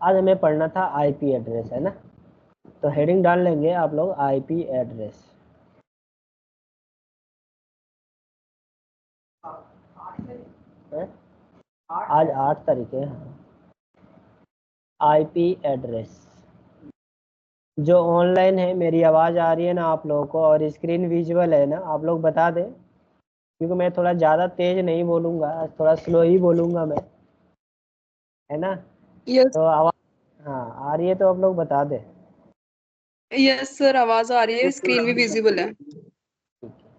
आज हमें पढ़ना था आईपी एड्रेस, है ना। तो हेडिंग डाल लेंगे आप लोग आईपी एड्रेस। आज 8 तारीख है। आईपी एड्रेस जो ऑनलाइन है, मेरी आवाज़ आ रही है ना आप लोगों को, और स्क्रीन विजुअल है ना, आप लोग बता दें, क्योंकि मैं थोड़ा ज़्यादा तेज नहीं बोलूँगा, थोड़ा स्लो ही बोलूँगा मैं, है ना। यस तो आवाज़ हाँ आ रही है तो आप लोग बता दें। यस सर, आवाज आ रही है, स्क्रीन भी विजिबल है। ठीक है।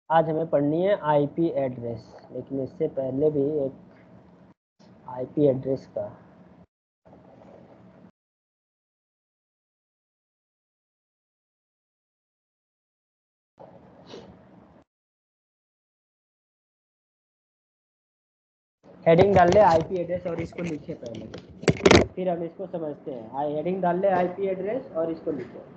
आज हमें पढ़नी है आईपी एड्रेस, लेकिन इससे पहले भी एक आईपी एड्रेस का हेडिंग डाल ले आईपी एड्रेस और इसको लिखे पहले, फिर हम इसको समझते हैं। हेडिंग डाल ले आईपी एड्रेस और इसको लिखे।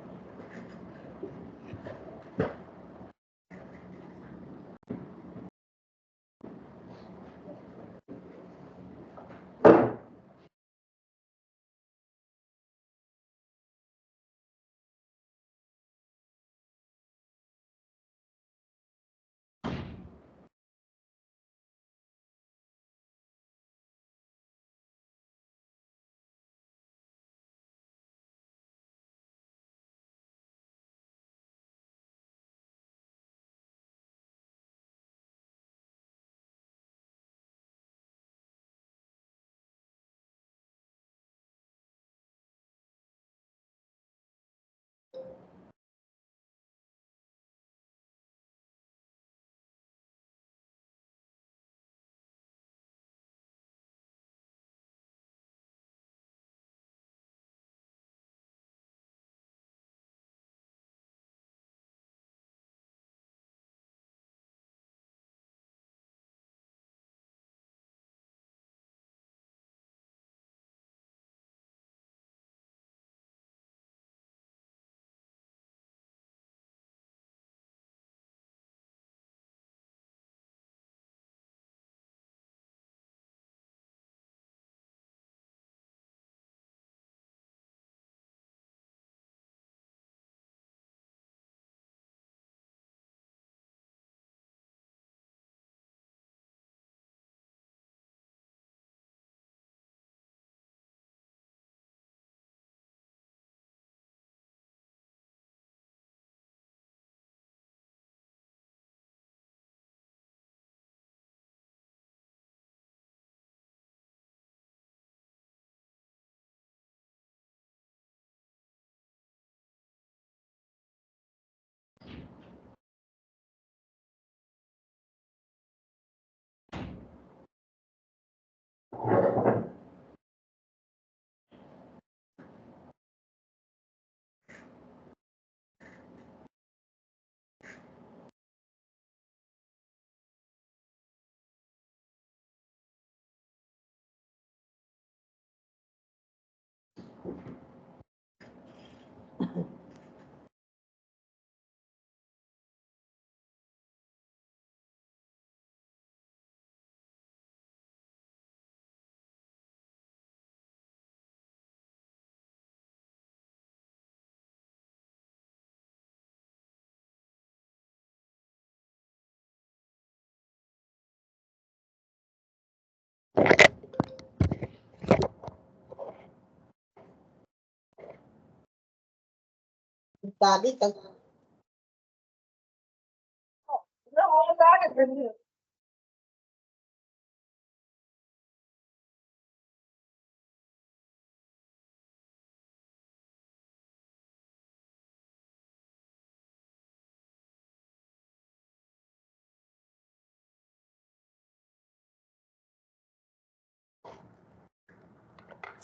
दादी तक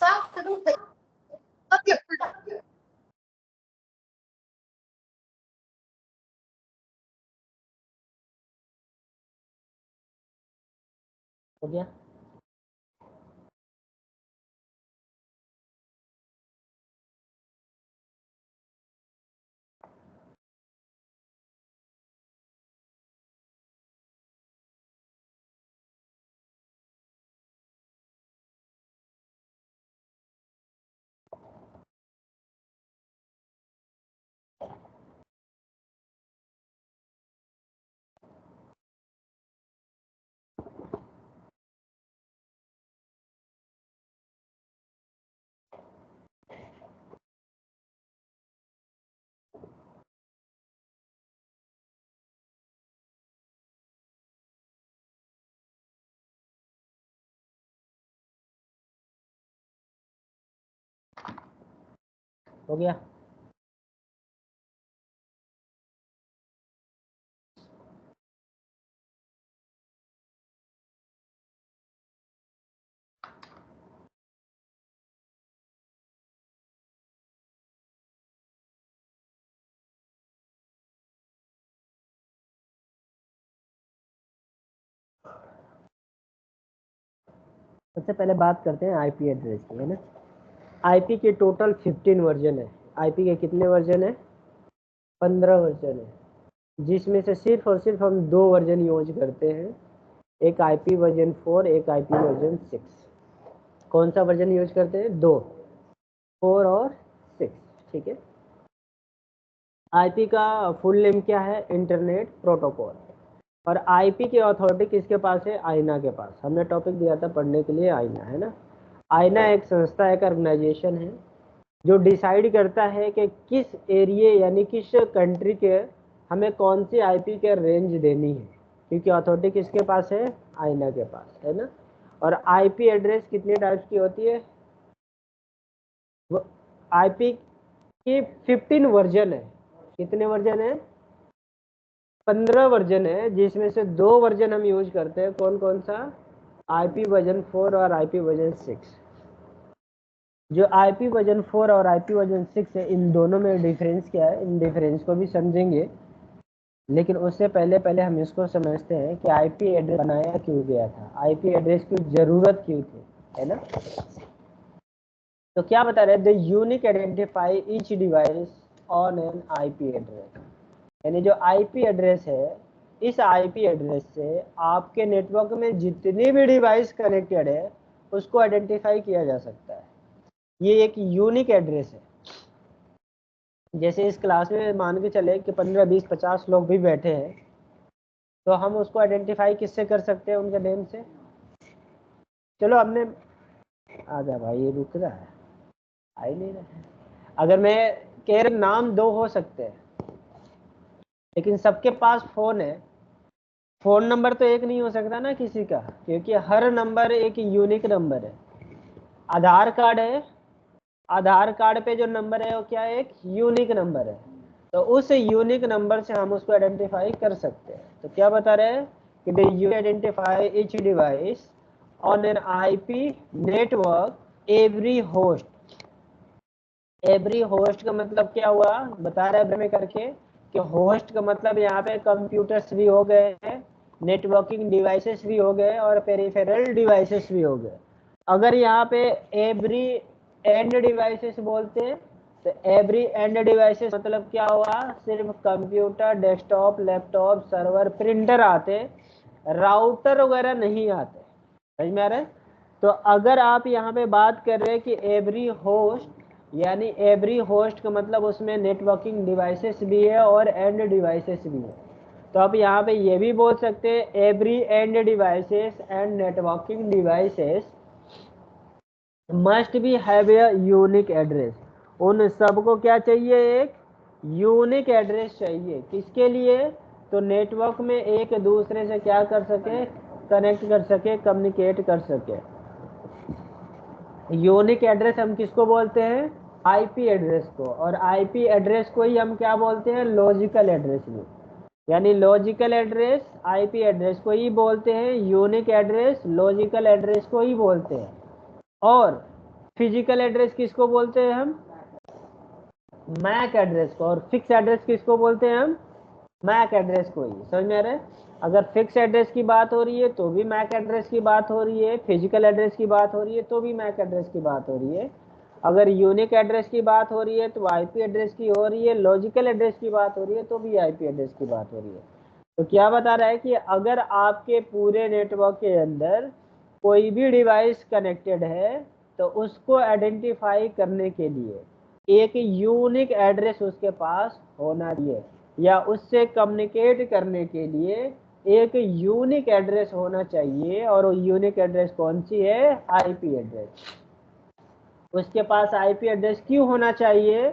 साफ करूं हो गया। हो गया। सबसे पहले बात करते हैं आईपी एड्रेस की, है ना। आईपी के टोटल 15 वर्जन है। आईपी के कितने वर्जन है? 15 वर्जन है, जिसमें से सिर्फ और सिर्फ हम 2 वर्जन यूज करते हैं, एक आईपी वर्जन 4, एक आईपी वर्जन 6। कौन सा वर्जन यूज करते हैं? 2, 4 और 6, ठीक है। आईपी का फुल नेम क्या है? Internet protocol. और आईपी की अथॉरिटी किसके पास है? आईना के पास। हमने टॉपिक दिया था पढ़ने के लिए, आईना, है ना। आईना एक संस्था, एक ऑर्गेनाइजेशन है जो डिसाइड करता है कि किस एरिया यानी किस कंट्री के हमें कौन सी आईपी के रेंज देनी है, क्योंकि अथॉरिटी किसके पास है? आईना के पास, है ना। और आईपी एड्रेस कितने टाइप्स की होती है? आईपी की 15 वर्जन है। कितने वर्जन है? 15 वर्जन है, जिसमें से 2 वर्जन हम यूज करते हैं। कौन कौन सा? आईपी वर्जन 4 और आईपी वर्जन 6। जो आईपी वर्जन 4 और आईपी वर्जन 6 है, इन दोनों में डिफरेंस क्या है, इन डिफरेंस को भी समझेंगे। लेकिन उससे पहले हम इसको समझते हैं कि आईपी एड्रेस बनाया क्यों गया था, आईपी एड्रेस की जरूरत क्यों थी, है ना। तो क्या बता रहे हैं? The unique identify each device on an IP address. यानी जो आईपी एड्रेस है, इस आईपी एड्रेस से आपके नेटवर्क में जितनी भी डिवाइस कनेक्टेड है उसको आइडेंटिफाई किया जा सकता है। ये एक यूनिक एड्रेस है। जैसे इस क्लास में मान के चले कि 15, 20, 50 लोग भी बैठे हैं, तो हम उसको आइडेंटिफाई किससे कर सकते हैं? उनके नेम से। चलो हमने, आजा भाई, ये रुक रहा है, आ ही नहीं रहा है। अगर मैं कह रहा नाम 2 हो सकते हैं, लेकिन सबके पास फोन है, फोन नंबर तो एक नहीं हो सकता ना किसी का, क्योंकि हर नंबर एक यूनिक नंबर है। आधार कार्ड है, आधार कार्ड पे जो नंबर है वो क्या है? एक यूनिक नंबर है। तो उस यूनिक नंबर से हम उसको आइडेंटिफाई कर सकते हैं। तो क्या बता रहे हैं कि they you identify each device on an IP network every host. Every host का मतलब क्या हुआ? बता रहे हैं में करके कि होस्ट का मतलब यहाँ पे कंप्यूटर्स भी हो गए हैं, नेटवर्किंग डिवाइसेस भी हो गए और पेरिफेरल डिवाइसेस भी हो गए। अगर यहाँ पे एवरी एंड डिवाइसेस बोलते हैं तो एवरी एंड डिवाइसेस मतलब क्या हुआ? सिर्फ computer, desktop, laptop, server, printer आते, राउटर वगैरह नहीं आते। समझ में आ रहा है? तो अगर आप यहाँ पे बात कर रहे हैं कि एवरी होस्ट, यानी एवरी होस्ट का मतलब उसमें नेटवर्किंग डिवाइसेस भी है और एंड डिवाइसेस भी है। तो आप यहाँ पे ये भी बोल सकते हैं every end devices and networking devices must be have a unique address. उन सबको क्या चाहिए? एक यूनिक एड्रेस चाहिए। किसके लिए? तो नेटवर्क में एक दूसरे से क्या कर सके? कनेक्ट कर सके, कम्युनिकेट कर सके। यूनिक एड्रेस हम किसको बोलते हैं? आईपी एड्रेस को। और आईपी एड्रेस को ही हम क्या बोलते हैं? लॉजिकल एड्रेस भी। यानी लॉजिकल एड्रेस आईपी एड्रेस को ही बोलते हैं, यूनिक एड्रेस लॉजिकल एड्रेस को ही बोलते हैं। और फिजिकल एड्रेस किसको बोलते हैं हम? मैक एड्रेस को। और फिक्स एड्रेस किसको बोलते हैं हम? मैक एड्रेस को ही। समझ में आ रहा है? अगर फिक्स एड्रेस की बात हो रही है तो भी मैक एड्रेस की बात हो रही है, फिजिकल एड्रेस की बात हो रही है तो भी मैक एड्रेस की बात हो रही है। अगर यूनिक एड्रेस की बात हो रही है तो आईपी एड्रेस की हो रही है, लॉजिकल एड्रेस की बात हो रही है तो भी आईपी एड्रेस की बात हो रही है। तो क्या बता रहा है कि अगर आपके पूरे नेटवर्क के अंदर कोई भी डिवाइस कनेक्टेड है तो उसको आइडेंटिफाई करने के लिए एक यूनिक एड्रेस उसके पास होना चाहिए, या उससे कम्युनिकेट करने के लिए एक यूनिक एड्रेस होना चाहिए। और वो यूनिक एड्रेस कौन सी है? IP address. उसके पास आईपी एड्रेस क्यों होना चाहिए?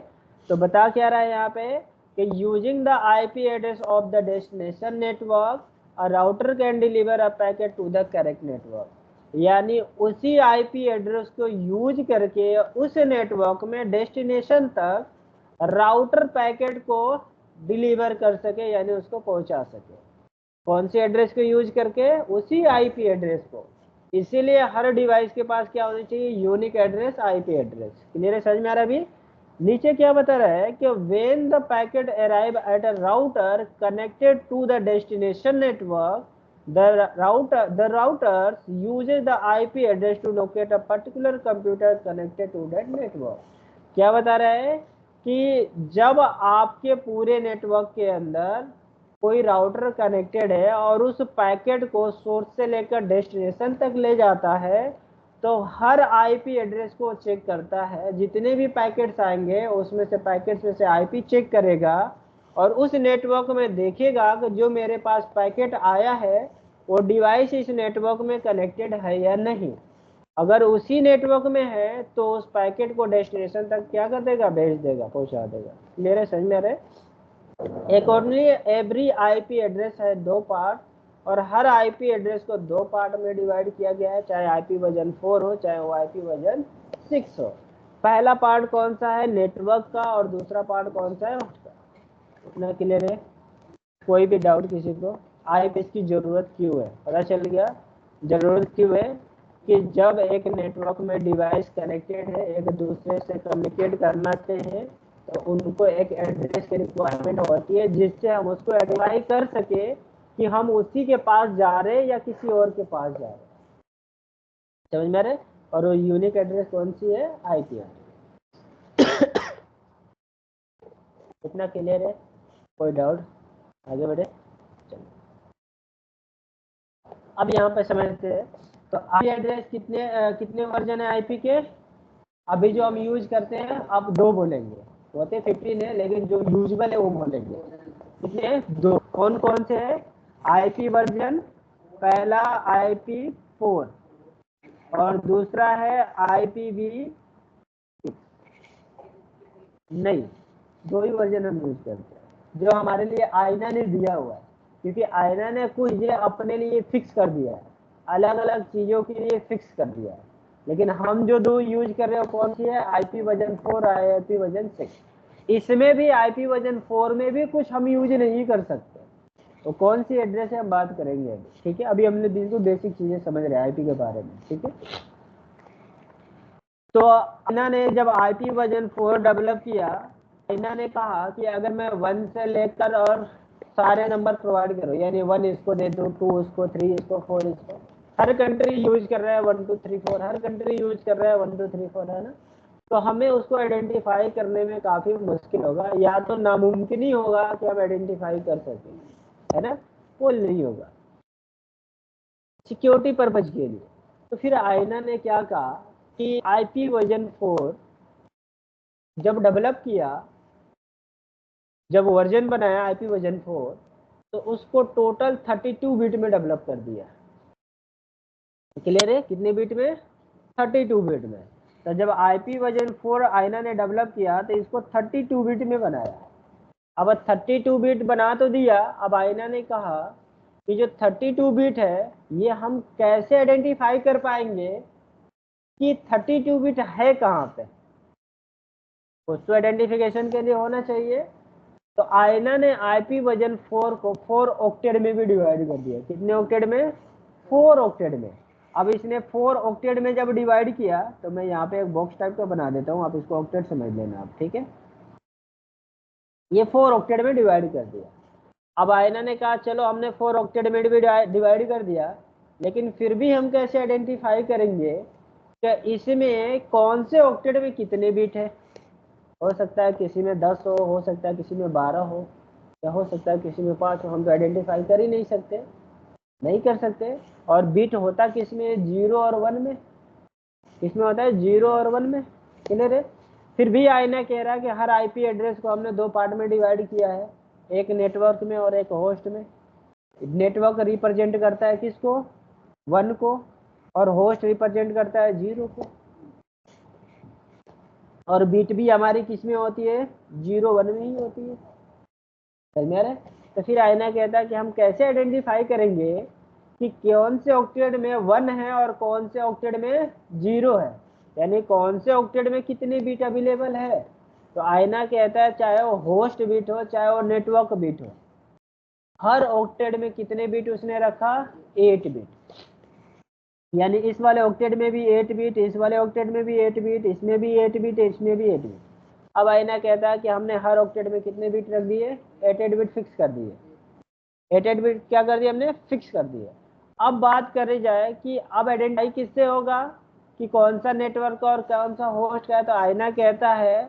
तो बता क्या रहा है यहाँ पे कि using the IP address of the destination network a router can deliver a packet to the correct network. यानी उसी आईपी एड्रेस को यूज करके उस नेटवर्क में डेस्टिनेशन तक राउटर पैकेट को डिलीवर कर सके, यानी उसको पहुंचा सके। कौन सी एड्रेस को यूज करके? उसी आईपी एड्रेस को। इसीलिए हर डिवाइस के पास क्या होनी चाहिए? Unique address, IP address. Clear है? समझ में आ रहा है? अभी नीचे क्या बता रहा है कि when the packet arrive at a router connected to the destination network, the routers uses the IP address to locate a particular computer connected to that network। क्या बता रहा है कि जब आपके पूरे नेटवर्क के अंदर कोई राउटर कनेक्टेड है और उस पैकेट को सोर्स से लेकर डेस्टिनेशन तक ले जाता है, तो हर आईपी एड्रेस को चेक करता है। जितने भी पैकेट्स आएंगे उसमें से पैकेट्स में से आईपी चेक करेगा और उस नेटवर्क में देखेगा कि जो मेरे पास पैकेट आया है वो डिवाइस इस नेटवर्क में कनेक्टेड है या नहीं। अगर उसी नेटवर्क में है तो उस पैकेट को डेस्टिनेशन तक क्या कर देगा? भेज देगा, पहुंचा देगा। मेरे समझ में आ रहा है? अकॉर्डिंगली एवरी आईपी एड्रेस है 2 पार्ट और हर आईपी एड्रेस को 2 पार्ट में डिवाइड किया गया है, चाहे आईपी वर्जन 4 हो चाहे वो आईपी वर्जन 6 हो। पहला पार्ट कौन सा है? नेटवर्क का, और दूसरा पार्ट कौन सा है? होस्ट का। इतना क्लियर है? कोई भी डाउट किसी को? आईपी की जरूरत क्यों है? पता चल गया जरूरत क्यों है कि जब एक नेटवर्क में डिवाइस कनेक्टेड है, एक दूसरे से कम्युनिकेट करना चाहिए, तो उनको एक एड्रेस की रिक्वायरमेंट होती है जिससे हम उसको आइडेंटिफाई कर सके कि हम उसी के पास जा रहे हैं या किसी और के पास जा रहे हैं। समझ में आ रहे? और वो यूनिक एड्रेस कौन सी है? IP address. इतना क्लियर है? कोई डाउट? आगे बढ़े। चलो अब यहाँ पे समझते हैं। तो आईपी एड्रेस कितने वर्जन है आईपी के? अभी जो हम यूज करते हैं अब 2 बोलेंगे, होते 15 है लेकिन जो यूजबल है वो बोलेंगे। कितने हैं? 2। कौन कौन से है? आईपी वर्जन पहला IP4 और दूसरा है IPv6। नहीं, 2 ही वर्जन हम यूज करते हैं जो हमारे लिए आईना ने दिया हुआ है, क्योंकि आईना ने कुछ ये अपने लिए फिक्स कर दिया है, अलग अलग चीजों के लिए फिक्स कर दिया है। लेकिन हम जो 2 यूज कर रहे हो कौन सी है? IP version 4, IP version 6। इसमें भी IP वर्जन 4 में भी कुछ हम यूज नहीं कर सकते। तो कौन सी एड्रेस है हम बात करेंगे अभी, ठीक है? अभी हमने बिल्कुल बेसिक चीजें समझ रहे हैं आईपी के बारे में, ठीक है? तो इन्होंने जब आईपी वर्जन 4 डेवलप किया, इन्होंने कहा कि अगर मैं 1 से लेकर और सारे नंबर प्रोवाइड करो, यानी 1 इसको दे दो, 2 उसको, 3 इसको, 4 इसको। हर कंट्री यूज कर रहा है 1 2 3 4, हर कंट्री यूज कर रहा है 1 2 3 4, है ना? तो हमें उसको आइडेंटिफाई करने में काफी मुश्किल होगा, या तो नामुमकिन ही होगा कि हम आइडेंटिफाई कर सकें, है ना? वो नहीं होगा सिक्योरिटी पर्पज के लिए। तो फिर आईना ने क्या कहा कि आईपी वर्जन 4 जब डेवलप किया, जब वर्जन बनाया आईपी वर्जन 4, तो उसको टोटल 32 बिट में डेवलप कर दिया। क्लियर है? कितने बिट में? 32 बिट में। तो जब आईपी वर्जन 4 आईना ने डेवलप किया तो इसको 32 बिट में बनाया। अब 32 बिट बना तो दिया, अब आईना ने कहा कि जो 32 बिट है ये हम कैसे आइडेंटिफाई कर पाएंगे कि 32 बिट है कहाँ पे? कुछ तो आइडेंटिफिकेशन के लिए होना चाहिए। तो आईना ने आईपी वर्जन 4 को 4 ऑक्टेट में भी डिवाइड कर दिया। कितने ऑक्टेट में? 4 ऑक्टेट में। अब इसने 4 ऑक्टेट में जब डिवाइड किया, तो मैं यहाँ पे एक बॉक्स टाइप का बना देता हूँ, आप इसको ऑक्टेट समझ लेना आप, ठीक है? ये 4 ऑक्टेट में डिवाइड कर दिया। अब आईना ने कहा चलो हमने 4 ऑक्टेट में भी डिवाइड कर दिया, लेकिन फिर भी हम कैसे आइडेंटिफाई करेंगे कि इसमें कौन से ऑक्टेट में कितने बिट है? हो सकता है किसी में 10 हो सकता है किसी में 12 हो, या हो सकता है किसी में 5 हो। हम तो आइडेंटिफाई कर ही नहीं सकते, नहीं कर सकते। और बिट होता किस में? 0 और 1 में। किसमें होता है? 0 और 1 में। क्लियर है? फिर भी आईना कह रहा है कि हर आईपी एड्रेस को हमने 2 पार्ट में डिवाइड किया है, एक नेटवर्क में और एक होस्ट में। नेटवर्क रिप्रेजेंट करता है किसको? 1 को, और होस्ट रिप्रेजेंट करता है 0 को। और बीट भी हमारी किस में होती है? 0 1 में ही होती है। समझ में आ रहा है? तो फिर आईना कहता है कि हम कैसे आइडेंटिफाई करेंगे कि कौन से ऑक्टेट में 1 है और कौन से ऑक्टेट में 0 है, यानी कौन से ऑक्टेट में कितने बिट अवेलेबल है। तो आईना कहता है चाहे वो होस्ट बिट हो चाहे वो नेटवर्क बिट हो, हर ऑक्टेट में कितने बिट उसने रखा, 8 बिट। यानी इस वाले ऑक्टेट में भी 8 बिट, इस वाले ऑक्टेट में भी 8 बिट, इसमें भी 8 बिट, इसमें भी 8 बिट। अब आईना कहता है कि हमने हर ऑक्टेट में कितने बिट रख दिए, 8 बिट फिक्स कर दिए। 8 बिट क्या कर दिया हमने, फिक्स कर दिए। अब बात करी जाए कि अब आइडेंटिफाई किससे होगा कि कौन सा नेटवर्क और कौन सा होस्ट का है। तो आईना कहता है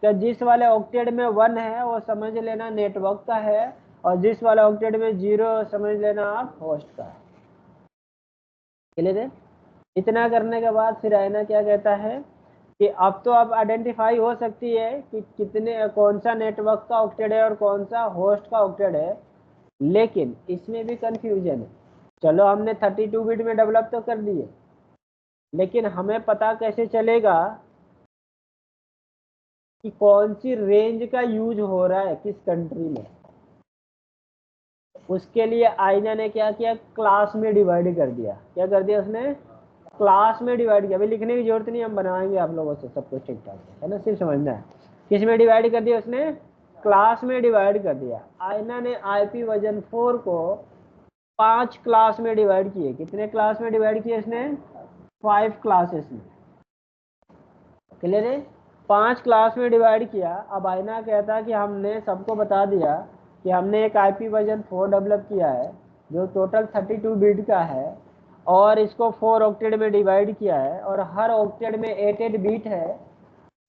कि जिस वाले ऑक्टेट में 1 है वो समझ लेना नेटवर्क का है, और जिस वाले ऑक्टेट में 0 समझ लेना आप होस्ट का है। क्लियर है। इतना करने के बाद फिर आईना क्या कहता है कि अब तो अब आइडेंटिफाई हो सकती है कि कितने कौन सा नेटवर्क का ऑक्टेट है और कौन सा होस्ट का ऑक्टेट है, लेकिन इसमें भी कंफ्यूजन है। चलो हमने 32 बिट में डेवलप तो कर दिए, लेकिन हमें पता कैसे चलेगा कि कौन सी रेंज का यूज हो रहा है किस कंट्री में। उसके लिए आईना ने क्या किया, क्लास में डिवाइड कर दिया। क्या कर दिया उसने, क्लास में डिवाइड किया। अभी लिखने की जरूरत नहीं, हम बनाएंगे आप लोगों से सब कुछ ठीक ठाक है ना, सिर्फ समझना है। किस में डिवाइड कर दिया उसने, क्लास में डिवाइड कर दिया। आईना ने आईपी वर्जन 4 को 5 क्लास में डिवाइड किए। कितने क्लास में डिवाइड किए इसने, 5 क्लासेस में। क्लियर है, 5 क्लास में डिवाइड किया। अब आईना कहता कि हमने सबको बता दिया कि हमने एक आईपी वर्जन 4 डेवलप किया है जो टोटल 32 बिट का है, और इसको 4 ऑक्टेट में डिवाइड किया है, और हर ऑक्टेट में 8 बिट है,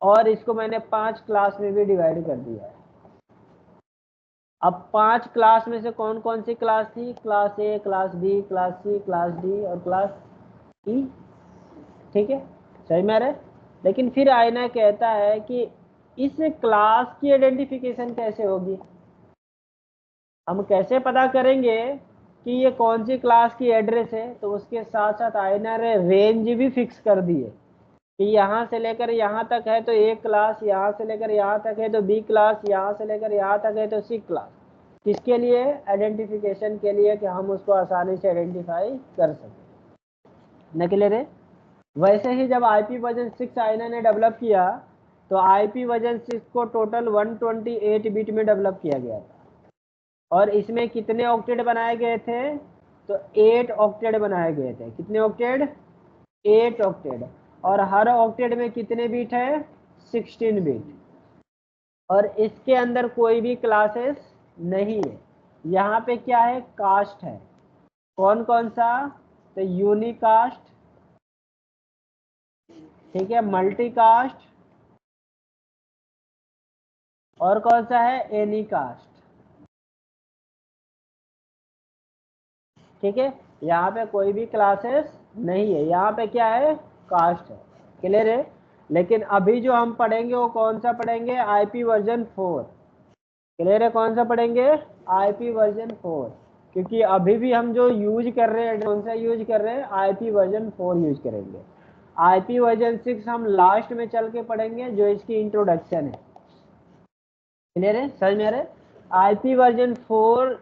और इसको मैंने 5 क्लास में भी डिवाइड कर दिया है। अब 5 क्लास में से कौन कौन सी क्लास थी, class A, class B, class C, class D और क्लास ई। ठीक है, सही में आ रहा है। लेकिन फिर आईना कहता है कि इस क्लास की आइडेंटिफिकेशन कैसे होगी, हम कैसे पता करेंगे कि ये कौन सी क्लास की एड्रेस है। तो उसके साथ साथ आईना ने रेंज भी फिक्स कर दी है कि यहाँ से लेकर यहाँ तक है तो ए क्लास, यहाँ से लेकर यहाँ तक है तो बी क्लास, यहाँ से लेकर यहाँ तक है तो सी क्लास। किसके लिए, आइडेंटिफिकेशन के लिए, कि हम उसको आसानी से आइडेंटिफाई कर सकें। न क्लियर है। वैसे ही जब आईपी वर्जन 6 आईना ने डेवलप किया तो आईपी वर्जन 6 को टोटल 128 बिट में डेवलप किया गया था, और इसमें कितने ऑक्टेट बनाए गए थे, तो 8 ऑक्टेट बनाए गए थे। कितने ऑक्टेट, 8 ऑक्टेट। और हर ऑक्टेट में कितने बिट है, 16 बिट। और इसके अंदर कोई भी क्लासेस नहीं है। यहाँ पे क्या है, कास्ट है। कौन कौन सा, तो यूनिकास्ट, ठीक है, मल्टीकास्ट, और कौन सा है, एनी कास्ट। ठीक है, यहाँ पे कोई भी क्लासेस नहीं है, यहाँ पे क्या है, कास्ट है। क्लियर है। लेकिन अभी जो हम पढ़ेंगे वो कौन सा पढ़ेंगे, आईपी वर्जन 4। क्लियर है, कौन सा पढ़ेंगे, आईपी वर्जन 4। क्योंकि अभी भी हम जो यूज कर रहे हैं, कौन सा यूज कर रहे हैं, आईपी वर्जन 4 यूज करेंगे। आईपी वर्जन 6 हम लास्ट में चल के पढ़ेंगे, जो इसकी इंट्रोडक्शन है। क्लियर है, समझ में आ रहा है। आईपी वर्जन 4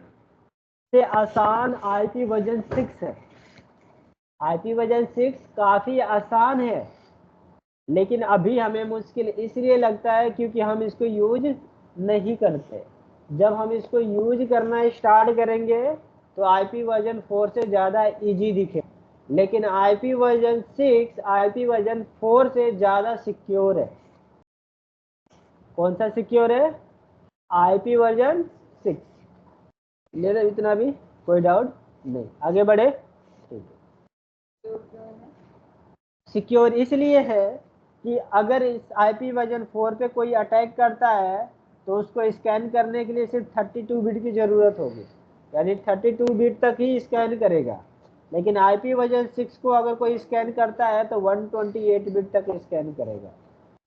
से आसान आईपी वर्जन 6 है। आईपी वर्जन 6 काफी आसान है, लेकिन अभी हमें मुश्किल इसलिए लगता है क्योंकि हम इसको यूज नहीं करते। जब हम इसको यूज करना स्टार्ट करेंगे तो आईपी वर्जन 4 से ज़्यादा इजी दिखे, लेकिन आईपी वर्जन 6 आईपी वर्जन 4 से ज़्यादा सिक्योर है। कौन सा सिक्योर है, आईपी वर्जन 6। क्लियर है, इतना भी कोई डाउट नहीं, आगे बढ़े। ठीक है, सिक्योर इसलिए है कि अगर इस आईपी वर्जन 4 पे कोई अटैक करता है तो उसको स्कैन करने के लिए सिर्फ 32 बिट की ज़रूरत होगी, यानी 32 बिट तक ही स्कैन करेगा। लेकिन आईपी वर्जन 6 को अगर कोई स्कैन करता है तो 128 बिट तक स्कैन करेगा।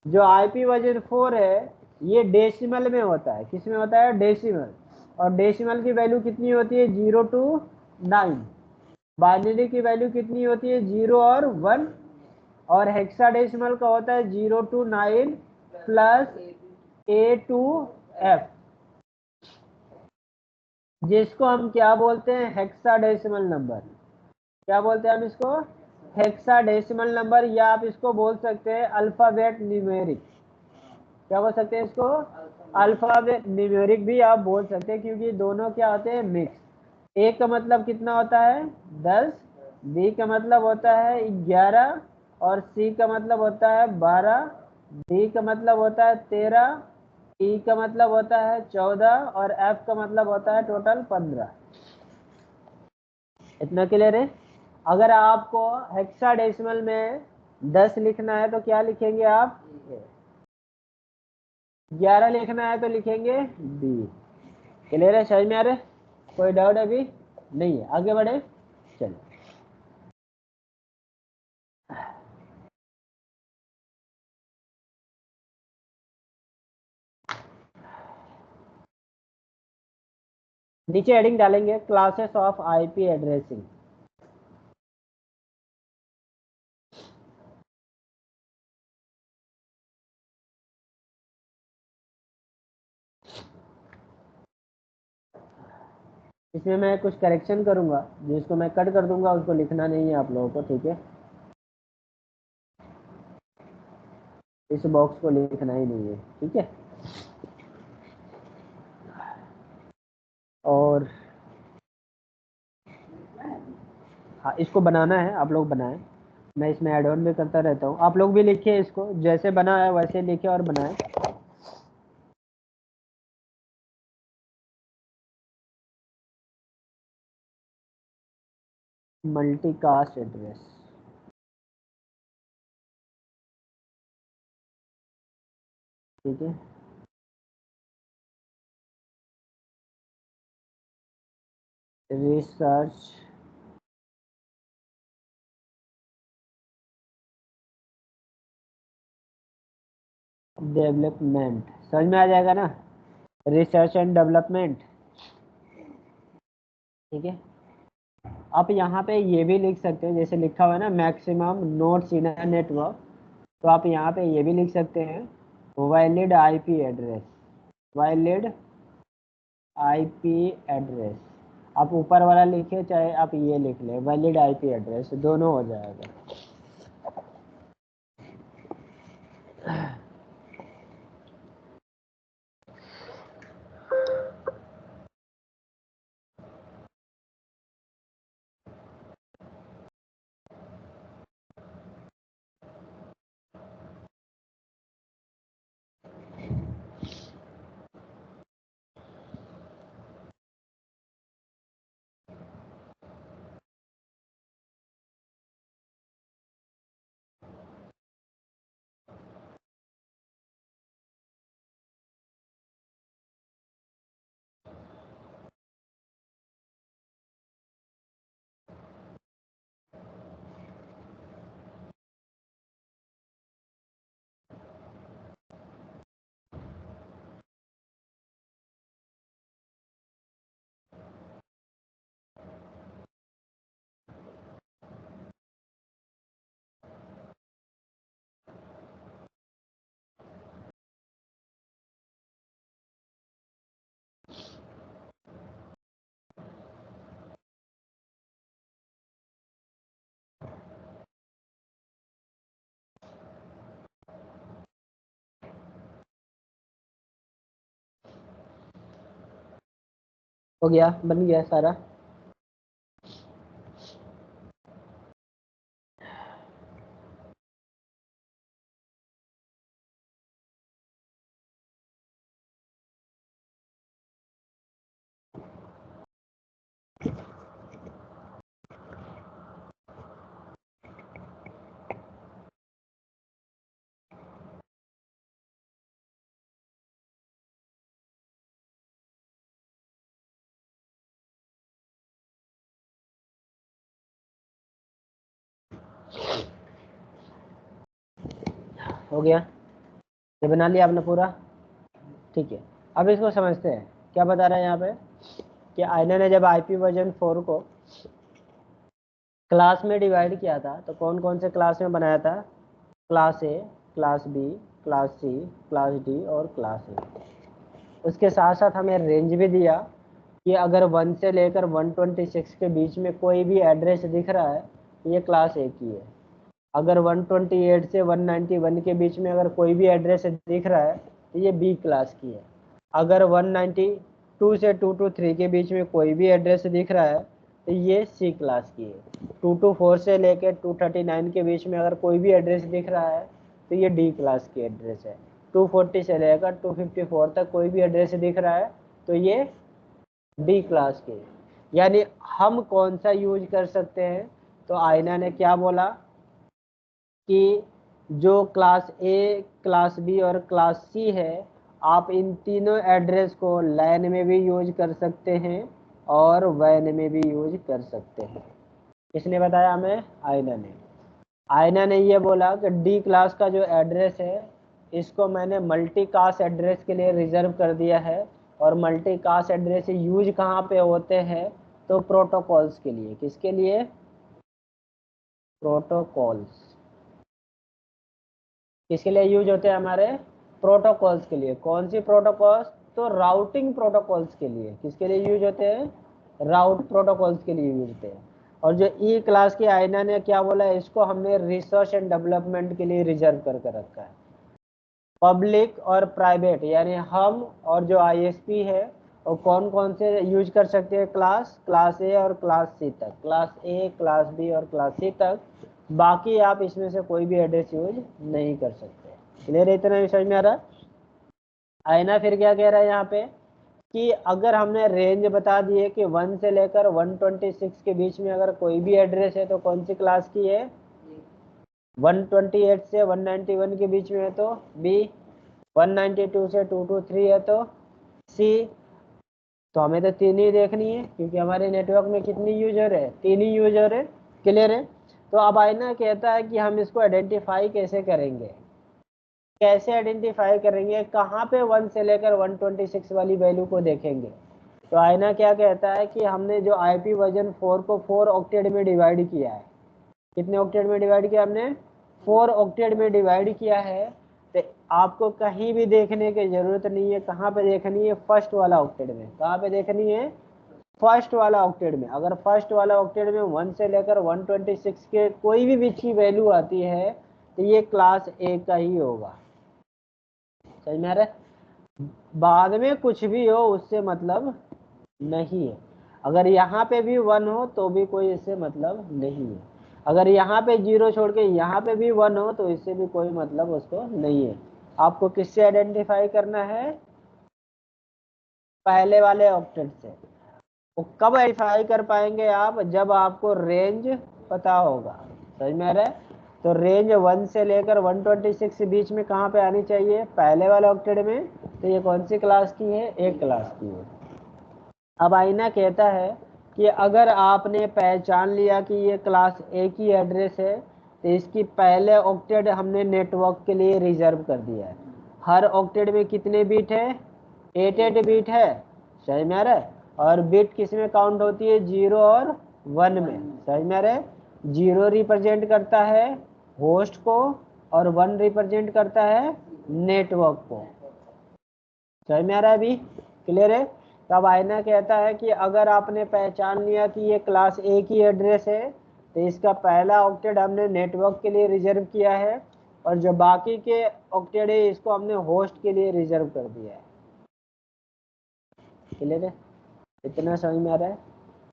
जो आईपी वर्जन 4 है ये डेसिमल में होता है। किस में होता है, डेसिमल। और डेसिमल की वैल्यू कितनी होती है, 0 to 9। बाइनरी की वैल्यू कितनी होती है, 0 और 1। और हेक्साडेसिमल का होता है 0 to 9 plus A to F, जिसको हम क्या बोलते हैं, हेक्साडेसिमल नंबर। क्या बोलते हैं हम इसको, हेक्साडेसिमल नंबर, या आप इसको बोल सकते हैं अल्फाबेट न्यूमेरिक। क्या बोल सकते हैं इसको, अल्फाबेट न्यूमेरिक भी आप बोल सकते हैं, क्योंकि दोनों क्या होते हैं, मिक्स। ए का मतलब कितना होता है 10, बी का मतलब होता है 11, और सी का मतलब होता है 12, डी का मतलब होता है 13, ई का मतलब होता है 14, और एफ का मतलब होता है टोटल 15। इतना क्लियर है। अगर आपको हेक्साडेसिमल में 10 लिखना है तो क्या लिखेंगे आप, 11 लिखना है तो लिखेंगे बी। क्लियर है, समझ में आ रहा है, कोई डाउट अभी नहीं है, आगे बढ़े चलो। नीचे हेडिंग डालेंगे क्लासेस ऑफ आईपी एड्रेसिंग। इसमें मैं कुछ करेक्शन करूंगा, जिसको मैं कट कर दूंगा उसको लिखना नहीं है आप लोगों को, ठीक है। इस बॉक्स को लिखना ही नहीं है, ठीक है। और हाँ, इसको बनाना है, आप लोग बनाएं, मैं इसमें ऐड ऑन भी करता रहता हूँ, आप लोग भी लिखिए इसको, जैसे बना है वैसे लिखे और बनाएं। मल्टीकास्ट एड्रेस, ठीक है। रिसर्च डेवलपमेंट, समझ में आ जाएगा ना, रिसर्च एंड डेवलपमेंट, ठीक है। आप यहाँ पे ये भी लिख सकते हैं, जैसे लिखा हुआ है ना maximum nodes in a network, तो आप यहाँ पे ये भी लिख सकते हैं valid IP address, valid IP address. आप ऊपर वाला लिखे चाहे आप ये लिख लें, वैलिड आईपी एड्रेस, दोनों हो जाएगा। हो गया, बन गया सारा। हो गया, ये बना लिया आपने पूरा, ठीक है। अब इसको समझते हैं, क्या बता रहा है यहाँ पे कि आयना ने जब आईपी वर्जन 4 को क्लास में डिवाइड किया था तो कौन कौन से क्लास में बनाया था, class A, class B, class C, class D और क्लास ए। उसके साथ साथ हमें रेंज भी दिया कि अगर 1 से लेकर 126 के बीच में कोई भी एड्रेस दिख रहा है तो ये क्लास ए की है। अगर 128 से 191 के बीच में अगर कोई भी एड्रेस दिख रहा है तो ये बी क्लास की है। अगर 192 से 223 के बीच में कोई भी एड्रेस दिख रहा है तो ये सी क्लास की है। 224 से लेकर 239 के बीच में अगर कोई भी एड्रेस दिख रहा है तो ये डी क्लास की एड्रेस है। 240 से लेकर 254 तक कोई भी एड्रेस दिख रहा है तो ये डी क्लास के। यानी हम कौन सा यूज कर सकते हैं? तो आईना ने क्या बोला कि जो क्लास ए, क्लास बी और क्लास सी है, आप इन तीनों एड्रेस को लैन में भी यूज कर सकते हैं और वैन में भी यूज कर सकते हैं। किसने बताया हमें? आईना ने। आईना ने ये बोला कि डी क्लास का जो एड्रेस है इसको मैंने मल्टी कास्ट एड्रेस के लिए रिजर्व कर दिया है। और मल्टी कास्ट एड्रेस यूज कहाँ पे होते हैं? तो प्रोटोकॉल्स के लिए। किसके लिए? प्रोटोकॉल्स। किसके लिए यूज होते हैं? हमारे प्रोटोकॉल्स के लिए। कौन सी प्रोटोकॉल्स? तो राउटिंग प्रोटोकॉल्स के लिए। किसके लिए यूज होते हैं? राउट प्रोटोकॉल्स के लिए यूज होते हैं। और जो ई क्लास की आईना ने क्या बोला है, इसको हमने रिसर्च एंड डेवलपमेंट के लिए रिजर्व करके रखा है। पब्लिक और प्राइवेट, यानी हम और जो आईएसपी है और कौन कौन से यूज कर सकते हैं? क्लास ए और क्लास सी तक, क्लास ए, क्लास बी और क्लास सी तक। बाकी आप इसमें से कोई भी एड्रेस यूज नहीं कर सकते। क्लियर है? इतना समझ में आ रहा है? आईना फिर क्या कह रहा है यहाँ पे कि अगर हमने रेंज बता दी है कि 1 से लेकर 126 के बीच में अगर कोई भी एड्रेस है तो कौन सी क्लास की है? 128 से 191 के बीच में है तो बी, 192 से 223 है तो सी। तो हमें तो तीन ही देखनी है क्योंकि हमारे नेटवर्क में कितनी यूजर है? तीन ही यूजर है। क्लियर है? तो अब आईना कहता है कि हम इसको आइडेंटिफाई कैसे करेंगे? कैसे आइडेंटिफाई करेंगे? कहाँ पे 1 से लेकर 126 वाली वैल्यू को देखेंगे? तो आईना क्या कहता है कि हमने जो आईपी वर्जन 4 को 4 ऑक्टेट में डिवाइड किया है। कितने ऑक्टेट में डिवाइड किया हमने? 4 ऑक्टेट में डिवाइड किया है। तो आपको कहीं भी देखने की जरूरत नहीं है। कहाँ पे देखनी है? फर्स्ट वाला ऑक्टेट में। कहाँ पे देखनी है? फर्स्ट वाला ऑक्टेट में। अगर फर्स्ट वाला ऑक्टेट में 1 से लेकर 126 के कोई भी बिट की वैल्यू आती है तो ये क्लास ए का ही होगा। समझ में आ रहा है? बाद में कुछ भी हो उससे मतलब नहीं है। अगर यहाँ पे भी 1 हो तो भी कोई इससे मतलब नहीं है। अगर यहाँ पे 0 छोड़ के यहाँ पे भी 1 हो तो इससे भी कोई मतलब उसको नहीं है। आपको किससे आइडेंटिफाई करना है? पहले वाले ऑक्टेट से। वो कब आइडेंटिफाई कर पाएंगे आप? जब आपको रेंज पता होगा। समझ में आ रहा है? तो रेंज 1 से लेकर 126 के बीच में कहाँ पे आनी चाहिए? पहले वाले ऑक्टेट में। तो ये कौन सी क्लास की है? ए क्लास की है। अब आईना कहता है कि अगर आपने पहचान लिया कि ये क्लास ए की एड्रेस है तो इसकी पहले ऑक्टेट हमने नेटवर्क के लिए रिजर्व कर दिया है। हर ऑक्टेट में कितने बीट है? 8 बीट है। समझ में आ रहा है? और बिट किस में काउंट होती है? 0 और 1 में। समझ में आ रहा है? 0 रिप्रेजेंट करता है होस्ट को और 1 रिप्रेजेंट करता है नेटवर्क को। समझ में आ रहा है? अभी क्लियर है? तब आईना कहता है कि अगर आपने पहचान लिया कि ये क्लास ए की एड्रेस है तो इसका पहला ऑक्टेट हमने नेटवर्क के लिए रिजर्व किया है और जो बाकी के ऑक्टेट है इसको हमने होस्ट के लिए रिजर्व कर दिया है। क्लियर है? इतना समझ में आ रहा है?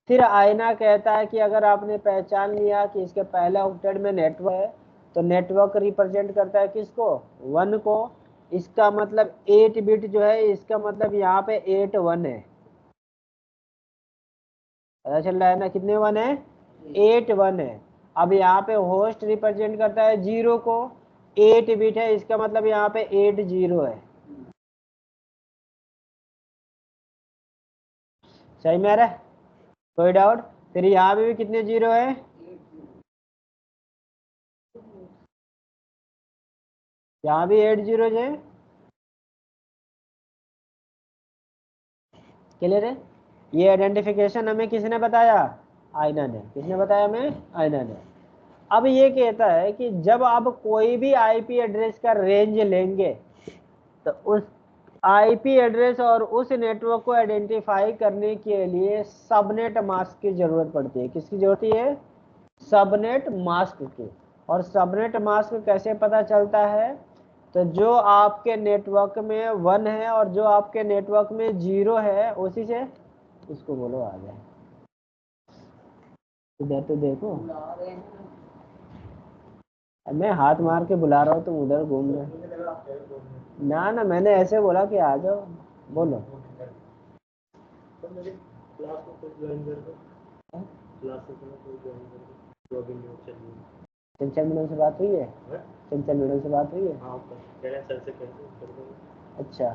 फिर आईना कहता है कि अगर आपने पहचान लिया कि इसके पहले ऑक्टेट में नेटवर्क है तो नेटवर्क रिप्रेजेंट करता है किसको? 1 को। इसका मतलब 8 बिट जो है, इसका मतलब यहाँ पे 8 1 है। पता चल रहा है ना? कितने 1 है? 8 1 है। अब यहाँ पे होस्ट रिप्रेजेंट करता है 0 को। 8 बिट है, इसका मतलब यहाँ पे 8 0 है। सही में आ रहा है? कोई डाउट? फिर यहाँ पे भी कितने 0 है? यहाँ भी 8 0 है। क्लियर है? ये आइडेंटिफिकेशन हमें किसने बताया? आईना ने। किसने बताया हमें? आईना ने। अब ये कहता है कि जब आप कोई भी आईपी एड्रेस का रेंज लेंगे तो उस आईपी एड्रेस और उस नेटवर्क को आइडेंटिफाई करने के लिए सबनेट मास्क की जरूरत पड़ती है। किसकी जरूरत है? सबनेट मास्क की। और सबनेट मास्क कैसे पता चलता है? तो जो आपके नेटवर्क में 1 है और जो आपके नेटवर्क में 0 है, उसी से इसको बोलो आ जाए। इधर तो देखो, मैं हाथ मार के बुला रहा हूँ, तुम उधर घूम रहे। ना ना, मैंने ऐसे बोला कि आ जाओ, बोलो। चंचल मैडम से बात हुई है? चंचल मैडम से बात हुई है? अच्छा,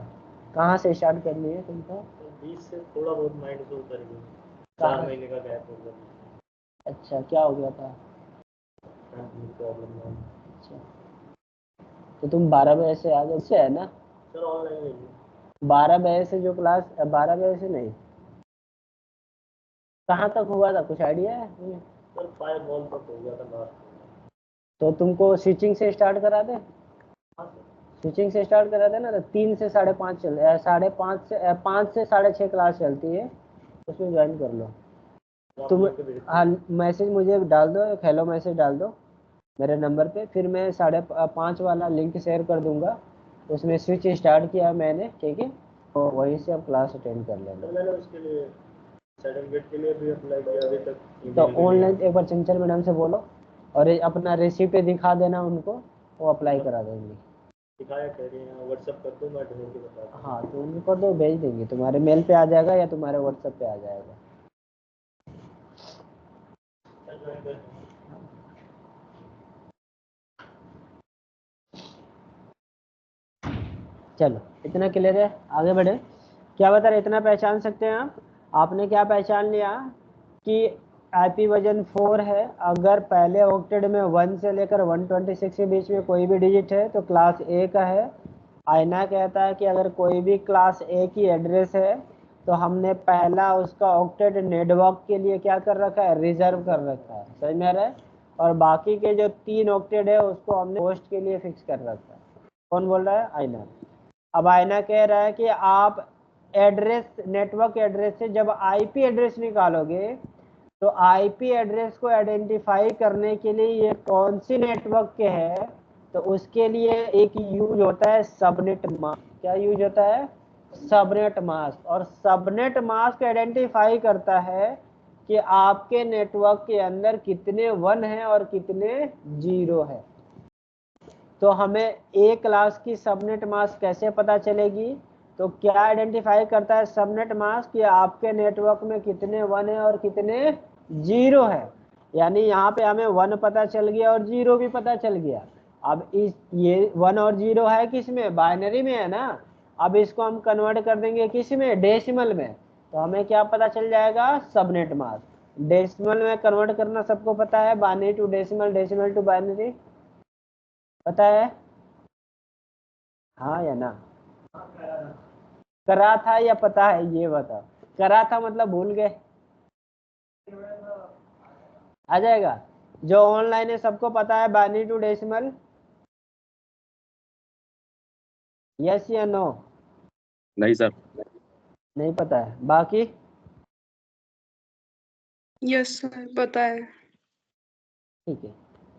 कहाँ से स्टार्ट करनी है तुमको? 20 से थोड़ा बहुत माइंड से उतर गया। 4 महीने का गैप हो गया। अच्छा, क्या हो गया था? प्रॉब्लम। अच्छा, तो तुम 12 बजे से आ गए से है ना? सर ऑनलाइन 12 बजे से जो क्लास, 12 बजे से नहीं, कहाँ तक हुआ था, कुछ आइडिया है? सर 5 बॉल तक हो गया था लास्ट। तो तुमको स्विचिंग से स्टार्ट करा दे? स्विचिंग से स्टार्ट करा दे ना, तो 3 से 5:30 चल 5:30 से 5 से 6:30 क्लास चलती है, उसमें ज्वाइन कर लो। तुम हाँ, मैसेज मुझे डाल दो, एक हेलो मैसेज डाल दो मेरे नंबर पे, फिर मैं 5:30 वाला लिंक शेयर कर दूंगा, उसमें स्विच स्टार्ट किया मैंने, ठीक है? तो वहीं से आप क्लास अटेंड कर लेना। मैंने उसके लिए सर्टिफिकेट के लिए भी अप्लाई किया, अभी तक तो ऑनलाइन एक बार चंचल मैडम से बोलो और अपना रिसिप्ट दिखा देना उनको, वो अप्लाई करा देंगे। दिखाया कह रही हैं, व्हाट्सएप कर दो, मैं ढूंढ के बता दूँ। हाँ, तो उनको कर दो, भेज देंगे, तुम्हारे मेल पे आ जाएगा या तुम्हारे व्हाट्सएप पे आ जाएगा। चलो, इतना क्लियर है, आगे बढ़े। क्या बता रहे, इतना पहचान सकते हैं आप? आपने क्या पहचान लिया कि आईपी वर्जन 4 है, अगर पहले ऑक्टेट में 1 से लेकर 126 के बीच में कोई भी डिजिट है तो क्लास ए का है। आईना कहता है कि अगर कोई भी क्लास ए की एड्रेस है तो हमने पहला उसका ऑक्टेट नेटवर्क के लिए क्या कर रखा है, रिजर्व कर रखा है, समझ में आ रहा है? और बाकी के जो 3 ऑक्टेट है उसको हमने होस्ट के लिए फिक्स कर रखा है। कौन बोल रहा है? आईना। अब आईना कह रहा है कि आप एड्रेस, नेटवर्क एड्रेस से जब आईपी एड्रेस निकालोगे तो आईपी एड्रेस को आइडेंटिफाई करने के लिए ये कौन सी नेटवर्क के है, तो उसके लिए एक यूज होता है सबनेट मास्क। क्या यूज होता है? Subnet mask. और सबनेट मास्क आइडेंटिफाई करता है कि आपके नेटवर्क के अंदर कितने 1 है और कितने 0 है। तो हमें ए क्लास की सबनेट मास्क कैसे पता चलेगी? तो क्या आइडेंटिफाई करता है सबनेट मास्क कि आपके नेटवर्क में कितने 1 है और कितने 0 है। यानी यहाँ पे हमें 1 पता चल गया और 0 भी पता चल गया। अब इस ये 1 और 0 है किस में? बाइनरी में है ना। अब इसको हम कन्वर्ट कर देंगे किस में? डेसिमल में। तो हमें क्या पता चल जाएगा? Subnet mask. डेसिमल में कन्वर्ट करना सबको पता है, binary to decimal, decimal to binary, पता है? हाँ या ना? करा था या पता है, ये बताओ। करा था मतलब भूल गए? आ जाएगा। जो ऑनलाइन है सबको पता है बाइनरी टू डेसिमल? यस या नो? नहीं सर। नहीं पता है। बाकी यस सर, पता है। ठीक है,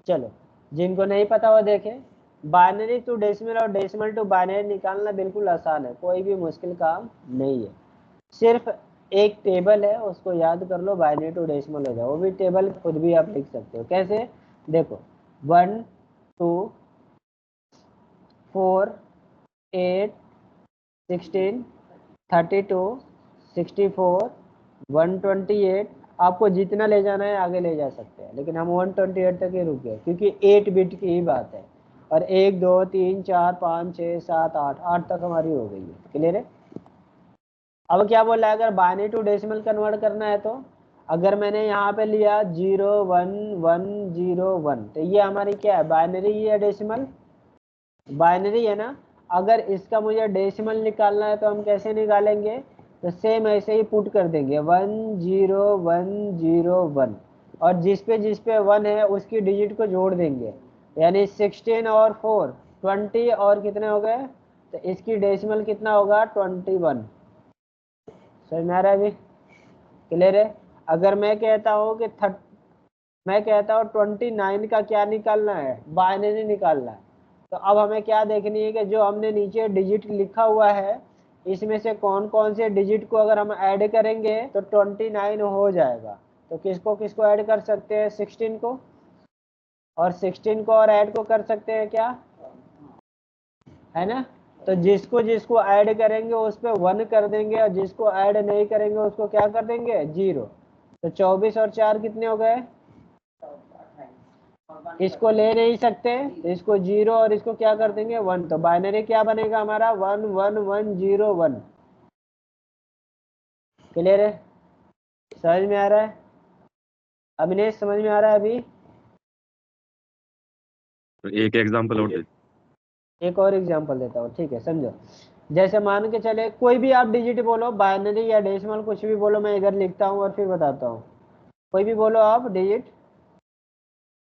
चलो, जिनको नहीं पता वो देखें। बाइनरी टू डेसिमल और डेसिमल टू बाइनरी निकालना बिल्कुल आसान है, कोई भी मुश्किल काम नहीं है। सिर्फ एक टेबल है, उसको याद कर लो, बाइनरी टू डेसिमल हो जाए। वो भी टेबल खुद भी आप लिख सकते हो। कैसे? देखो, 1 2 4 8 16 32 64 128। आपको जितना ले जाना है आगे ले जा सकते हैं, लेकिन हम 128 तक ही रुक गए क्योंकि 8 बिट की ही बात है। और 1 2 3 4 5 6 7 8 तक हमारी हो गई है। क्लियर है? अब क्या बोल रहा है, अगर बाइनरी टू डेसिमल कन्वर्ट करना है तो अगर मैंने यहाँ पे लिया 0 1 1 0 1, तो ये हमारी क्या है, बाइनरी या डेसिमल? बाइनरी है ना। अगर इसका मुझे डेसिमल निकालना है तो हम कैसे निकालेंगे? तो सेम ऐसे ही पुट कर देंगे 1 0 1 0 1, और जिस पे 1 है उसकी डिजिट को जोड़ देंगे। यानी 16 और 4 20 और कितने हो गए? तो इसकी डेसिमल कितना होगा 21। समझ में आ रहा है अभी? क्लियर है? अगर मैं कहता हूँ कि मैं कहता हूँ 29 का क्या निकालना है, बाइनरी निकालना है, तो अब हमें क्या देखनी है कि जो हमने नीचे डिजिट लिखा हुआ है इसमें से कौन कौन से डिजिट को अगर हम ऐड करेंगे तो 29 हो जाएगा। तो किसको किसको ऐड कर सकते हैं? 16 को, और 16 को और ऐड को कर सकते हैं क्या, है ना? तो जिसको जिसको ऐड करेंगे उस पर 1 कर देंगे और जिसको ऐड नहीं करेंगे उसको क्या कर देंगे? 0। तो 24 और 4 कितने हो गए? इसको ले नहीं सकते, इसको 0 और इसको क्या कर देंगे? 1। तो बाइनरी क्या बनेगा हमारा? 1 1 1 0 1। क्लियर है? समझ में आ रहा है? अभिनेश समझ में आ रहा है अभी? तो एक एग्जांपल और दे। एक और एग्जांपल देता हूँ, ठीक है? समझो, जैसे मान के चले कोई भी आप डिजिट बोलो, बाइनरी या डेसिमल कुछ भी बोलो, मैं इधर लिखता हूँ और फिर बताता हूँ। कोई भी बोलो आप डिजिट।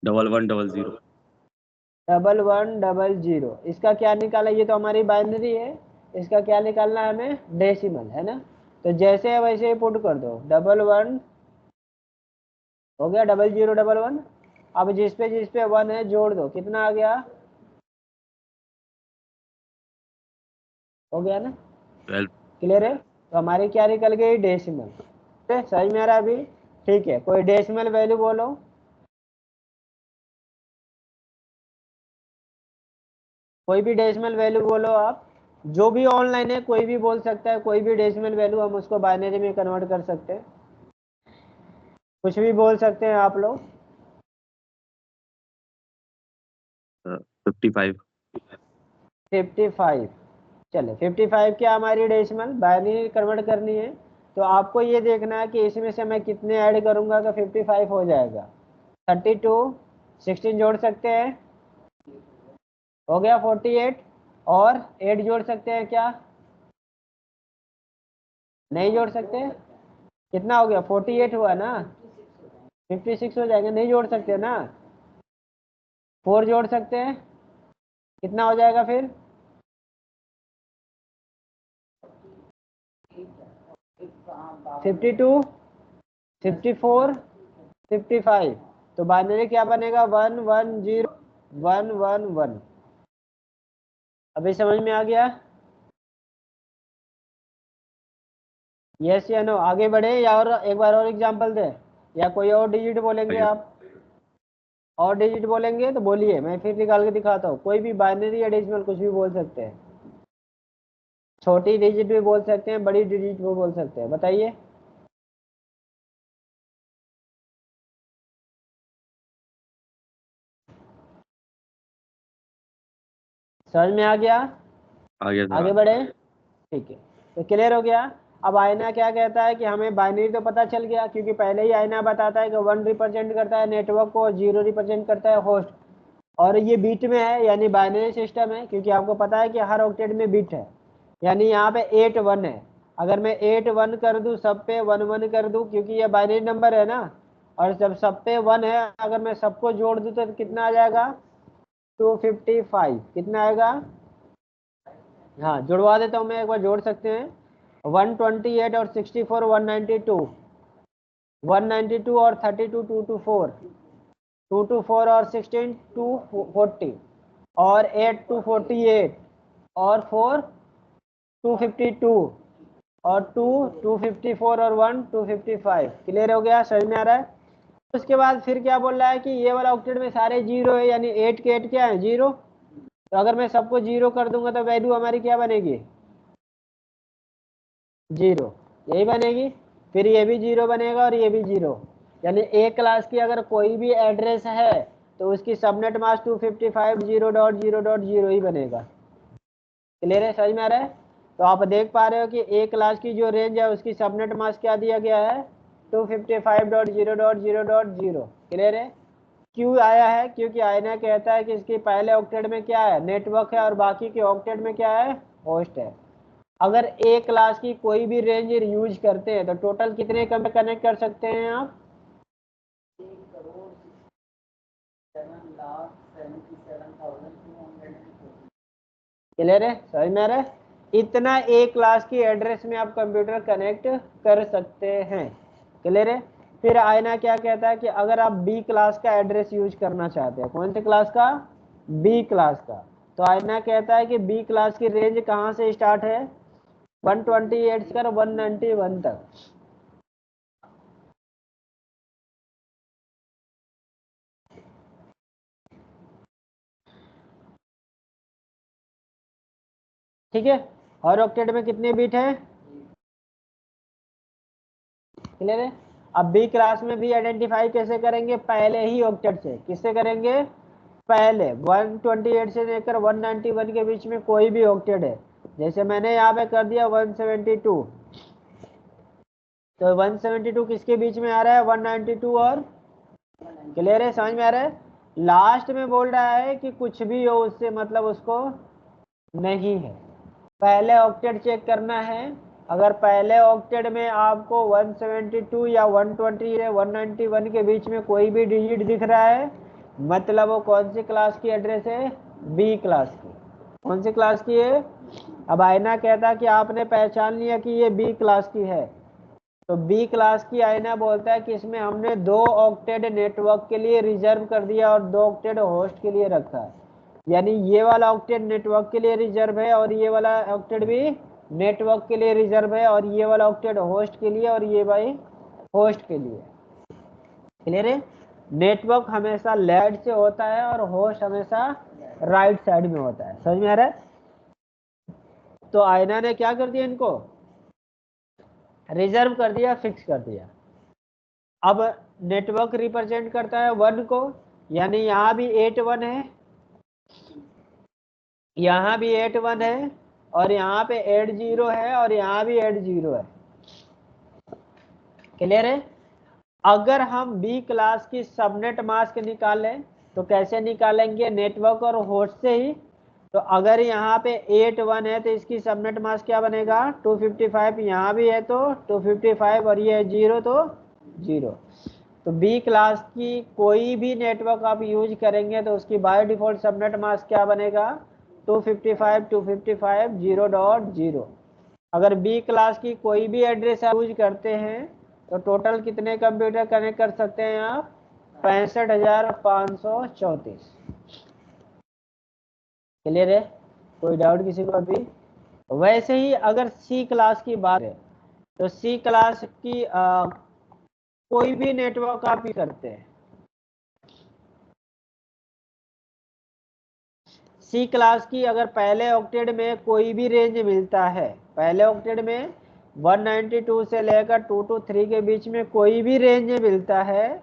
1100। 1100, इसका क्या निकाला? ये तो हमारी बाइनरी है, इसका क्या निकालना है हमें? डेसिमल, है ना? तो जैसे है वैसे ही पुट कर दो। 11 हो गया, 0011। अब जिस पे 1 है जोड़ दो, कितना आ गया? हो गया ना? 12। क्लियर है? तो हमारी क्या निकल गई? डेसिमल। समझ में आ रहा है अभी? ठीक है, कोई डेसिमल वैल्यू बोलो। कोई भी डेसिमल वैल्यू बोलो आप, जो भी ऑनलाइन है कोई भी बोल सकता है, कोई भी डेसिमल वैल्यू हम उसको बाइनरी में कन्वर्ट कर सकते हैं, कुछ भी बोल सकते हैं आप लोग। 55। 55, चले 55 क्या हमारी डेसिमल बाइनरी कन्वर्ट करनी है, तो आपको ये देखना है कि इसमें से मैं कितने ऐड करूंगा तो 55 हो जाएगा। 32, 16 जोड़ सकते हैं, हो गया 48, और 8 जोड़ सकते हैं क्या? नहीं जोड़ सकते? कितना हो गया? 48 हुआ ना? 56 हो जाएगा, नहीं जोड़ सकते ना? 4 जोड़ सकते हैं, कितना हो जाएगा फिर? 52, 54, 55। तो बाइनरी क्या बनेगा? 1 1 0 1 1 1। अभी समझ में आ गया? यस या नो? आगे बढ़े या और एक बार और एग्जांपल दे, या कोई और डिजिट बोलेंगे आप? और डिजिट बोलेंगे तो बोलिए, मैं फिर निकाल के दिखाता हूँ। कोई भी बाइनरी या डेसिमल कुछ भी बोल सकते हैं, छोटी डिजिट भी बोल सकते हैं, बड़ी डिजिट भी बोल सकते हैं, बताइए। समझ में आ गया? आ गया आगे सर। बढ़े? ठीक है, तो क्लियर हो गया। अब आईना क्या कहता है कि हमें बाइनरी तो पता चल गया, क्योंकि पहले ही आईना बताता है कि 1 रिप्रेजेंट करता है नेटवर्क को, 0 रिप्रेजेंट करता है होस्ट, और ये बीट में है यानी बाइनरी सिस्टम है, क्योंकि आपको पता है कि हर ऑक्टेट में बीट है, यानी यहाँ पे 8 1 है। अगर मैं 8 1 कर दूं, सब पे 1 1 कर दूं, क्योंकि ये बाइनरी नंबर है ना, और जब सब पे 1 है, अगर मैं सबको जोड़ दूं तो कितना आ जाएगा? 255। कितना आएगा? हाँ, जुड़वा देता हूँ मैं, एक बार जोड़ सकते हैं। 128 और 64 192, 192 और 32 224, 224 और 16 240, और 8 248, और 4 252, और 2 254, और 1 255। क्लियर हो गया? समझ में आ रहा है? उसके बाद फिर क्या बोल रहा है कि ये वाला ऑक्टेट में सारे 0 है, यानी 8 के 8 क्या है? 0। तो अगर मैं सबको 0 कर दूंगा तो वैल्यू हमारी क्या बनेगी? 0, यही बनेगी। फिर ये भी 0 बनेगा और ये भी 0, यानी एक क्लास की अगर कोई भी एड्रेस है तो उसकी सबनेट मास्क 255 0.0.0 ही बनेगा। क्लियर है? समझ में आ रहा है? तो आप देख पा रहे हो कि एक क्लास की जो रेंज है उसकी सबनेट मास्क क्या दिया गया है? 255.0.0.0। क्लियर है? क्यों आया है? क्योंकि आईना कहता है कि इसके पहले ऑक्टेट में क्या है? नेटवर्क है, और बाकी के ऑक्टेट में क्या है? होस्ट है। अगर एक क्लास की कोई भी रेंज यूज करते हैं तो टोटल कितने कनेक्ट कर सकते हैं आप? 1,07,77,200 क्लियर है, समझ में आ रहा है? इतना ए क्लास की एड्रेस में आप कंप्यूटर कनेक्ट कर सकते हैं। क्लियर है? फिर आईना क्या कहता है कि अगर आप बी क्लास का एड्रेस यूज करना चाहते हैं, कौन से क्लास का? बी क्लास का। तो आईना कहता है कि बी क्लास की रेंज कहाँ से स्टार्ट है? 128 से 191 तक। ठीक है, और ऑक्टेट में कितने बिट हैं? क्लियर है? अब बी क्लास में भी आइडेंटिफाई कैसे करेंगे? पहले ही ऑक्टेट से। किससे करेंगे? पहले 128 से लेकर 191 के बीच में कोई भी ऑक्टेट है, जैसे मैंने यहाँ पे कर दिया 172, तो 172 किसके बीच में आ रहा है? 192 और, क्लियर है, समझ में आ रहा है? लास्ट में बोल रहा है कि कुछ भी हो उससे मतलब उसको नहीं है, पहले ऑक्टेट चेक करना है। अगर पहले ऑक्टेट में आपको 172 या 120 या 191 के बीच में कोई भी डिजिट दिख रहा है, मतलब वो कौन सी क्लास की एड्रेस है? बी क्लास की। कौन सी क्लास की है? अब आईना कहता कि आपने पहचान लिया कि ये बी क्लास की है, तो बी क्लास की आईना बोलता है कि इसमें हमने 2 ऑक्टेट नेटवर्क के लिए रिजर्व कर दिया और 2 ऑक्टेट होस्ट के लिए रखा है। यानी ये वाला ऑक्टेट नेटवर्क के लिए रिजर्व है और ये वाला ऑक्टेट भी नेटवर्क के लिए रिजर्व है, और ये वाला ऑक्टेट होस्ट के लिए और ये भाई होस्ट के लिए। क्लियर है? नेटवर्क हमेशा लेफ्ट से होता है और होस्ट हमेशा राइट साइड में होता है। समझ में आ रहा है? तो आईना ने क्या कर दिया? इनको रिजर्व कर दिया, फिक्स कर दिया। अब नेटवर्क रिप्रेजेंट करता है 1 को, यानी यहाँ भी 8 1 है, यहाँ भी 8 1 है, और यहाँ पे 8 0 है, और यहाँ भी 8 0 है। क्लियर है? अगर हम बी क्लास की सबनेट मास्क निकालें तो कैसे निकालेंगे? नेटवर्क और होस्ट से ही। तो अगर यहाँ पे 8 1 है तो इसकी सबनेट मास्क क्या बनेगा? 255। यहाँ भी है तो 255, और ये 0 तो 0। तो बी क्लास की कोई भी नेटवर्क आप यूज करेंगे तो उसकी बाय डिफॉल्ट सबनेट मास्क क्या बनेगा? 255 255 0.0। अगर बी क्लास की कोई भी एड्रेस आप यूज करते हैं तो टोटल कितने कंप्यूटर कनेक्ट कर सकते हैं आप? 65,534। क्लियर है? कोई डाउट किसी को अभी? वैसे ही अगर सी क्लास की बात है तो सी क्लास की कोई भी नेटवर्क आप ही करते हैं, सी क्लास की अगर पहले ऑक्टेट में कोई भी रेंज मिलता है, पहले ऑक्टेट में 192 से लेकर 223 के बीच में कोई भी रेंज मिलता है,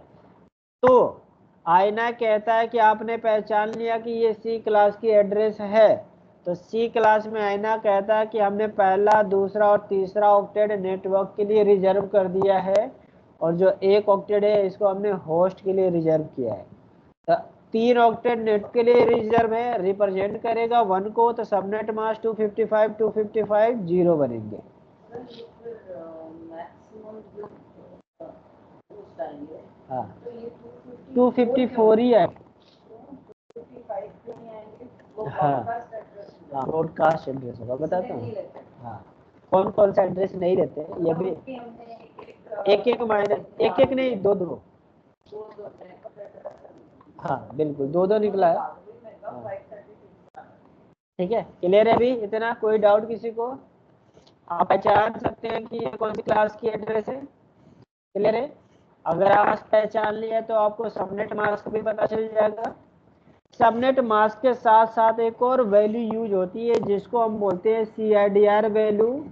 तो आईना कहता है कि आपने पहचान लिया कि ये सी क्लास की एड्रेस है। तो सी क्लास में आईना कहता है कि हमने पहला, दूसरा और तीसरा ऑक्टेट नेटवर्क के लिए रिजर्व कर दिया है, और जो एक ऑक्टेट है इसको हमने होस्ट के लिए रिजर्व किया है। तो 3 ऑक्टेट नेट के लिए रिजर्व है, रिप्रेजेंट करेगा 1 को, तो सबनेट मास्क 255 255 0 बनेंगे। हाँ, 254 ही है। हाँ हाँ, ब्रॉडकास्ट एड्रेस होगा, बताता हूँ। हाँ, कौन कौन सा एड्रेस नहीं रहते ये भी? एक एक माइनस, एक एक नहीं, 2 2। हाँ बिल्कुल, 2 2 निकला है। हाँ। ठीक है, क्लियर है? अभी इतना कोई डाउट किसी को? आप पहचान सकते हैं कि ये कौन सी क्लास की एड्रेस है? क्लियर है? अगर आप पहचान लिया तो आपको सबनेट मास्क भी पता चल जाएगा। सबनेट मास्क के साथ साथ एक और वैल्यू यूज होती है जिसको हम बोलते हैं CIDR वैल्यू,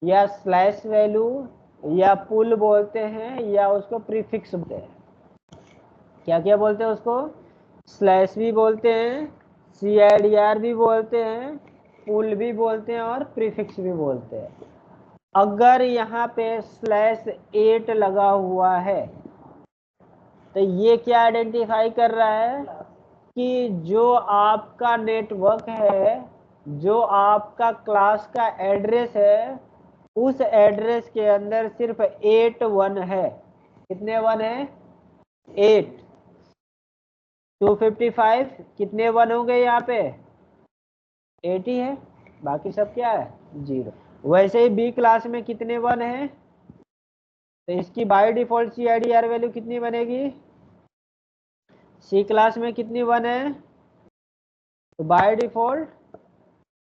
या स्लैश वैल्यू, या पुल बोलते हैं, या उसको प्रीफिक्स बोलते हैं। क्या क्या बोलते हैं उसको? स्लैश भी बोलते हैं, CIDR भी बोलते हैं, पुल भी बोलते हैं, और प्रीफिक्स भी बोलते हैं। अगर यहाँ पे /8 लगा हुआ है तो ये क्या आइडेंटिफाई कर रहा है कि जो आपका नेटवर्क है, जो आपका क्लास का एड्रेस है, उस एड्रेस के अंदर सिर्फ 8 1 है। कितने 1 है? 8। 255 कितने 1 हो गए यहाँ पे? 80 है, बाकी सब क्या है 0। वैसे ही बी क्लास में कितने 1 है, तो इसकी बाय डिफॉल्ट CIDR वैल्यू कितनी बनेगी, सी क्लास में कितनी 1 है, तो बाय डिफॉल्ट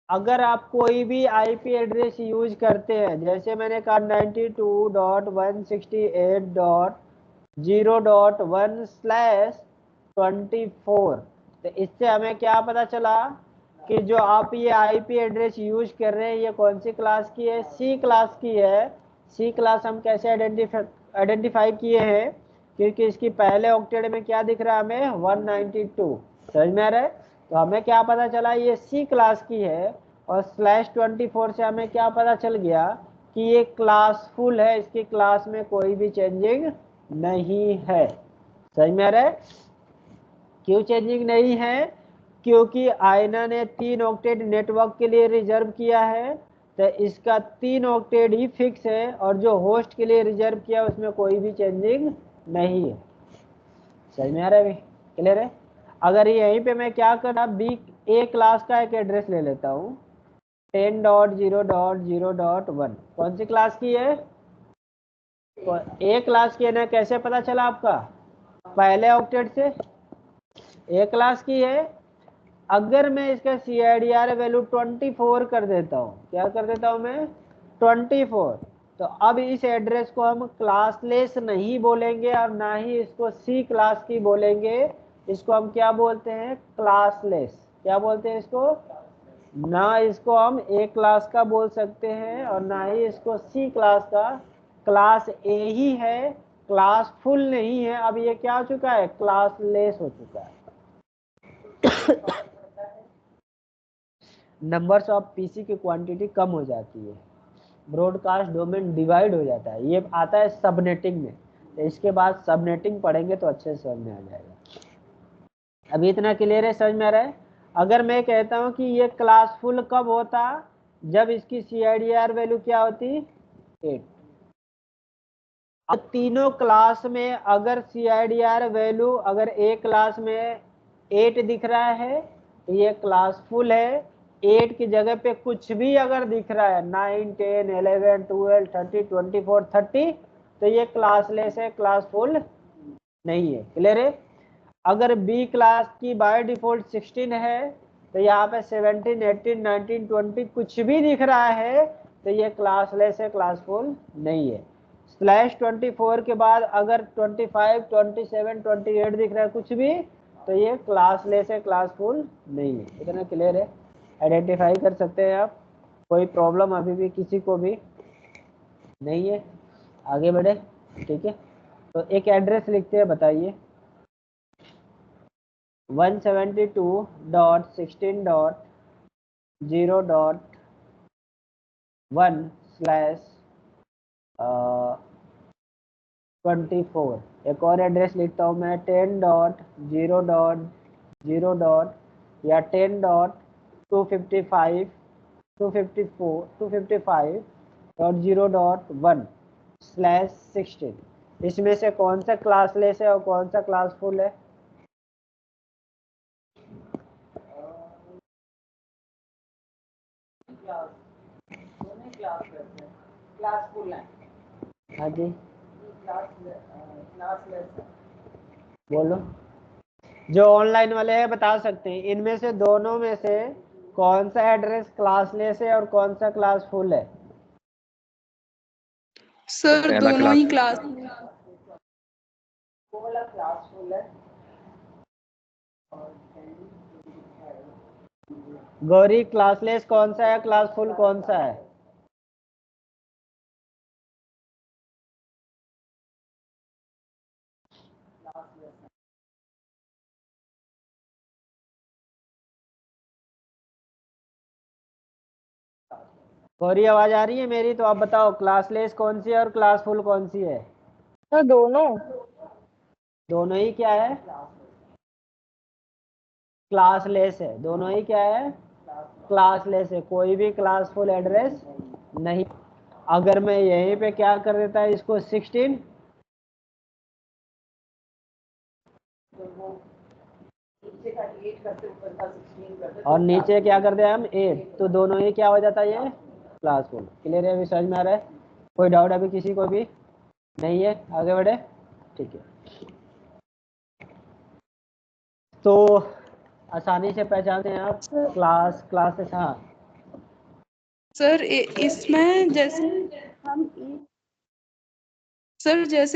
अगर आप कोई भी आईपी एड्रेस यूज करते हैं, जैसे मैंने कहा 92.168.0.1/24, तो इससे हमें क्या पता चला कि जो आप ये आईपी एड्रेस यूज कर रहे हैं ये कौन सी क्लास की है, सी क्लास की है। सी क्लास हम कैसे आइडेंटिफाई किए हैं, क्योंकि इसकी पहले ऑक्टेट में क्या दिख रहा है हमें 192, समझ में आ रहा है। तो हमें क्या पता चला ये सी क्लास की है, और /24 से हमें क्या पता चल गया कि ये क्लास फुल है, इसकी क्लास में कोई भी चेंजिंग नहीं है, समझ में आ रहा है। क्यों चेंजिंग नहीं है, क्योंकि आयना ने 3 ऑक्टेट नेटवर्क के लिए रिजर्व किया है, तो इसका 3 ऑक्टेट ही फिक्स है, और जो होस्ट के लिए रिजर्व किया उसमें कोई भी चेंजिंग नहीं है, समझ में आ रहा है, क्लियर है। अगर यहीं पे मैं क्या करना, बी ए क्लास का एक एड्रेस ले लेता हूँ 10.0.0.1, कौन सी क्लास की है, ए क्लास की है ना, कैसे पता चला आपका, पहले ऑक्टेट से, ए क्लास की है। अगर मैं इसका CIDR वैल्यू 24 कर देता हूँ, क्या कर देता हूँ मैं 24, तो अब इस एड्रेस को हम क्लासलेस नहीं बोलेंगे और ना ही इसको सी क्लास की बोलेंगे, इसको हम क्या बोलते हैं क्लासलेस, क्या बोलते हैं इसको, ना इसको हम ए क्लास का बोल सकते हैं और ना ही इसको सी क्लास का, क्लास ए ही है, क्लास फुल नहीं है। अब ये क्या हो चुका है, क्लासलेस हो चुका है। नंबर्स ऑफ पीसी की क्वांटिटी कम हो जाती है, ब्रॉडकास्ट डोमेन डिवाइड हो जाता है, ये आता है सबनेटिंग में, तो इसके बाद सबनेटिंग पढ़ेंगे तो अच्छे से समझ में आ जाएगा। अभी इतना क्लियर है, समझ में आ रहा है। अगर मैं कहता हूँ कि ये क्लास फुल कब होता, जब इसकी CIDR वैल्यू क्या होती 8। अब तीनों क्लास में अगर CIDR वैल्यू अगर एक क्लास में 8 दिख रहा है तो ये क्लास फुल है, 8 की जगह पे कुछ भी अगर दिख रहा है 9, 10, 11, 12, 30, 24, 30, तो ये क्लासलेस है, क्लास फुल नहीं है, क्लियर है। अगर बी क्लास की बाय डिफॉल्ट 16 है, तो यहाँ पे 17, 18, 19, 20 कुछ भी दिख रहा है तो ये क्लासलेस है, क्लास फुल नहीं है। /24 के बाद अगर 25, 27, 28 दिख रहा है कुछ भी, तो ये क्लासलेस है, क्लास फुल नहीं है। इतना क्लियर है, आइडेंटिफाई कर सकते हैं आप। कोई प्रॉब्लम अभी भी किसी को भी नहीं है, आगे बढ़े, ठीक है। तो एक एड्रेस लिखते हैं, बताइए 172.16.0.1/24। एक और एड्रेस लिखता हूँ मैं 10.0.0. या 10.255.0.1/16। इसमें से कौन सा क्लासलेस है और कौन सा क्लास फुल है, क्लास फुल है, हाँ जी क्लासलेस है। बोलो, जो ऑनलाइन वाले हैं बता सकते हैं इनमें से दोनों में से कौन सा एड्रेस क्लासलेस है और कौन सा क्लास फुल है। सर पहला दोनों ही क्लास क्लास, वो वाला क्लास फुल है। गौरी क्लासलेस कौन सा है, क्लास फुल कौन सा है। गौरी आवाज आ रही है मेरी, तो आप बताओ क्लासलेस कौन सी है और क्लास फुल कौन सी है। सर दोनों। दोनों ही क्या है, क्लासलेस है, दोनों ही क्या है क्लासलेस है, कोई भी क्लासफुल एड्रेस नहीं। अगर मैं यहीं पे क्या कर देता है इसको 16, तो वो नीचे का 8 करते ऊपर का 16 करते और नीचे क्या करते हैं हम 8, तो दोनों ही क्या हो जाता है ये क्लासफुल। क्लियर है, अभी समझ में आ रहा है? कोई डाउट अभी किसी को भी नहीं है? आगे बढ़े, ठीक है। तो आसानी से पहचानते हैं आप क्लासेस। हाँ सर इसमें जैसे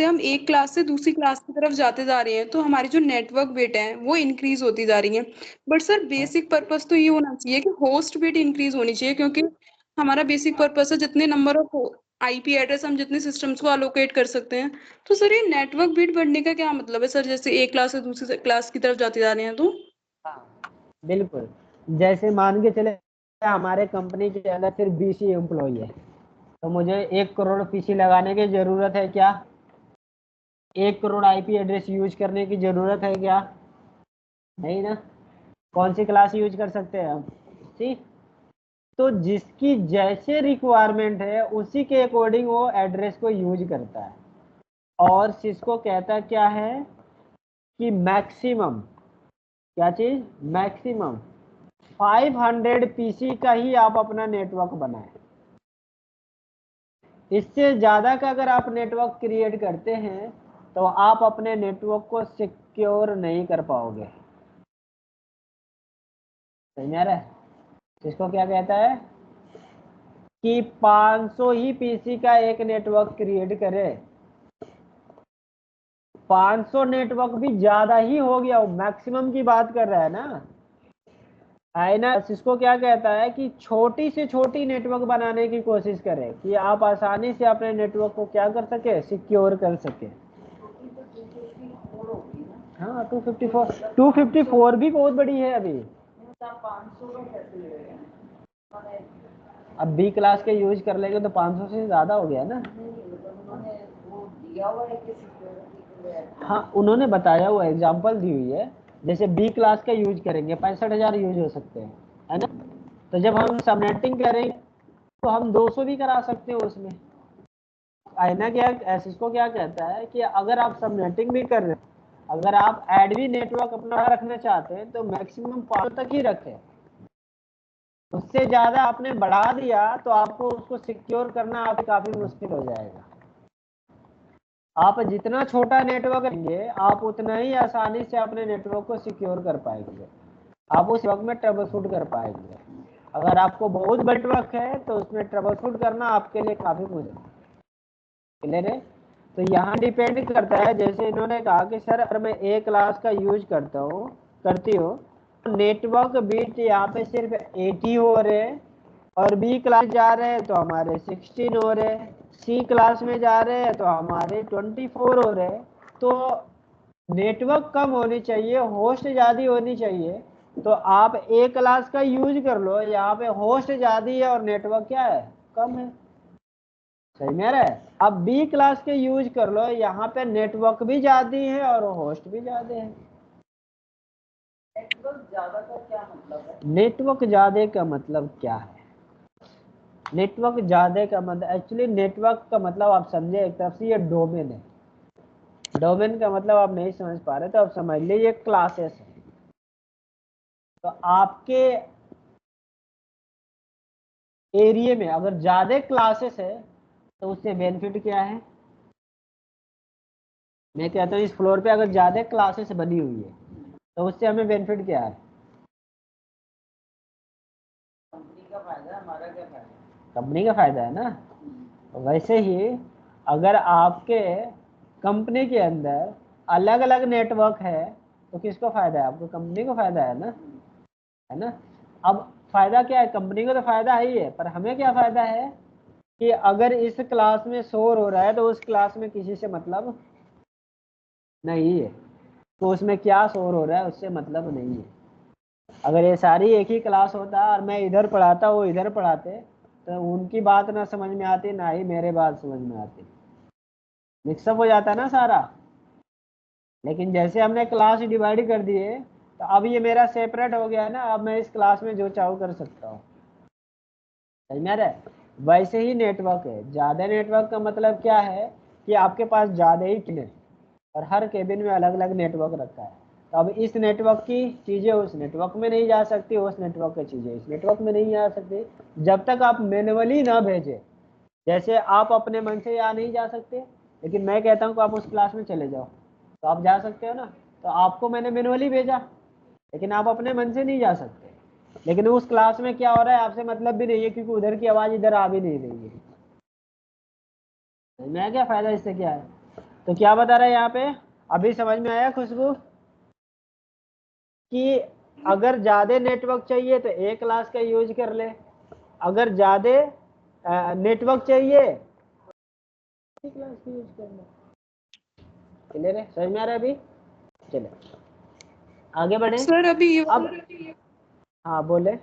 हम एक क्लास से दूसरी क्लास की तरफ जाते जा रहे हैं तो हमारी जो नेटवर्क बिट है वो इंक्रीज होती जा रही है। बट सर बेसिक पर्पस तो ये होना चाहिए कि होस्ट बिट इंक्रीज होनी चाहिए, क्योंकि हमारा बेसिक पर्पस है जितने नंबर ऑफ आईपी एड्रेस हम जितने सिस्टम्स को अलोकेट कर सकते हैं। तो सर ये नेटवर्क बिट बढ़ने का क्या मतलब है सर, जैसे एक क्लास से दूसरी क्लास की तरफ जाते जा रहे हैं तो? बिल्कुल, जैसे मान के चले हमारे कंपनी के अंदर सिर्फ 20 ही एम्प्लॉई है, तो मुझे 1 करोड़ पीसी लगाने की जरूरत है क्या? 1 करोड़ आईपी एड्रेस यूज करने की जरूरत है क्या? नहीं ना। कौन सी क्लास यूज कर सकते हैं हम? सी। तो जिसकी जैसे रिक्वायरमेंट है उसी के अकॉर्डिंग वो एड्रेस को यूज करता है। और सिस्को कहता क्या है कि मैक्सिमम, क्या चीज? मैक्सिमम 500 पीसी का ही आप अपना नेटवर्क बनाएं। इससे ज्यादा का अगर आप नेटवर्क क्रिएट करते हैं तो आप अपने नेटवर्क को सिक्योर नहीं कर पाओगे। समझ आ रहा है? इसको क्या कहता है कि 500 ही पीसी का एक नेटवर्क क्रिएट करे। 500 नेटवर्क भी ज्यादा ही हो गया, वो मैक्सिमम की बात कर रहा है ना। इसको क्या कहता है कि छोटी से छोटी नेटवर्क बनाने की कोशिश करें कि आप आसानी से अपने नेटवर्क को क्या कर सके, सिक्योर कर सके। हाँ 254 भी बहुत बड़ी है अभी। 500 का कैसे ले रहे हैं? अब बी क्लास के यूज कर लेंगे तो 500 से ज्यादा हो गया ना। उन्होंने वो दिया हुआ है कि सिक्योरिटी के लिए। हाँ उन्होंने बताया हुआ, एग्जांपल दी हुई है। जैसे बी क्लास का यूज करेंगे 65,000 यूज हो सकते हैं, है ना। तो जब हम सबनेटिंग करेंगे तो हम 200 भी करा सकते हैं उसमें। आईना क्या इसको क्या कहता है कि अगर आप सबनेटिंग भी कर रहे हैं, अगर आप एड भी नेटवर्क अपना रखना चाहते हैं तो मैक्सिमम 500 तक ही रखें। उससे ज्यादा आपने बढ़ा दिया तो आपको उसको सिक्योर करना आप काफी मुश्किल हो जाएगा। आप जितना छोटा नेटवर्क रखेंगे आप उतना ही आसानी से अपने नेटवर्क को सिक्योर कर पाएंगे, आप उस वक्त में ट्रबल शूट कर पाएंगे। अगर आपको बहुत बड़ा नेटवर्क है तो उसमें ट्रबल शूट करना आपके लिए काफी मुश्किल। क्लियर है? तो यहाँ डिपेंड करता है, जैसे इन्होंने कहा कि सर अगर मैं ए क्लास का यूज करती हूँ नेटवर्क बिट यहाँ पे सिर्फ 80 हो रहे, और बी क्लास जा रहे हैं तो हमारे 16 हो रहे, सी क्लास में जा रहे हैं तो हमारे 24 हो रहे। तो नेटवर्क कम होनी चाहिए, होस्ट ज़्यादा होनी चाहिए। तो आप ए क्लास का यूज कर लो, यहाँ पे होस्ट ज़्यादा है और नेटवर्क क्या है, कम है। सही में है? अब बी क्लास के यूज कर लो, यहाँ पे नेटवर्क भी ज्यादा है और होस्ट भी ज्यादा है। नेटवर्क ज्यादा का क्या मतलब है? नेटवर्क ज्यादा का मतलब क्या है? नेटवर्क ज्यादा का मतलब, एक्चुअली नेटवर्क का मतलब आप समझे एक तरफ से ये डोमेन है। डोमेन का मतलब आप नहीं समझ पा रहे तो आप समझ लीजिए क्लासेस है। तो आपके एरिया में अगर ज्यादा क्लासेस है तो उससे बेनिफिट क्या है? मैं कहता हूँ इस फ्लोर पे अगर ज्यादा क्लासेस बनी हुई है तो उससे हमें बेनिफिट क्या है? कंपनी का फायदा, हमारा क्या फायदा? कंपनी का फायदा है ना। वैसे ही अगर आपके कंपनी के अंदर अलग अलग नेटवर्क है तो किसको फायदा है? आपको कंपनी को फायदा है ना। अब फायदा क्या है? कंपनी को तो फायदा ही है, पर हमें क्या फायदा है कि अगर इस क्लास में शोर हो रहा है तो उस क्लास में किसी से मतलब नहीं है, तो उसमें क्या शोर हो रहा है उससे मतलब नहीं है। अगर ये सारी एक ही क्लास होता और मैं इधर पढ़ाता वो इधर पढ़ाते तो उनकी बात ना समझ में आती ना ही मेरे बात समझ में आती, मिक्सअप हो जाता ना सारा। लेकिन जैसे हमने क्लास डिवाइड कर दिए तो अब ये मेरा सेपरेट हो गया ना, अब मैं इस क्लास में जो चाहूँ कर सकता हूँ। समझ में आ रहा है? वैसे ही नेटवर्क है, ज़्यादा नेटवर्क का मतलब क्या है कि आपके पास ज़्यादा ही केबिन है और हर केबिन में अलग अलग नेटवर्क रखा है। तो अब इस नेटवर्क की चीजें उस नेटवर्क में नहीं जा सकती, उस नेटवर्क की चीजें इस नेटवर्क में नहीं आ सकती, जब तक आप मैनुअली ना भेजें। जैसे आप अपने मन से यहाँ नहीं जा सकते, लेकिन मैं कहता हूँ कि आप उस क्लास में चले जाओ, तो आप जा सकते हो ना। तो आपको मैंने मैनुअली भेजा, लेकिन आप अपने मन से नहीं जा सकते। लेकिन उस क्लास में क्या हो रहा है आपसे मतलब भी नहीं है, क्योंकि उधर की आवाज इधर आ भी नहीं रही है। मैं क्या फायदा इससे, क्या है। तो क्या बता रहा है यहाँ पे, अभी समझ में आया खुशबू, कि अगर ज्यादा नेटवर्क चाहिए तो एक क्लास का यूज कर ले, अगर ज्यादा नेटवर्क चाहिए क्लास का यूज कर ले। क्लियर है, समझ में आ रहा है अभी। चले आगे बढ़े। सर अभी ये अब हाँ बोले।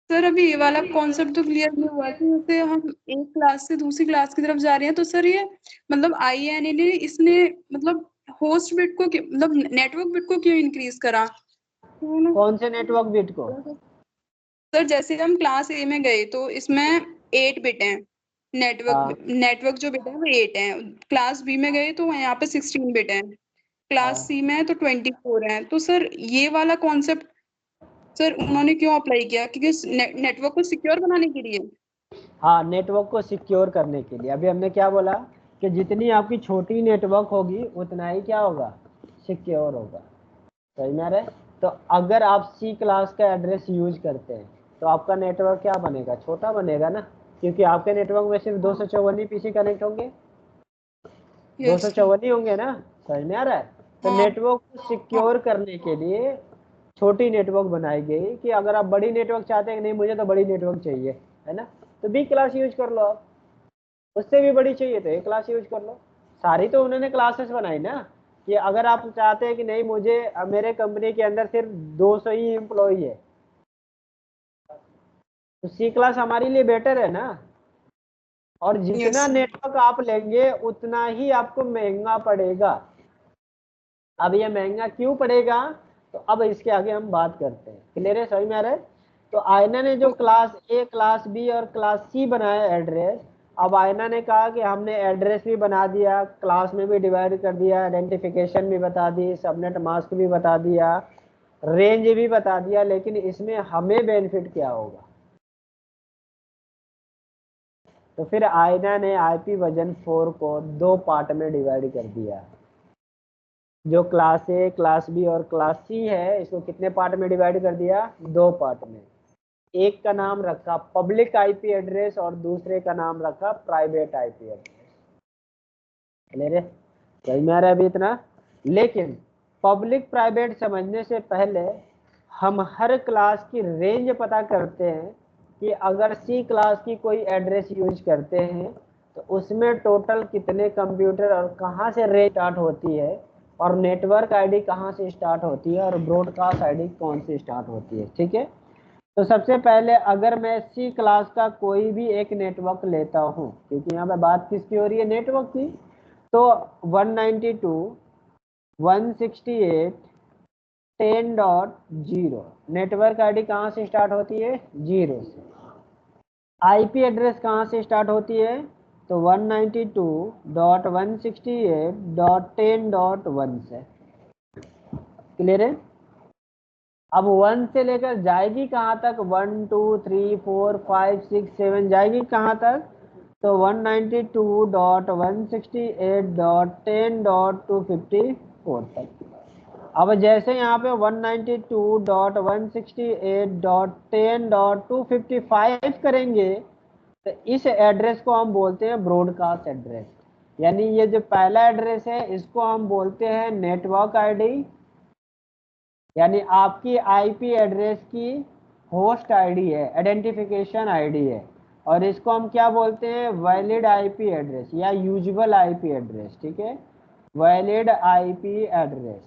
सर अभी ये वाला कॉन्सेप्ट तो क्लियर नहीं हुआ कि जैसे हम एक क्लास से दूसरी क्लास की तरफ जा रहे हैं, तो सर ये मतलब IANA ने इसने मतलब होस्ट बिट को मतलब नेटवर्क बिट को क्यों इंक्रीज करा? कौन से नेटवर्क बिट को? सर जैसे हम क्लास A में गए तो इसमें 8 बिट हैं, नेटवर्क जो बिट है वो 8 है। क्लास B में गए तो यहाँ पे 16 बिट है, क्लास C में है तो 24 है। तो सर ये वाला कॉन्सेप्ट सर उन्होंने क्यों अप्लाई किया? क्योंकि नेटवर्क को सिक्योर बनाने के लिए। हाँ, नेटवर्क को सिक्योर करने के लिए। अभी हमने क्या बोला कि जितनी आपकी छोटी नेटवर्क होगी उतना ही क्या होगा, सिक्योर होगा। समझ में आ रहा है। तो अगर आप C क्लास का एड्रेस यूज करते हैं तो आपका नेटवर्क क्या बनेगा, छोटा बनेगा ना, क्योंकि आपके नेटवर्क में सिर्फ 254 ही पीसी कनेक्ट होंगे, 254 ही होंगे ना। समझ में आ रहा है। तो नेटवर्क को सिक्योर करने के लिए छोटी नेटवर्क बनाई गई, कि अगर आप बड़ी नेटवर्क चाहते हैं, नहीं मुझे तो बड़ी नेटवर्क चाहिए, है ना, तो B क्लास यूज कर लो आप। उससे भी बड़ी चाहिए तो A क्लास यूज कर लो। सारी तो उन्होंने क्लासेस बनाई ना, कि अगर आप चाहते हैं कि नहीं मुझे मेरे कंपनी के अंदर सिर्फ 200 ही एम्प्लॉई है, तो C क्लास हमारे लिए बेटर है ना। और जितना नेटवर्क आप लेंगे उतना ही आपको महंगा पड़ेगा। अब ये महंगा क्यों पड़ेगा, तो अब इसके आगे हम बात करते हैं। क्लियर है, समझ में आ रहा है। तो आयना ने जो क्लास A, क्लास B और क्लास C बनाया एड्रेस, अब आयना ने कहा कि हमने एड्रेस भी बना दिया, क्लास में भी डिवाइड कर दिया, आइडेंटिफिकेशन भी बता दी, सबनेट मास्क भी बता दिया, रेंज भी बता दिया, लेकिन इसमें हमें बेनिफिट क्या होगा। तो फिर आयना ने IP वर्जन 4 को 2 पार्ट में डिवाइड कर दिया। जो क्लास A, क्लास B और क्लास C है, इसको कितने पार्ट में डिवाइड कर दिया, 2 पार्ट में। एक का नाम रखा पब्लिक IP एड्रेस और दूसरे का नाम रखा प्राइवेट IP एड्रेस। क्लियर है, समझ में आ रहा है अभी इतना। लेकिन पब्लिक प्राइवेट समझने से पहले हम हर क्लास की रेंज पता करते हैं, कि अगर C क्लास की कोई एड्रेस यूज करते हैं तो उसमें टोटल कितने कंप्यूटर और कहाँ से रेंज स्टार्ट होती है, और नेटवर्क ID कहाँ से स्टार्ट होती है, और ब्रॉडकास्ट ID कौन से स्टार्ट होती है। ठीक है, तो सबसे पहले अगर मैं C क्लास का कोई भी एक नेटवर्क लेता हूँ, क्योंकि यहाँ पे बात किसकी हो रही है, नेटवर्क की, तो 192.168.10.0 नेटवर्क ID कहाँ से स्टार्ट होती है, 0 से। IP एड्रेस कहाँ से स्टार्ट होती है, तो 192.168.10.1 से। क्लियर है। अब 1 से लेकर जाएगी कहाँ तक, 1 2 3 4 5 6 7 जाएगी कहाँ तक, तो 192.168.10.254 तक। अब जैसे यहाँ पे 192.168.10.255 करेंगे, तो इस एड्रेस को हम बोलते हैं ब्रॉडकास्ट एड्रेस। यानी ये जो पहला एड्रेस है इसको हम बोलते हैं नेटवर्क ID, यानी आपकी IP एड्रेस की होस्ट ID है, आइडेंटिफिकेशन ID है, और इसको हम क्या बोलते हैं, वैलिड IP एड्रेस या यूजुअल IP एड्रेस। ठीक है, वैलिड IP एड्रेस।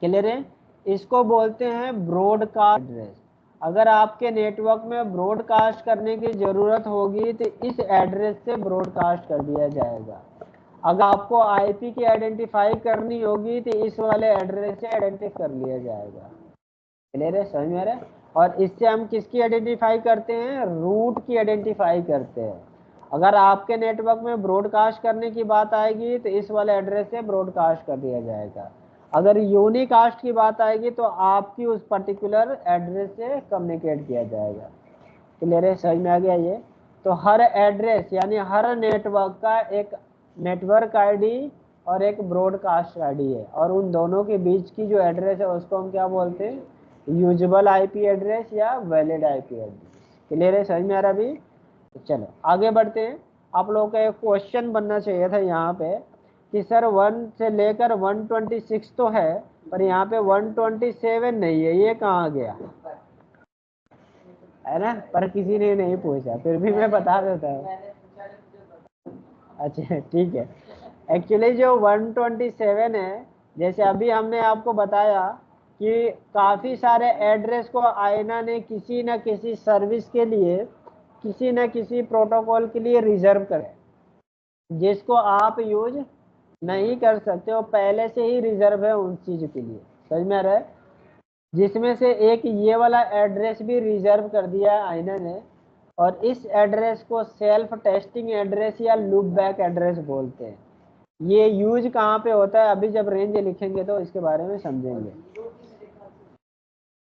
क्लियर है, इसको बोलते हैं ब्रॉडकास्ट एड्रेस। अगर आपके नेटवर्क में ब्रॉडकास्ट करने की जरूरत होगी तो इस एड्रेस से ब्रॉडकास्ट कर दिया जाएगा। अगर आपको IP की आइडेंटिफाई करनी होगी तो इस वाले एड्रेस से आइडेंटिफाई कर लिया जाएगा। क्लियर है, समझ में आ रहा है। और इससे हम किसकी आइडेंटिफाई करते हैं, रूट की आइडेंटिफाई करते हैं। अगर आपके नेटवर्क में ब्रॉडकास्ट करने की बात आएगी तो इस वाले एड्रेस से ब्रॉडकास्ट कर दिया जाएगा। अगर यूनिकास्ट की बात आएगी तो आपकी उस पर्टिकुलर एड्रेस से कम्युनिकेट किया जाएगा। क्लियर है, समझ में आ गया ये? तो हर एड्रेस यानी हर नेटवर्क का एक नेटवर्क आईडी और एक ब्रॉडकास्ट आईडी है, और उन दोनों के बीच की जो एड्रेस है उसको हम क्या बोलते हैं? यूजुअल आईपी एड्रेस या वैलिड आईपी एड्रेस। क्लियर है, समझ में आ रहा अभी? तो चलो आगे बढ़ते हैं। आप लोगों का एक क्वेश्चन बनना चाहिए था यहाँ पे कि सर 1 से लेकर 126 तो है, पर यहाँ पे 127 नहीं है, ये कहाँ गया है ना? पर किसी ने नहीं पूछा, फिर भी मैं बता देता हूँ। अच्छा ठीक है। एक्चुअली जो 127 है, जैसे अभी हमने आपको बताया कि काफ़ी सारे एड्रेस को आईना ने किसी न किसी सर्विस के लिए, किसी न किसी प्रोटोकॉल के लिए रिजर्व करे, जिसको आप यूज नहीं कर सकते हो, पहले से ही रिजर्व है उन चीज़ के लिए। समझ में आ रहा है? जिसमें से एक ये वाला एड्रेस भी रिजर्व कर दिया है आईना ने, और इस एड्रेस को सेल्फ टेस्टिंग एड्रेस या लूप बैक एड्रेस बोलते हैं। ये यूज कहाँ पे होता है, अभी जब रेंज लिखेंगे तो इसके बारे में समझेंगे।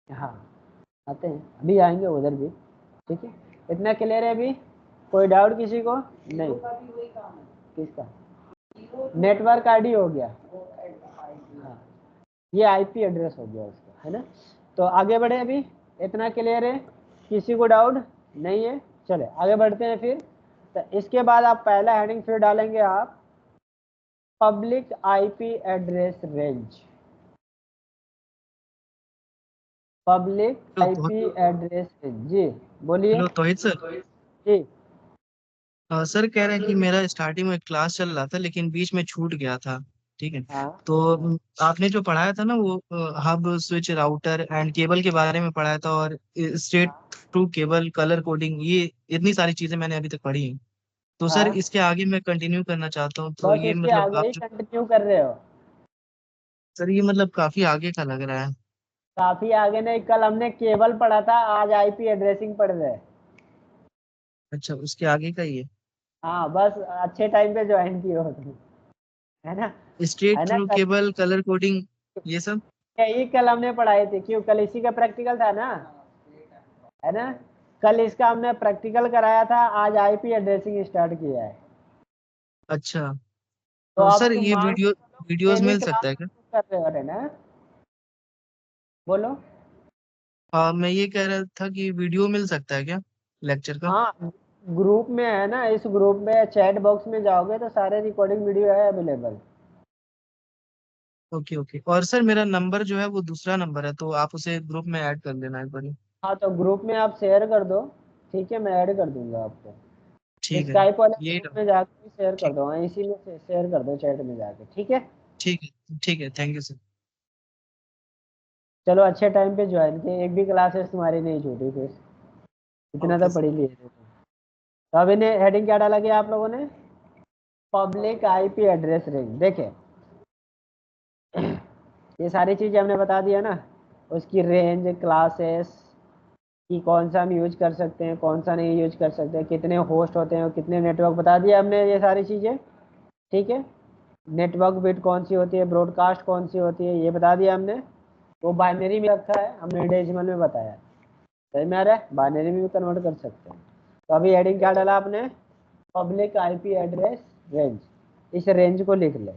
हाँ आते हैं, अभी आएंगे उधर भी। ठीक है, इतना क्लियर है अभी? कोई डाउट किसी को? नहीं। किसका? नेटवर्क आईडी हो गया, हाँ ये आईपी एड्रेस हो गया उसका, है ना? तो आगे बढ़े अभी, इतना क्लियर है? किसी को डाउट नहीं है? चले आगे बढ़ते हैं फिर। तो इसके बाद आप पहला हेडिंग फिर डालेंगे आप public IP address range. Public IP address range, जी बोलिए। हेलो तौहीद सर। जी सर कह रहे हैं कि मेरा स्टार्टिंग में क्लास चल रहा था लेकिन बीच में छूट गया था। ठीक है। हाँ तो आपने जो पढ़ाया था ना वो hub switch router and cable के बारे में पढ़ाया था, और straight through cable colour coding, ये इतनी सारी चीजें मैंने अभी तक पढ़ी हैं। तो सर हाँ, इसके आगे मैं कंटिन्यू करना चाहता हूँ, तो बस ये इसके मतलब आगे आप ही जो कंटिन्यू कर रहे हो? सर ये मतलब काफी आगे का लग रहा है। काफी आगे नहीं, कल हमने केबल पढ़ा था, आज आईपी एड्रेसिंग पढ़ रहे हैं। अच्छा, उसके आगे का ही है। हाँ बस अच्छे टाइम पे ज्वाइन किए हो तुम, है ना? स्ट्रेट है ना? थ्रू कल केबल कलर कोडिंग ये सब। यही कल हमने पढ़ाए थे, क्यों? कल इसी का प्रैक्टिकल था ना, है ना? कल इसका हमने प्रैक्टिकल कराया था, आज आईपी एड्रेसिंग स्टार्ट किया है। अच्छा, तो तो अब सर तुम ये मान के चलो वीडियोस सेम ही मिल क्लास सकता है क्या? कर रहे हो, है ना? बोलो। हाँ, मैं ये कह रहा था कि वीडियो मिल सकता है क्या लेक्चर का? हाँ ग्रुप में है ना, इस ग्रुप में चैट बॉक्स में जाओगे तो सारे रिकॉर्डिंग वीडियो है अवेलेबल। Okay okay. और सर मेरा नंबर जो है वो दूसरा नंबर है, तो आप उसे ग्रुप में ऐड कर लेना एक बार। हाँ तो ग्रुप में आप शेयर कर दो, ठीक है, मैं ऐड कर दूंगा आपको। ठीक है। स्काइप वाले यही ग्रुप रहा। में जाके शेयर कर ठीक। दो, हाँ इसी में से शेयर कर दो चैट में जाके, ठीक है? ठीक है। ठीक है, थैंक यू सर। चलो अच्छे टाइम पे ज्वाइन किए, एक भी क्लासेस तुम्हारी नहीं छूटी फिर, इतना ओके तो पढ़ ही लिए थे। तो अभी ने हेडिंग क्या डाला गया आप लोगों ने? Public IP address range. देखे ये सारी चीज़ हमने बता दिया ना, उसकी रेंज, क्लासेस कि कौन सा हम यूज कर सकते हैं, कौन सा नहीं यूज कर सकते, कितने होस्ट होते हैं और कितने नेटवर्क, बता दिया हमने ये सारी चीज़ें। ठीक है, नेटवर्क बिट कौन सी होती है, ब्रॉडकास्ट कौन सी होती है, ये बता दिया हमने। वो बाइनरी में रखा है, हमने डेसिमल में बताया। सही में आ रहा है? बाइनरी में भी कन्वर्ट कर सकते हैं। तो अभी हेडिंग क्या डाला आपने? Public IP address range. इस रेंज को लिख ले।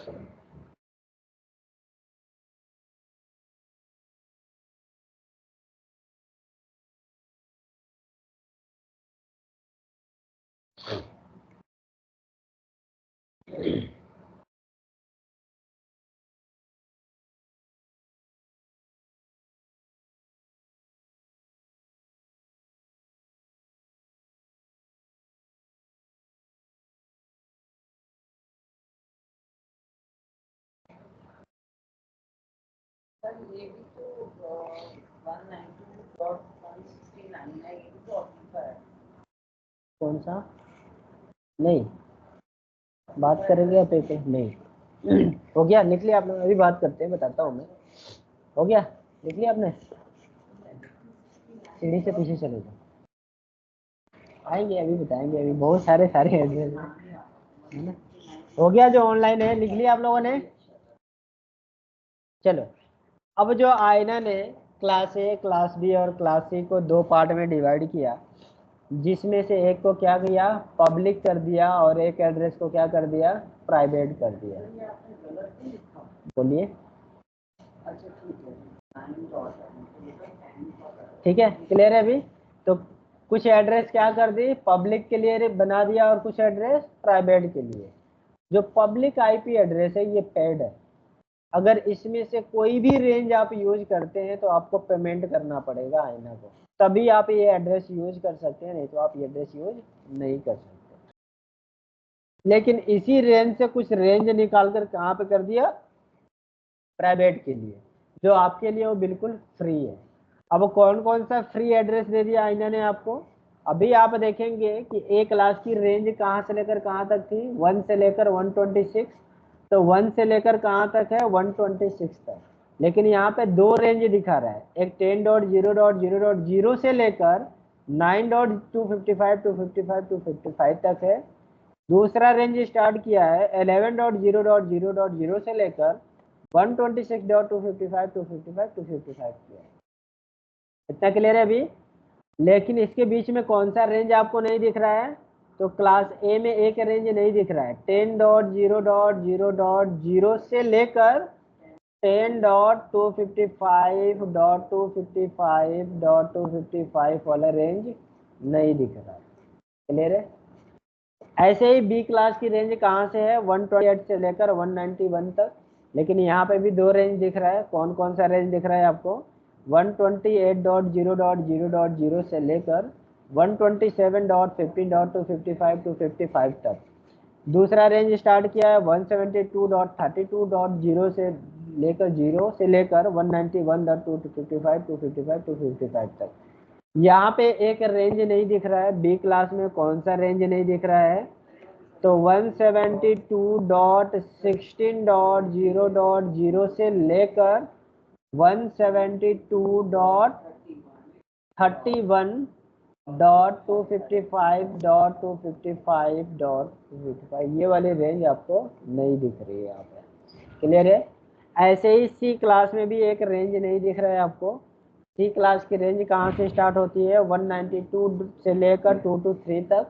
सर ये भी तो 192.169 है, ये भी तो ऑप्शन पर है। कौन सा? नहीं, बात करेंगे या पेपर? नहीं। हो गया, लिख लिया आपने? अभी बात करते हैं, बताता हूँ मैं। हो गया, लिख लिया आपने? सीढ़ी से पीछे चले जाओ, आएंगे अभी, बताएंगे अभी, बहुत सारे एड्रेस है ना। हो गया, जो ऑनलाइन है लिख लिया आप लोगों ने? चलो, अब जो आयना ने क्लास ए, क्लास बी और क्लास सी को 2 पार्ट में डिवाइड किया, जिसमें से एक को क्या किया, पब्लिक कर दिया, और एक एड्रेस को क्या कर दिया, प्राइवेट कर दिया। बोलिए। ठीक है, क्लियर है अभी? तो कुछ एड्रेस क्या कर दी, पब्लिक के लिए बना दिया, और कुछ एड्रेस प्राइवेट के लिए। जो पब्लिक आईपी एड्रेस है ये पेड है। अगर इसमें से कोई भी रेंज आप यूज करते हैं तो आपको पेमेंट करना पड़ेगा आईना को, तभी आप ये एड्रेस यूज कर सकते हैं, नहीं तो आप ये एड्रेस यूज नहीं कर सकते। लेकिन इसी रेंज से कुछ रेंज निकाल कर कहाँ पे कर दिया, प्राइवेट के लिए, जो आपके लिए वो बिल्कुल फ्री है। अब कौन कौन सा फ्री एड्रेस दे दिया आईना ने आपको? अभी आप देखेंगे कि ए क्लास की रेंज कहाँ से लेकर कहाँ तक थी, 1 से लेकर 126। तो 1 से लेकर कहाँ तक है, 126 तक। लेकिन यहाँ पे 2 रेंज दिखा रहा है, एक 10.0.0.0 से लेकर 9.255 तक है। दूसरा रेंज स्टार्ट किया है 11.0.0.0 से लेकर 126.255 किया है। इतना क्लियर है अभी? लेकिन इसके बीच में कौन सा रेंज आपको नहीं दिख रहा है? तो क्लास ए में एक रेंज नहीं दिख रहा है, 10.0.0.0 से लेकर 10.255.255.255 वाला रेंज नहीं दिख रहा है। क्लियर है? ऐसे ही बी क्लास की रेंज कहाँ से है, 128 से लेकर 191 तक। लेकिन यहाँ पे भी 2 रेंज दिख रहा है। कौन कौन सा रेंज दिख रहा है आपको? 128.0.0.0 से लेकर 127.15.255 तक। दूसरा रेंज स्टार्ट किया है 172.32.0 से लेकर 191.255 तक। यहाँ पे एक रेंज नहीं दिख रहा है, बी क्लास में कौन सा रेंज नहीं दिख रहा है? तो 172.16.0.0 से लेकर 172.31.255.255, ये वाली रेंज आपको नहीं दिख रही है यहाँ पे। क्लियर है? ऐसे ही सी क्लास में भी एक रेंज नहीं दिख रहा है आपको। सी क्लास की रेंज कहाँ से स्टार्ट होती है, 192 से लेकर 223 तक,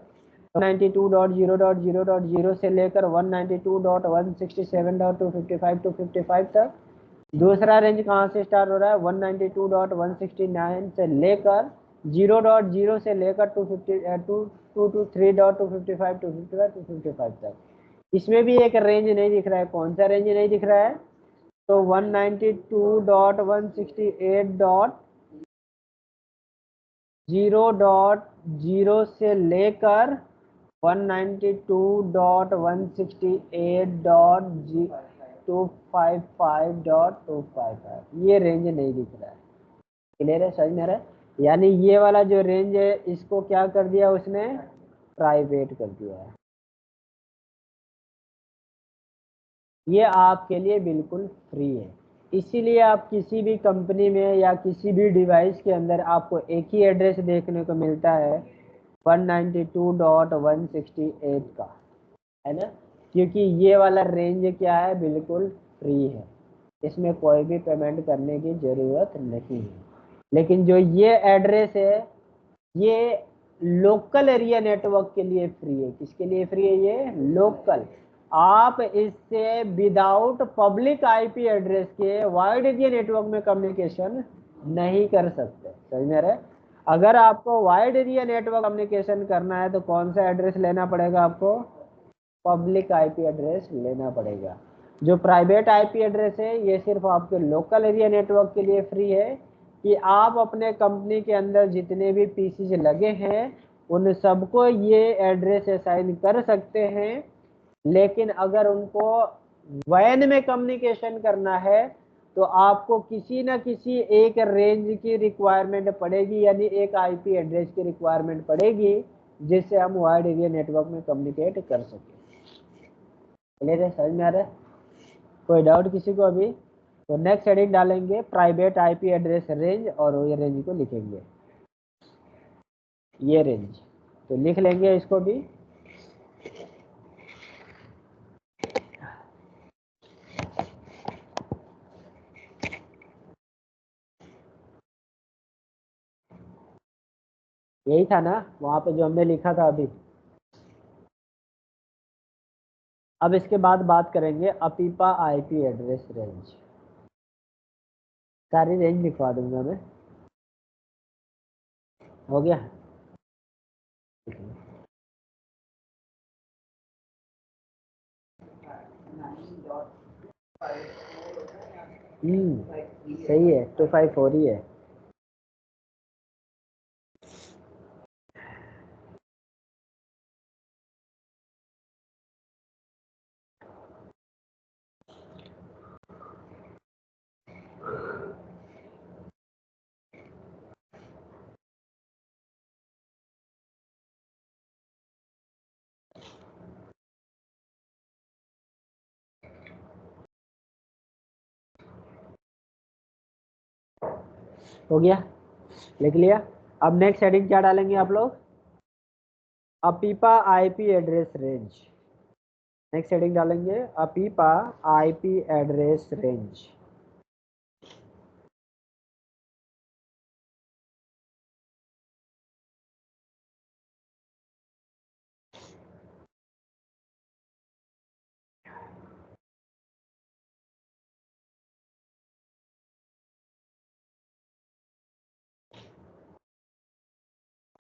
192.0.0.0 से लेकर 192.167.255 तक। दूसरा रेंज कहाँ से स्टार्ट हो रहा है, 192.169 से लेकर 0.0 से लेकर 223.255 तक। इसमें भी एक रेंज नहीं दिख रहा है। कौन सा रेंज नहीं दिख रहा है? तो 192.168.0.0 से लेकर 192.168.255.255, ये रेंज नहीं दिख रहा है। क्लियर है? समझ में आ रहा है? यानी ये वाला जो रेंज है इसको क्या कर दिया उसने, प्राइवेट कर दिया है। ये आपके लिए बिल्कुल फ्री है। इसीलिए आप किसी भी कंपनी में या किसी भी डिवाइस के अंदर आपको एक ही एड्रेस देखने को मिलता है, 192.168 का, है ना? क्योंकि ये वाला रेंज क्या है, बिल्कुल फ्री है, इसमें कोई भी पेमेंट करने की ज़रूरत नहीं है। लेकिन जो ये एड्रेस है ये लोकल एरिया नेटवर्क के लिए फ्री है। किसके लिए फ्री है? ये लोकल। आप इससे विदाउट पब्लिक आईपी एड्रेस के वाइड एरिया नेटवर्क में कम्युनिकेशन नहीं कर सकते। समझ में आ रहा है? अगर आपको वाइड एरिया नेटवर्क कम्युनिकेशन करना है तो कौन सा एड्रेस लेना पड़ेगा आपको? पब्लिक आईपी एड्रेस लेना पड़ेगा। जो प्राइवेट आईपी एड्रेस है ये सिर्फ आपके लोकल एरिया नेटवर्क के लिए फ्री है कि आप अपने कंपनी के अंदर जितने भी पीसीज लगे हैं उन सबको ये एड्रेस असाइन कर सकते हैं। लेकिन अगर उनको वैन में कम्युनिकेशन करना है तो आपको किसी न किसी एक रेंज की रिक्वायरमेंट पड़ेगी, यानी एक आईपी एड्रेस की रिक्वायरमेंट पड़ेगी जिससे हम वाइड एरिया नेटवर्क में कम्युनिकेट कर सकें। क्लियर है? समझ में आ रहा है? कोई डाउट किसी को अभी? तो नेक्स्ट हेडिंग डालेंगे प्राइवेट आईपी एड्रेस रेंज और ये रेंज को लिखेंगे, ये रेंज तो लिख लेंगे इसको भी। यही था ना वहां पे जो हमने लिखा था अभी। अब इसके बाद बात करेंगे अपीपा आईपी एड्रेस रेंज। सारी रेंज लिखवा दूंगा मैं। हो गया? सही है, 254 ही है। हो गया? लिख लिया? अब नेक्स्ट हेडिंग क्या डालेंगे आप लोग? अपीपा IP address range. Next heading डालेंगे अपीपा आईपी एड्रेस रेंज।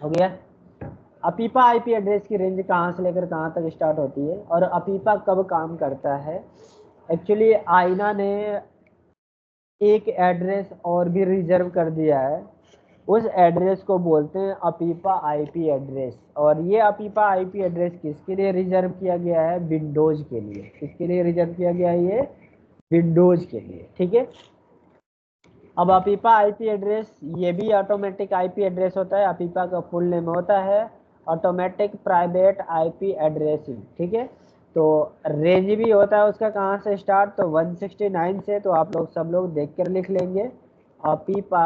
हो गया? अपीपा आईपी एड्रेस की रेंज कहाँ से लेकर कहाँ तक स्टार्ट होती है और अपीपा कब काम करता है? एक्चुअली आईना ने एक एड्रेस और भी रिजर्व कर दिया है, उस एड्रेस को बोलते हैं अपीपा आईपी एड्रेस। और ये अपीपा आईपी एड्रेस किसके लिए रिजर्व किया गया है? विंडोज के लिए। किसके लिए रिजर्व किया गया है? ये विंडोज के लिए। ठीक है। अब अपीपा आईपी एड्रेस ये भी ऑटोमेटिक आईपी एड्रेस होता है। अपीपा का फुल नेम होता है ऑटोमेटिक प्राइवेट आईपी एड्रेसिंग। ठीक है। तो रेंज भी होता है उसका कहाँ से स्टार्ट? तो 169 से। तो आप लोग सब लोग देख कर लिख लेंगे अपीपा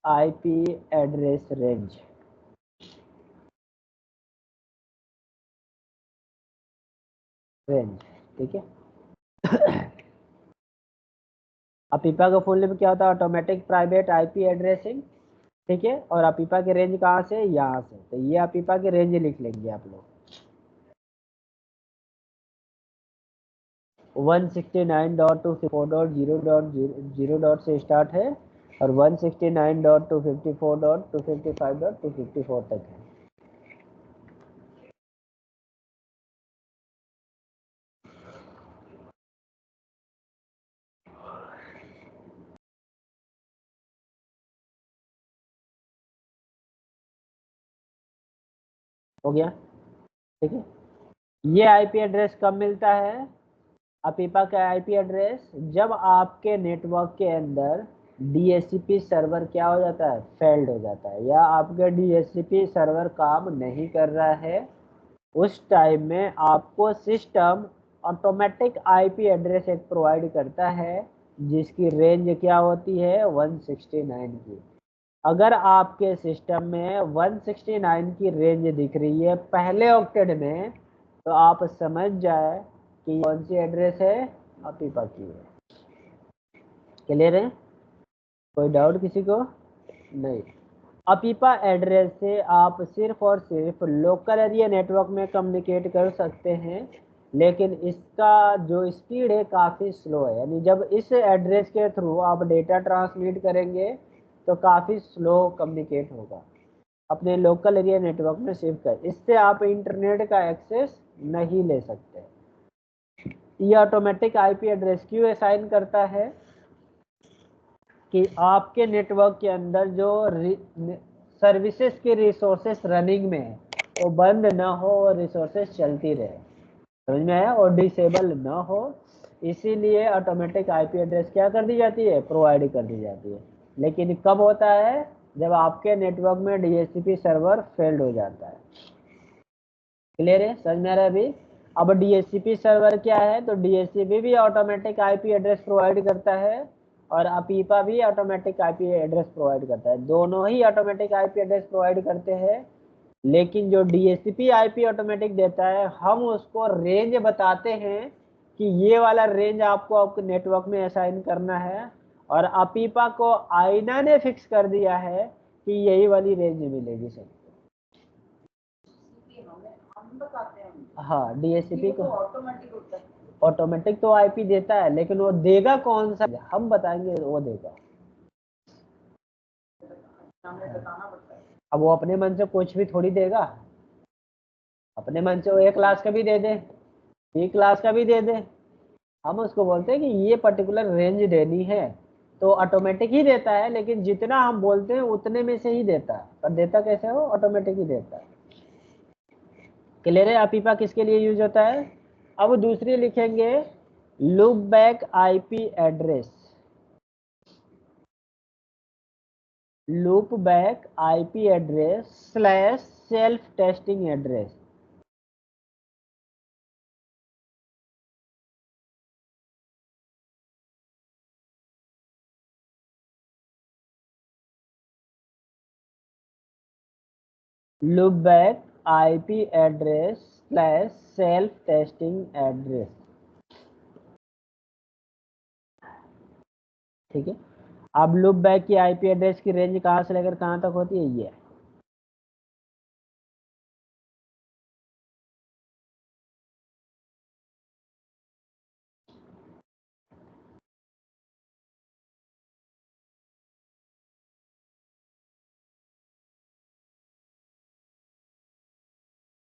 आईपी एड्रेस रेंज। ठीक है। अपीपा का फुल नेम क्या होता है? Automatic private IP addressing. ठीक है। और अपीपा की रेंज कहाँ से? यहाँ से। तो ये अपीपा की रेंज लिख लेंगे आप लोग। 169.254.0.0 से स्टार्ट है और 169.254.255.254 तक है। हो गया? ठीक है। ये आईपी एड्रेस कब मिलता है? अपीपा का आईपी एड्रेस जब आपके नेटवर्क के अंदर डीएचसीपी सर्वर क्या हो जाता है? फेल्ड हो जाता है, या आपका डीएचसीपी सर्वर काम नहीं कर रहा है। उस टाइम में आपको सिस्टम ऑटोमेटिक आईपी एड्रेस एक प्रोवाइड करता है जिसकी रेंज क्या होती है? 169 की। अगर आपके सिस्टम में 169 की रेंज दिख रही है पहले ऑक्टेट में तो आप समझ जाए कि कौन सी एड्रेस है? अपीपा की है। क्लियर है? कोई डाउट किसी को? नहीं। अपीपा एड्रेस से आप सिर्फ और सिर्फ लोकल एरिया नेटवर्क में कम्युनिकेट कर सकते हैं, लेकिन इसका जो स्पीड है काफ़ी स्लो है। यानी जब इस एड्रेस के थ्रू आप डेटा ट्रांसमिट करेंगे तो काफ़ी स्लो कम्युनिकेट होगा, अपने लोकल एरिया नेटवर्क में शिफ्ट कर, इससे आप इंटरनेट का एक्सेस नहीं ले सकते। ये ऑटोमेटिक आईपी एड्रेस क्यों असाइन करता है कि आपके नेटवर्क के अंदर जो सर्विसेज के रिसोर्सेस रनिंग में है वो बंद ना हो और रिसोर्सेज चलती रहे, समझ में आया, और डिसेबल ना हो। इसीलिए ऑटोमेटिक आईपी एड्रेस क्या कर दी जाती है, प्रोवाइड कर दी जाती है। लेकिन कब होता है, जब आपके नेटवर्क में डीएचसीपी सर्वर फेल्ड हो जाता है। क्लियर है, समझ में आ रहा है अभी। अब डीएचसीपी सर्वर क्या है, तो डीएचसीपी भी ऑटोमेटिक आईपी एड्रेस प्रोवाइड करता है और अपीपा भी ऑटोमेटिक आईपी एड्रेस प्रोवाइड करता है, दोनों ही ऑटोमेटिक आईपी एड्रेस प्रोवाइड करते हैं। लेकिन जो डीएचसीपी आईपी ऑटोमेटिक देता है, हम उसको रेंज बताते हैं कि ये वाला रेंज आपको आपके नेटवर्क में असाइन करना है, और अपीपा को आईना ने फिक्स कर दिया है कि यही वाली रेंज मिलेगी सबको। हम बताते हैं, हाँ, डीएचसीपी को ऑटोमेटिक होता है। ऑटोमेटिक तो आईपी देता है, लेकिन वो देगा कौन सा हम बताएंगे, वो देगा। हमें बताना पड़ता है। अब वो अपने मन से कुछ भी थोड़ी देगा, अपने मन से वो A क्लास का भी दे दे, B क्लास का भी दे दे, हम उसको बोलते हैं कि ये पर्टिकुलर रेंज देनी है, तो ऑटोमेटिक ही देता है। लेकिन जितना हम बोलते हैं उतने में से ही देता है, पर देता कैसे हो, ऑटोमेटिक ही देता है। क्लियर है, अपीपा किसके लिए यूज होता है। अब दूसरी लिखेंगे loop back IP address, loop back IP address slash self testing address. Loop back IP address slash self testing address, ठीक है। अब लूप बैक की आईपी एड्रेस की रेंज कहाँ से लेकर कहाँ तक होती है, ये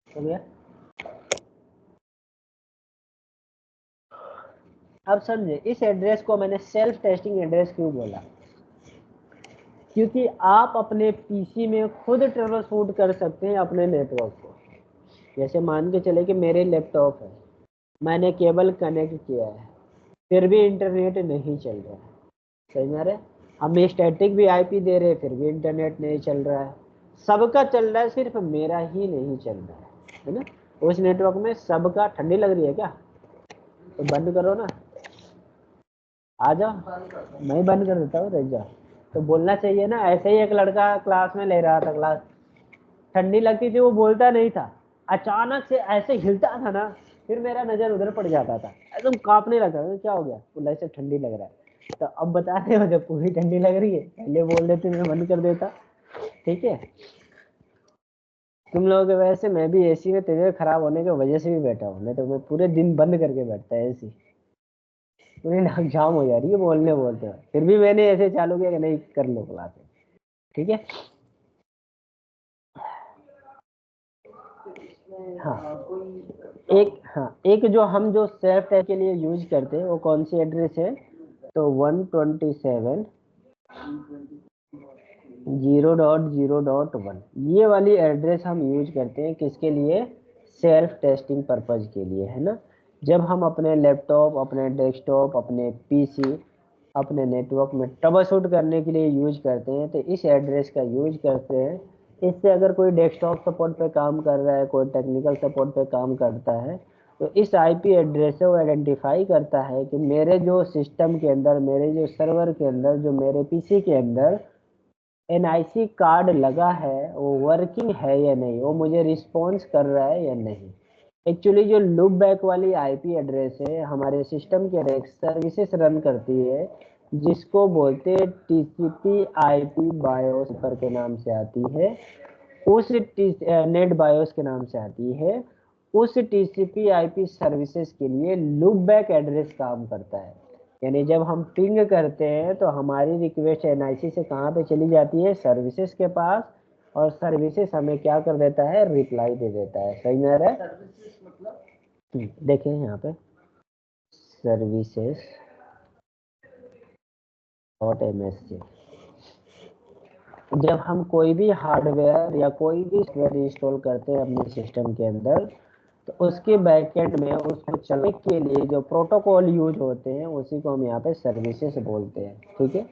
हो गया। अब समझे इस एड्रेस को मैंने सेल्फ टेस्टिंग एड्रेस क्यों बोला, क्योंकि आप अपने पीसी में खुद ट्रबल शूट कर सकते हैं अपने नेटवर्क को। जैसे मान के चले कि मेरे लैपटॉप है, मैंने केबल कनेक्ट किया है, फिर भी इंटरनेट नहीं चल रहा है, सही में रहे, हम स्टैटिक भी आईपी दे रहे हैं फिर भी इंटरनेट नहीं चल रहा है, सबका चल रहा है, सिर्फ मेरा ही नहीं चल रहा है ना। उस नेटवर्क में सबका, ठंडी लग रही है क्या, तो बंद करो ना, आ जाओ, मैं बंद कर देता हूँ, रह जाओ। तो बोलना चाहिए ना। ऐसे ही एक लड़का क्लास में ले रहा था क्लास, ठंडी लगती थी, वो बोलता नहीं था, अचानक से ऐसे हिलता था ना, फिर मेरा नजर उधर पड़ जाता था, एकदम कांपने लगता था, क्या हो गया, बोला ऐसे ठंडी लग रहा है। तो अब बता रहे हो जब पूरी ठंडी लग रही है, पहले बोल देते मैं बंद कर देता, ठीक है। तुम लोगों की वजह से मैं भी एसी में तबीयत खराब होने की वजह से भी बैठा हूँ, नहीं तो मैं पूरे दिन बंद करके बैठता है एसी, पूरी नाक जाम हो जा रही है बोलने बोलते हैं, फिर भी मैंने ऐसे चालू किया कि नहीं कर लो क्लास, ठीक है। हाँ, एक जो हम जो सेल्फ टेस्ट के लिए यूज करते हैं वो कौन सी एड्रेस है, तो 127.0.0.1 ये वाली एड्रेस हम यूज करते हैं, किसके लिए, सेल्फ टेस्टिंग पर्पज के लिए, है ना। जब हम अपने लैपटॉप, अपने डेस्कटॉप, अपने पीसी, अपने नेटवर्क में ट्रबल शूट करने के लिए यूज करते हैं, तो इस एड्रेस का यूज करते हैं। इससे अगर कोई डेस्कटॉप सपोर्ट पे काम कर रहा है, कोई टेक्निकल सपोर्ट पे काम करता है, तो इस आईपी एड्रेस से वो आइडेंटिफाई करता है कि मेरे जो सिस्टम के अंदर, मेरे जो सर्वर के अंदर, जो मेरे पीसी के अंदर एनआईसी कार्ड लगा है वो वर्किंग है या नहीं, वो मुझे रिस्पॉन्स कर रहा है या नहीं। एक्चुअली जो लूप बैक वाली आईपी एड्रेस है हमारे सिस्टम के एक सर्विसेज रन करती है, जिसको बोलते हैं टीसीपी आईपी बायोस के नाम से आती है, उस नेट बायोस के नाम से आती है। उस टीसीपी आईपी सर्विसेज के लिए लूप बैक एड्रेस काम करता है। यानी जब हम पिंग करते हैं तो हमारी रिक्वेस्ट एनआईसी से कहाँ पे चली जाती है, सर्विसेज के पास, और सर्विसेज हमें क्या कर देता है, रिप्लाई दे देता है। सही में आ रहा है? सर्विसेज मतलब देखें यहाँ पे सर्विसेज .msc, जब हम कोई भी हार्डवेयर या कोई भी सॉफ्टवेयर इंस्टॉल करते हैं अपने सिस्टम के अंदर, तो उसके बैकएंड में उसको चलाने के लिए जो प्रोटोकॉल यूज होते हैं उसी को हम यहाँ पे सर्विसेज बोलते हैं। ठीक है,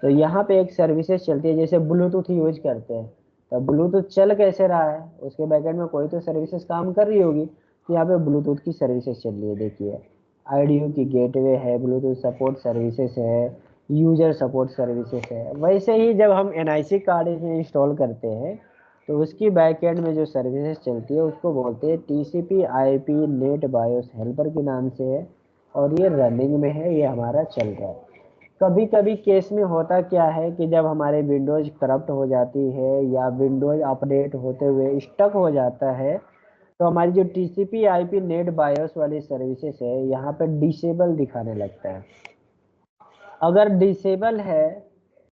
तो यहाँ पे एक सर्विसेज चलती है, जैसे ब्लूटूथ यूज करते हैं, तो ब्लूटूथ चल कैसे रहा है, उसके बैकएंड में कोई तो सर्विसेज काम कर रही होगी। तो यहाँ पे ब्लूटूथ की सर्विसेज चल रही है, देखिए आईडीयू की गेटवे है, ब्लूटूथ सपोर्ट सर्विसेज है, यूजर सपोर्ट सर्विसेज है। वैसे ही जब हम एनआईसी कार्ड इसमें इंस्टॉल करते हैं तो उसकी बैकएंड में जो सर्विसेज चलती है उसको बोलते हैं TCP IP net BIOS helper के नाम से है, और ये रनिंग में है, ये हमारा चल रहा है। कभी कभी केस में होता क्या है कि जब हमारे विंडोज करप्ट हो जाती है या विंडोज अपडेट होते हुए स्टक हो जाता है, तो हमारी जो टीसीपी आईपी नेट बायोस वाली सर्विसेज है यहाँ पे डिसेबल दिखाने लगता है। अगर डिसेबल है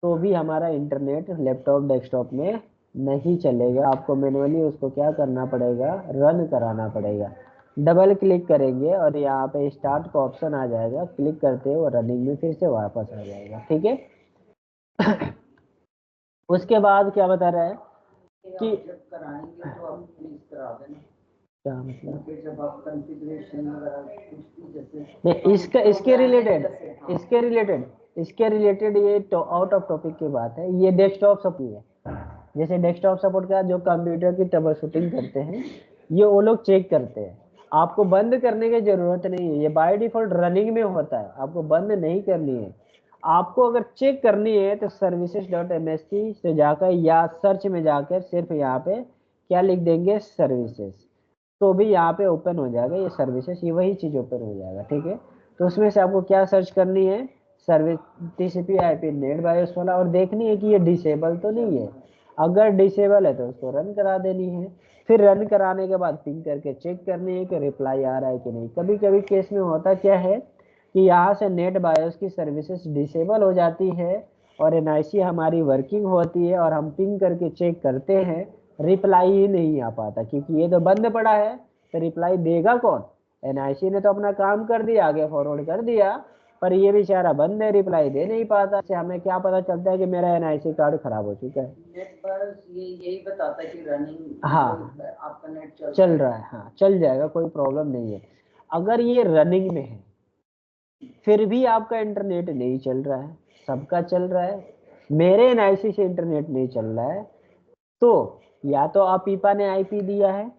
तो भी हमारा इंटरनेट लैपटॉप डेस्कटॉप में नहीं चलेगा, आपको मैनुअली उसको क्या करना पड़ेगा, रन कराना पड़ेगा। डबल क्लिक करेंगे और यहाँ पे स्टार्ट का ऑप्शन आ जाएगा, क्लिक करते वो रनिंग में फिर से वापस आ जाएगा। ठीक है उसके बाद क्या बता रहा है कि जब कराएंगे तो आप प्लीज करा देना। क्या मतलब, फिर जब आप कॉन्फ़िगरेशन वगैरह कुछ भी जैसे नहीं इसके रिलेटेड ये तो आउट ऑफ टॉपिक की बात है, ये डेस्कटॉप सपोर्ट है। जैसे डेस्कटॉप सपोर्ट का जो कंप्यूटर की ट्रबल शूटिंग करते हैं ये वो लोग चेक करते हैं, आपको बंद करने की जरूरत नहीं है, ये बाय डिफॉल्ट रनिंग में होता है, आपको बंद नहीं करनी है। आपको अगर चेक करनी है तो services.msc से जाकर या सर्च में जाकर सिर्फ यहाँ पे क्या लिख देंगे, सर्विसेज, तो भी यहाँ पे ओपन हो जाएगा ये सर्विसेज, ये वही चीज ओपन हो जाएगा। ठीक है, तो उसमें से आपको क्या सर्च करनी है, service TCP IP net BIOS वाला, और देखनी है कि ये डिसेबल तो नहीं है। अगर डिसेबल है तो उसको रन करा देनी है, फिर रन कराने के बाद पिंग करके चेक करनी है कि रिप्लाई आ रहा है कि नहीं। कभी कभी केस में होता क्या है कि यहाँ से नेट बायोस की सर्विसेज डिसेबल हो जाती है और एनआईसी हमारी वर्किंग होती है और हम पिंग करके चेक करते हैं, रिप्लाई ही नहीं आ पाता, क्योंकि ये तो बंद पड़ा है, तो रिप्लाई देगा कौन, एनआईसी ने तो अपना काम कर दिया, आगे फॉरवर्ड कर दिया, पर ये बेचारा बंद है, रिप्लाई दे नहीं पाता। से हमें क्या पता चलता है कि मेरा एनआईसी कार्ड खराब हो चुका है। नेट पर ये यही बताता है कि रनिंग हाँ आपका नेट चल रहा है, हाँ चल जाएगा, कोई प्रॉब्लम नहीं है। अगर ये रनिंग में है फिर भी आपका इंटरनेट नहीं चल रहा है, सबका चल रहा है, मेरे एनआईसी से इंटरनेट नहीं चल रहा है, तो या तो अपीपा ने आईपी दिया है,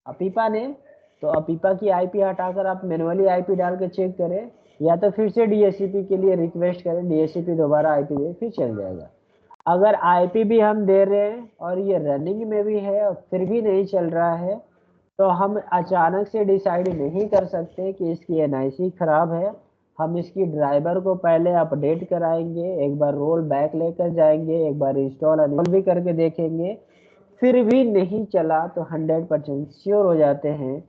अपीपा ने, तो अपीपा की आईपी हटाकर आप मैनुअली आईपी डाल के चेक करें, या तो फिर से डीएचसीपी के लिए रिक्वेस्ट करें, डीएचसीपी दोबारा आईपी दे, फिर चल जाएगा। अगर आईपी भी हम दे रहे हैं और ये रनिंग में भी है और फिर भी नहीं चल रहा है, तो हम अचानक से डिसाइड नहीं कर सकते कि इसकी एनआईसी खराब है। हम इसकी ड्राइवर को पहले अपडेट कराएंगे, एक बार रोल बैक लेकर जाएंगे, एक बार इंस्टॉल अनइंस्टॉल भी करके देखेंगे, फिर भी नहीं चला तो 100% श्योर हो जाते हैं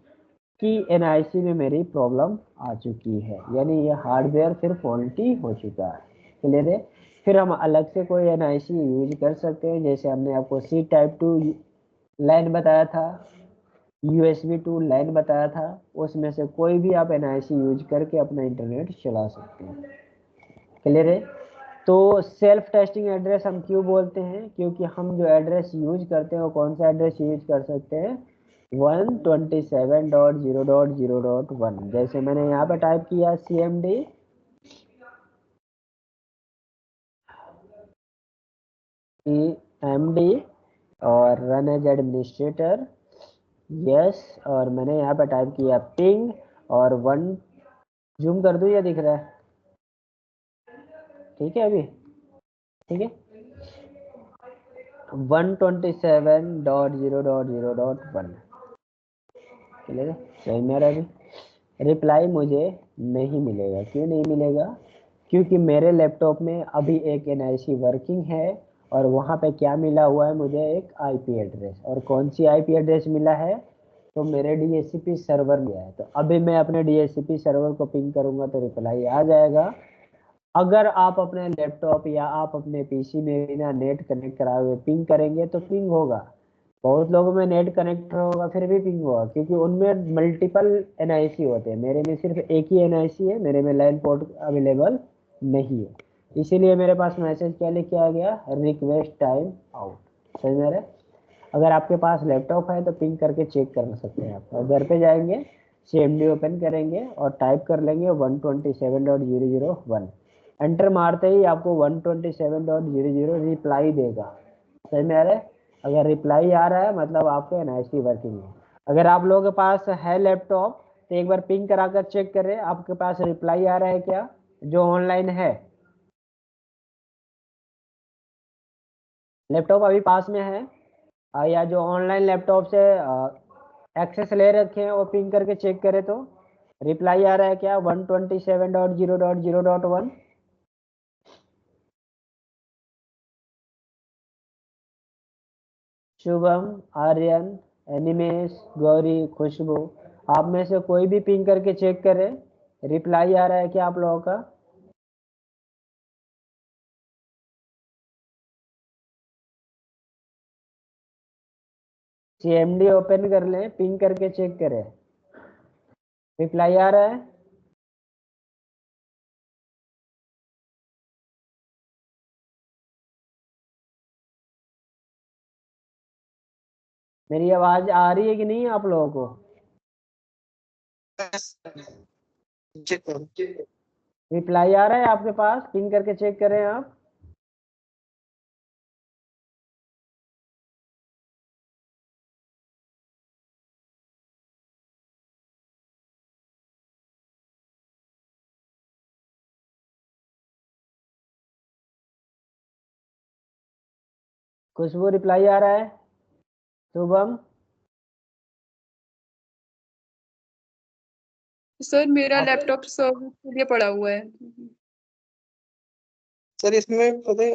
कि एनआईसी में मेरी प्रॉब्लम आ चुकी है, यानी ये हार्डवेयर फिर फॉल्टी हो चुका है। क्लियर है? फिर हम अलग से कोई एनआईसी यूज कर सकते हैं, जैसे हमने आपको सी टाइप 2 लाइन बताया था, USB 2 लाइन बताया था, उसमें से कोई भी आप एनआईसी यूज करके अपना इंटरनेट चला सकते हैं। क्लियर है? तो सेल्फ टेस्टिंग एड्रेस हम क्यों बोलते हैं, क्योंकि हम जो एड्रेस यूज करते हैं वो कौन सा एड्रेस यूज कर सकते हैं, 127.0.0.1, जैसे मैंने यहाँ पे टाइप किया cmd cmd और रन एज एडमिनिस्ट्रेटर, यस, और मैंने यहाँ पे टाइप किया पिंग और 1, जूम कर दूं या दिख रहा है, ठीक है अभी, ठीक है, 127.0.0.1, क्लियर है? सही मेरा अभी रिप्लाई मुझे नहीं मिलेगा, क्यों नहीं मिलेगा, क्योंकि मेरे लैपटॉप में अभी एक एनआईसी वर्किंग है और वहाँ पे क्या मिला हुआ है मुझे, एक आईपी एड्रेस, और कौन सी आईपी एड्रेस मिला है, तो मेरे DHCP सर्वर में है। तो अभी मैं अपने DHCP सर्वर को पिंग करूंगा तो रिप्लाई आ जाएगा। अगर आप अपने लैपटॉप या आप अपने पीसी में बिना नेट कनेक्ट कराए हुए पिंग करेंगे तो पिंग होगा। बहुत लोगों में नेट कनेक्ट होगा फिर भी पिंग होगा, क्योंकि उनमें मल्टीपल NIC होते हैं। मेरे में सिर्फ एक ही NIC है, मेरे में लैन पोर्ट अवेलेबल नहीं है, इसीलिए मेरे पास मैसेज क्या लिख के आ गया, रिक्वेस्ट टाइम आउट। समझ में आ रहा है? अगर आपके पास लैपटॉप है तो पिंग करके चेक कर सकते हैं आप। और घर पे जाएंगे, CMD ओपन करेंगे और टाइप कर लेंगे 127.001। एंटर मारते ही आपको 127.00 रिप्लाई देगा। समझ में आ रहा है? अगर रिप्लाई आ रहा है मतलब आपके NIC वर्किंग है। अगर आप लोगों के पास है लैपटॉप तो एक बार पिंग कराकर चेक करें आपके पास रिप्लाई आ रहा है क्या, जो ऑनलाइन है। लैपटॉप अभी पास में है या जो ऑनलाइन लैपटॉप से एक्सेस ले रखे हैं वो पिंग करके चेक करें तो रिप्लाई आ रहा है क्या 127.0.0.1। शुभम, आर्यन, एनिमेश, गौरी, खुशबू, आप में से कोई भी पिंग करके चेक करें रिप्लाई आ रहा है क्या आप लोगों का। CMD ओपन कर लें, पिंग करके चेक करें रिप्लाई आ रहा है। मेरी आवाज आ रही है कि नहीं आप लोगों को? चेक करो। रिप्लाई आ रहा है आपके पास, पिंग करके चेक करें आप। खुशबू रिप्लाई आ रहा है। शुभम, सर मेरा आप- लैपटॉप सर्विस के लिए पड़ा हुआ है। सर इसमें पता है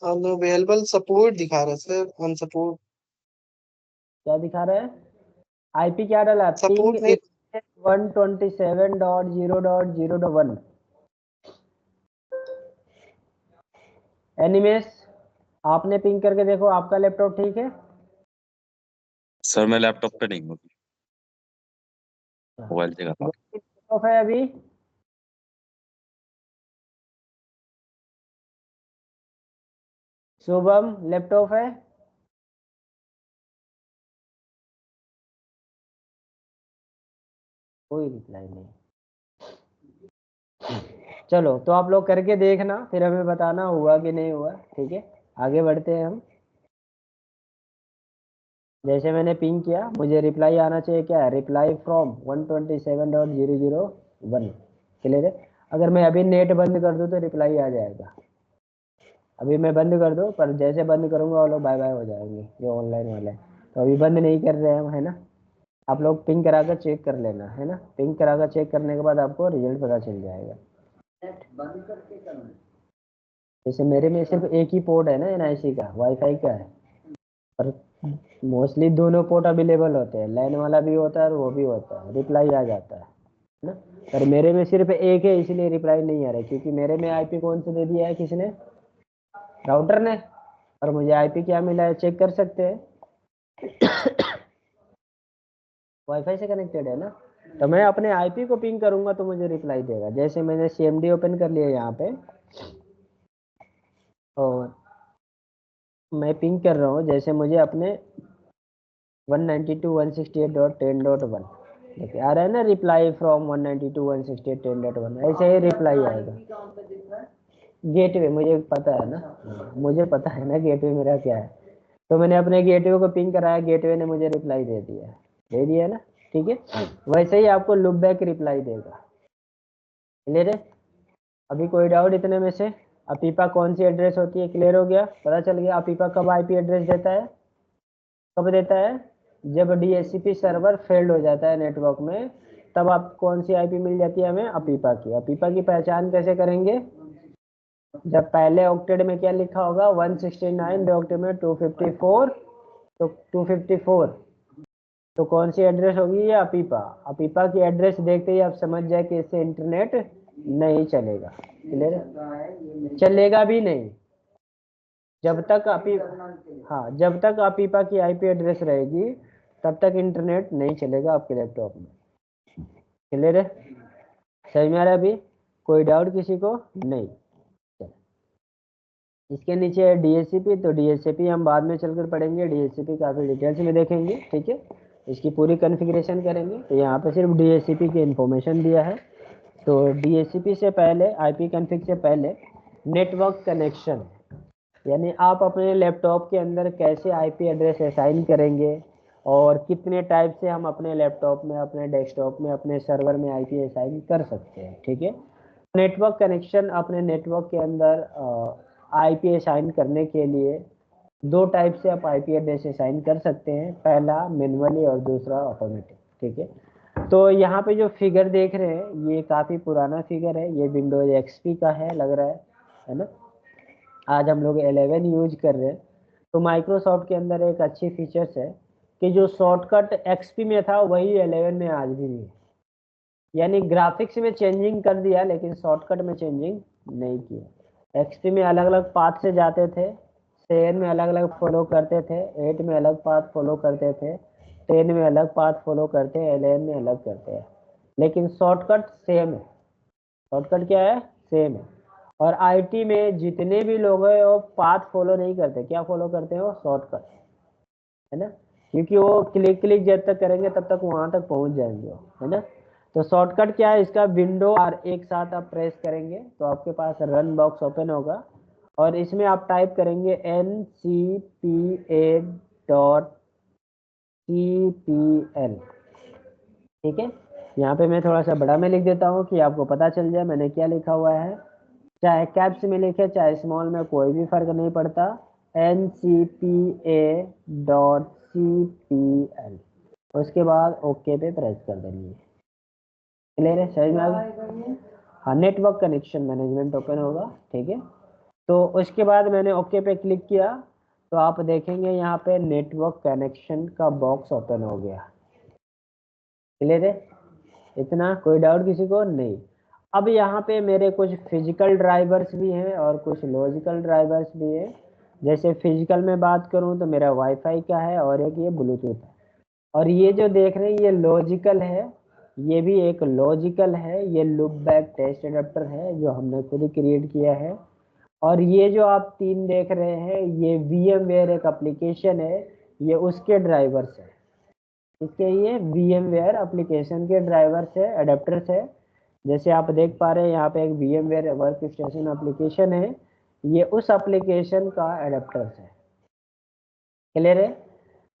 अनअवेलेबल सपोर्ट दिखा रहा है सर, अनसपोर्ट क्या दिखा रहा है? IP क्या डाला है? Ping support 127.0.0.1। एनिमेश, आपने पिंग करके देखो आपका लैपटॉप ठीक है? सर मैं लैपटॉप पे नहीं हूँ, मोबाइल से कर रहा हूँ। लैपटॉप है अभी? शुभम, लैपटॉप है? कोई रिप्लाई नहीं। चलो तो आप लोग करके देखना फिर हमें बताना हुआ कि नहीं हुआ। ठीक है, आगे बढ़ते हैं हम। जैसे मैंने पिंग किया मुझे रिप्लाई आना चाहिए क्या, रिप्लाई फ्रॉम 127.0.0.1। क्लियर है? अगर मैं अभी नेट बंद कर दूं तो रिप्लाई आ जाएगा। अभी मैं बंद कर दूं, पर जैसे बंद करूंगा वो लोग बाय बाय हो जाएंगे जो ऑनलाइन वाले हैं। तो अभी बंद नहीं कर रहे हैं हम, है ना? आप लोग पिंग कराकर चेक कर लेना, है ना? पिंग कराकर चेक करने के बाद आपको रिजल्ट पता चल जाएगा। नेट बंद करके करना। जैसे मेरे में सिर्फ एक ही पोर्ट है ना NIC का, वाईफाई का है, पर मोस्टली दोनों पोर्ट अवेलेबल होते हैं, लैन वाला भी होता है और वो भी होता है, रिप्लाई आ जाता है ना? पर मेरे में सिर्फ एक है इसलिए रिप्लाई नहीं आ रहा है, क्योंकि मेरे में IP कौन से दे दिया है, किसने? राउटर ने। और मुझे IP क्या मिला है चेक कर सकते हैं। वाईफाई से कनेक्टेड है ना, तो मैं अपने IP को पिंग करूंगा तो मुझे रिप्लाई देगा। जैसे मैंने CMD ओपन कर लिया यहाँ पे और मैं पिंग कर रहा हूँ, जैसे मुझे अपने 192.168.10.1 देखिए आ रहा है ना, रिप्लाई फ्रॉम 192.168.10.1, ऐसे ही रिप्लाई आएगा। कहाँ पे दिख रहा है? गेटवे मुझे पता है ना, मुझे पता है ना गेटवे मेरा क्या है। तो मैंने अपने गेटवे को पिंग कराया, गेटवे ने मुझे रिप्लाई दे दिया ना। ठीक है, वैसे ही आपको लुक बैक रिप्लाई देगा। क्लियर है? अभी कोई डाउट इतने में से? अपीपा कौन सी एड्रेस होती है, क्लियर हो गया, पता चल गया अपीपा कब IP एड्रेस देता है, कब देता है? जब DHCP सर्वर फेल्ड हो जाता है नेटवर्क में, तब आप कौन सी IP मिल जाती है हमें, अपीपा की। अपीपा की पहचान कैसे करेंगे? जब पहले ऑक्टेट में क्या लिखा होगा 169, ऑक्टेट में 254, तो 254 तो कौन सी एड्रेस होगी? ये अपीपा। अपीपा की एड्रेस देखते ही आप समझ जाए कि इससे इंटरनेट नहीं चलेगा। क्लियर? चलेगा भी नहीं जब तक हाँ, जब तक अपीपा की आईपी एड्रेस रहेगी तब तक इंटरनेट नहीं चलेगा आपके लैपटॉप में। क्लियर है? समझ में आ रहा है अभी? कोई डाउट किसी को? नहीं। इसके नीचे है डीएचसीपी, तो डीएचसीपी हम बाद में चलकर पढ़ेंगे, डीएचसीपी काफ़ी डिटेल्स में देखेंगे। ठीक है, इसकी पूरी कॉन्फ़िगरेशन करेंगे। तो यहाँ पे सिर्फ डीएचसीपी की इंफॉर्मेशन दिया है। तो डीएचसीपी से पहले, आईपी कॉन्फ़िग से पहले नेटवर्क कनेक्शन, यानी आप अपने लैपटॉप के अंदर कैसे आईपी एड्रेस असाइन करेंगे और कितने टाइप से हम अपने लैपटॉप में, अपने डेस्कटॉप में, अपने सर्वर में आईपी असाइन कर सकते हैं। ठीक है, नेटवर्क कनेक्शन अपने नेटवर्क के अंदर आईपी असाइन करने के लिए दो टाइप से आप आईपी एड्रेस असाइन कर सकते हैं, पहला मैनुअली और दूसरा ऑटोमेटिक। ठीक है, तो यहाँ पे जो फिगर देख रहे हैं ये काफ़ी पुराना फिगर है, ये विंडोज एक्सपी का है लग रहा है ना। आज हम लोग 11 यूज कर रहे हैं। तो माइक्रोसॉफ्ट के अंदर एक अच्छी फीचर्स है कि जो शॉर्टकट एक्सपी में था वही 11 में आज भी है, यानी ग्राफिक्स में चेंजिंग कर दिया लेकिन शॉर्टकट में चेंजिंग नहीं किया। एक्सपी में अलग अलग पाथ से जाते थे, 7 में अलग अलग फॉलो करते थे, 8 में अलग पाथ फॉलो करते थे, 10 में अलग पाथ फॉलो करते हैं, 11 में अलग करते हैं, लेकिन शॉर्टकट सेम है। शॉर्टकट क्या है? सेम है। और आईटी में जितने भी लोग हैं वो पाथ फॉलो नहीं करते, क्या फॉलो करते हैं? वो शॉर्टकट, है ना, क्योंकि वो क्लिक क्लिक जब तक करेंगे तब तक वहां तक पहुंच जाएंगे वो, है ना। तो शॉर्टकट क्या है इसका? विंडो और एक साथ आप प्रेस करेंगे तो आपके पास रन बॉक्स ओपन होगा और इसमें आप टाइप करेंगे ncpa.cpl। ठीक है, यहाँ पे मैं थोड़ा सा बड़ा में लिख देता हूँ कि आपको पता चल जाए मैंने क्या लिखा हुआ है। चाहे कैप्स में लिखे चाहे स्मॉल में, कोई भी फर्क नहीं पड़ता। ncpa.cpl, उसके बाद ओके पे प्रेस कर देंगे। क्लियर है? समझ में आ गया? हाँ, नेटवर्क कनेक्शन मैनेजमेंट ओपन होगा। ठीक है, तो उसके बाद मैंने ओके पे क्लिक किया तो आप देखेंगे यहाँ पे नेटवर्क कनेक्शन का बॉक्स ओपन हो गया। क्लियर है? इतना कोई डाउट किसी को? नहीं। अब यहाँ पे मेरे कुछ फिजिकल ड्राइवर्स भी हैं और कुछ लॉजिकल ड्राइवर्स भी हैं। जैसे फिजिकल में बात करूँ तो मेरा वाईफाई का है और एक ये ब्लूटूथ है, और ये जो देख रहे हैं ये लॉजिकल है, ये भी एक लॉजिकल है। ये लूप बैक टेस्ट एडाप्टर है जो हमने खुद क्रिएट किया है। और ये जो आप तीन देख रहे हैं ये VMware एक एप्लीकेशन है, ये उसके ड्राइवर्स है। इसके ये VMware एप्लीकेशन के ड्राइवर्स है, एडाप्टर्स है। जैसे आप देख पा रहे हैं यहाँ पे एक VMware वर्क स्टेशन एप्लीकेशन है, ये उस एप्लीकेशन का एडाप्टर्स है। क्लियर है?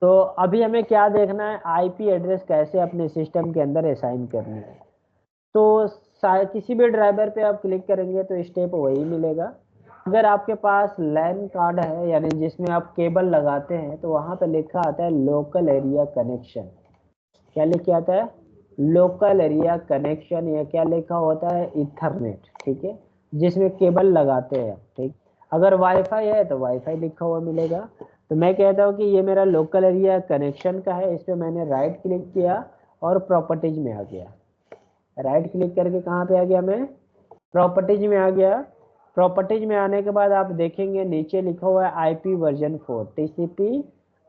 तो अभी हमें क्या देखना है? आईपी एड्रेस कैसे अपने सिस्टम के अंदर असाइन करनी है। तो किसी भी ड्राइवर पे आप क्लिक करेंगे तो स्टेप वही मिलेगा। अगर आपके पास लैन कार्ड है यानी जिसमें आप केबल लगाते हैं तो वहाँ पे लिखा आता है लोकल एरिया कनेक्शन। क्या लिखा आता है? Local area connection. या क्या लिखा होता है? इथरनेट। ठीक है, जिसमें केबल लगाते हैं। ठीक, अगर वाईफाई है तो वाईफाई लिखा हुआ मिलेगा। तो मैं कहता हूँ कि ये मेरा लोकल एरिया कनेक्शन का है, इस पर मैंने राइट क्लिक किया और प्रॉपर्टीज में आ गया। राइट क्लिक करके कहाँ पे आ गया? मैं प्रॉपर्टीज में आ गया। प्रॉपर्टीज में आने के बाद आप देखेंगे नीचे लिखा हुआ है IP version 4, TCP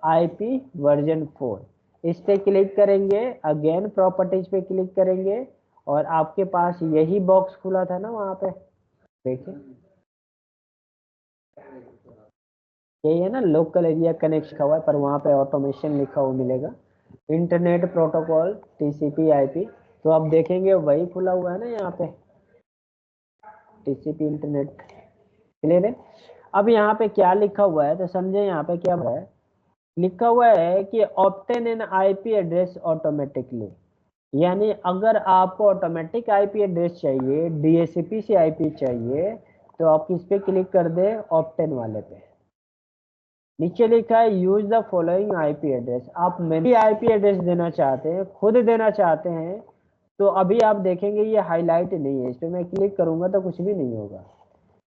IP version 4। इस पे क्लिक करेंगे, अगेन प्रॉपर्टीज पे क्लिक करेंगे और आपके पास यही बॉक्स खुला था ना वहाँ पे, देखिए यही है ना, लोकल एरिया कनेक्शन लिखा हुआ है पर वहाँ पे ऑटोमेशन लिखा हुआ मिलेगा, इंटरनेट प्रोटोकॉल TCP IP। तो आप देखेंगे वही खुला हुआ है ना यहाँ पे, TCP इंटरनेट। क्लियर है? अब यहाँ पे क्या लिखा हुआ है तो समझे यहाँ पे क्या है लिखा हुआ है कि obtain an IP address automatically, यानी अगर आपको ऑटोमेटिक IP एड्रेस चाहिए, DHCP से IP चाहिए, तो आप किस पे क्लिक कर दे? ऑब्टेन वाले पे। नीचे लिखा है use the following IP address. आप मेरी IP एड्रेस देना चाहते हैं, खुद देना चाहते हैं, तो अभी आप देखेंगे ये हाईलाइट नहीं है, इस पर मैं क्लिक करूंगा तो कुछ भी नहीं होगा।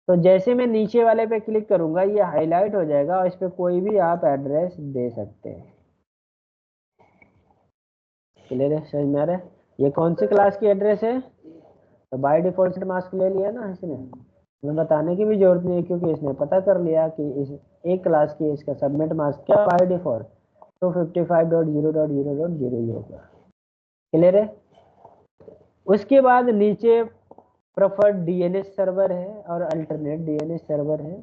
तो जैसे मैं नीचे वाले पे क्लिक करूंगा ये हाईलाइट हो जाएगा और इस पे कोई भी आप एड्रेस दे सकते हैं। क्लियर है, समझ में आ रहा है? ये कौन सी क्लास की एड्रेस है? तो बाय डिफॉल्ट मास्क ले लिया ना इसने, हमें बताने की भी जरूरत नहीं है क्योंकि इसने पता कर लिया कि इस एक क्लास की इसका सबनेट मास्क क्या बाय डिफॉल्ट 255.0.0.0 ही होगा। क्लियर है? उसके बाद नीचे प्रेफर्ड डीएनएस सर्वर है और अल्टरनेट डीएनएस सर्वर है।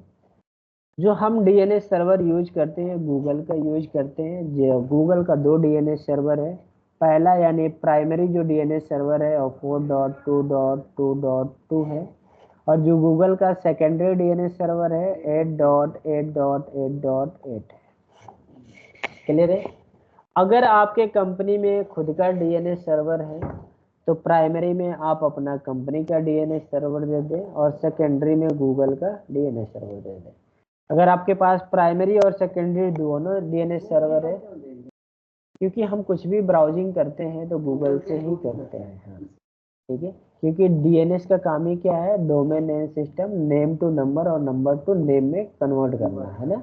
जो हम डीएनएस सर्वर यूज करते हैं गूगल का यूज करते हैं। जो गूगल का 2 डीएनएस सर्वर है। पहला यानी प्राइमरी जो डीएनएस सर्वर है वो 4.2.2.2 है और जो गूगल का सेकेंडरी डीएनएस सर्वर है 8.8.8.8 है। क्लियर है? अगर आपके कंपनी में खुद का डीएनएस सर्वर है तो प्राइमरी में आप अपना कंपनी का डीएनएस सर्वर दे दें और सेकेंडरी में गूगल का डीएनएस सर्वर दे दें। अगर आपके पास प्राइमरी और सेकेंडरी दोनों डीएनएस सर्वर है, क्योंकि हम कुछ भी ब्राउजिंग करते हैं तो गूगल से ही करते हैं, हाँ ठीक है, क्योंकि डीएनएस का काम ही क्या है, domain name system, name to number और नंबर टू नेम में कन्वर्ट करना है ना।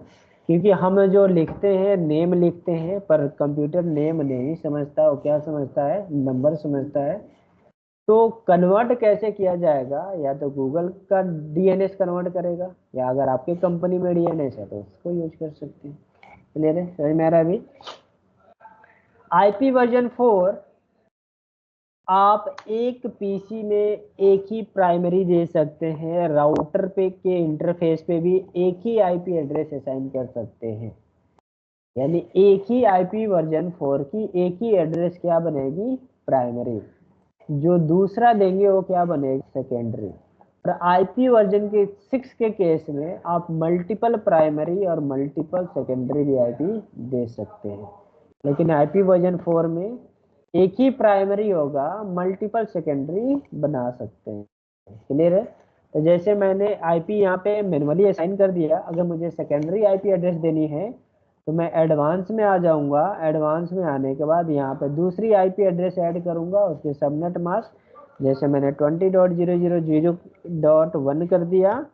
क्योंकि हम जो लिखते हैं नेम लिखते हैं पर कंप्यूटर नेम नहीं समझता, वो क्या समझता है, नंबर समझता है। तो कन्वर्ट कैसे किया जाएगा, या तो गूगल का डीएनएस कन्वर्ट करेगा या अगर आपके कंपनी में डीएनएस है तो उसको यूज कर सकते हैं। क्लियर है, समझ में आ रहा है अभी? आईपी वर्जन 4 आप एक पीसी में एक ही प्राइमरी दे सकते हैं, राउटर पे के इंटरफेस पे भी एक ही आईपी एड्रेस असाइन कर सकते हैं। यानी एक ही आईपी वर्जन 4 की एक ही एड्रेस क्या बनेगी, प्राइमरी। जो दूसरा देंगे वो क्या बनेगा, सेकेंडरी। और आईपी वर्जन के 6 के केस में आप मल्टीपल प्राइमरी और मल्टीपल सेकेंडरी भी आईपी दे सकते हैं। लेकिन आईपी वर्जन 4 में एक ही प्राइमरी होगा, मल्टीपल सेकेंडरी बना सकते हैं। क्लियर है? तो जैसे मैंने आईपी यहाँ पे मैनुअली असाइन कर दिया, अगर मुझे सेकेंडरी आईपी एड्रेस देनी है तो मैं एडवांस में आ जाऊंगा। एडवांस में आने के बाद यहाँ पे दूसरी आईपी एड्रेस ऐड करूंगा, उसके सबनेट मास्क जैसे मैंने 20.0.0.0.1 कर दिया,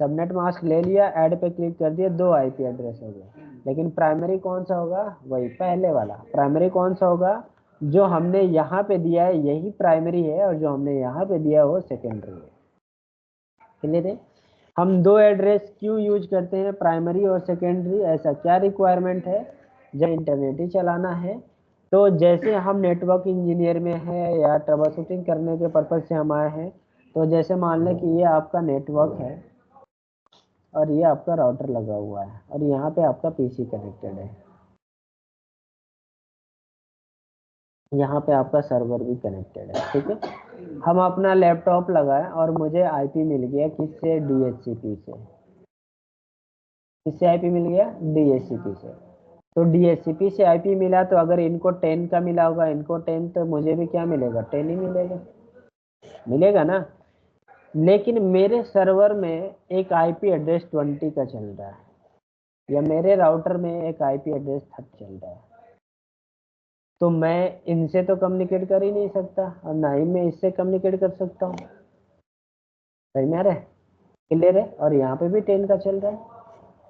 सबनेट मास्क ले लिया, ऐड पे क्लिक कर दिया, 2 आईपी एड्रेस हो गया। लेकिन प्राइमरी कौन सा होगा, वही पहले वाला। प्राइमरी कौन सा होगा, जो हमने यहाँ पे दिया है यही प्राइमरी है और जो हमने यहाँ पे दिया है वो सेकेंडरी है। क्लियर है? हम 2 एड्रेस क्यों यूज करते हैं, प्राइमरी और सेकेंडरी? ऐसा क्या रिक्वायरमेंट है, जब इंटरनेट ही चलाना है तो जैसे हम नेटवर्क इंजीनियर में है या ट्रबल शूटिंग करने के पर्पज से हम आए हैं, तो जैसे मान लें कि ये आपका नेटवर्क है और ये आपका राउटर लगा हुआ है और यहाँ पे आपका पीसी कनेक्टेड है, यहाँ पे आपका सर्वर भी कनेक्टेड है, ठीक है। हम अपना लैपटॉप लगाए और मुझे आईपी मिल गया किससे, डीएचसीपी से। किससे आईपी मिल गया, डीएचसीपी से। तो डीएचसीपी से आईपी मिला तो अगर इनको 10 का मिला होगा, इनको 10, तो मुझे भी क्या मिलेगा, 10 ही मिलेगा, मिलेगा ना। लेकिन मेरे सर्वर में एक आईपी एड्रेस 20 का चल रहा है या मेरे राउटर में एक आईपी एड्रेस 30 चल रहा है, तो मैं इनसे तो कम्युनिकेट कर ही नहीं सकता और ना ही मैं इससे कम्युनिकेट कर सकता हूँ। सही में आ रहा है, क्लियर है? और यहाँ पे भी 10 का चल रहा है,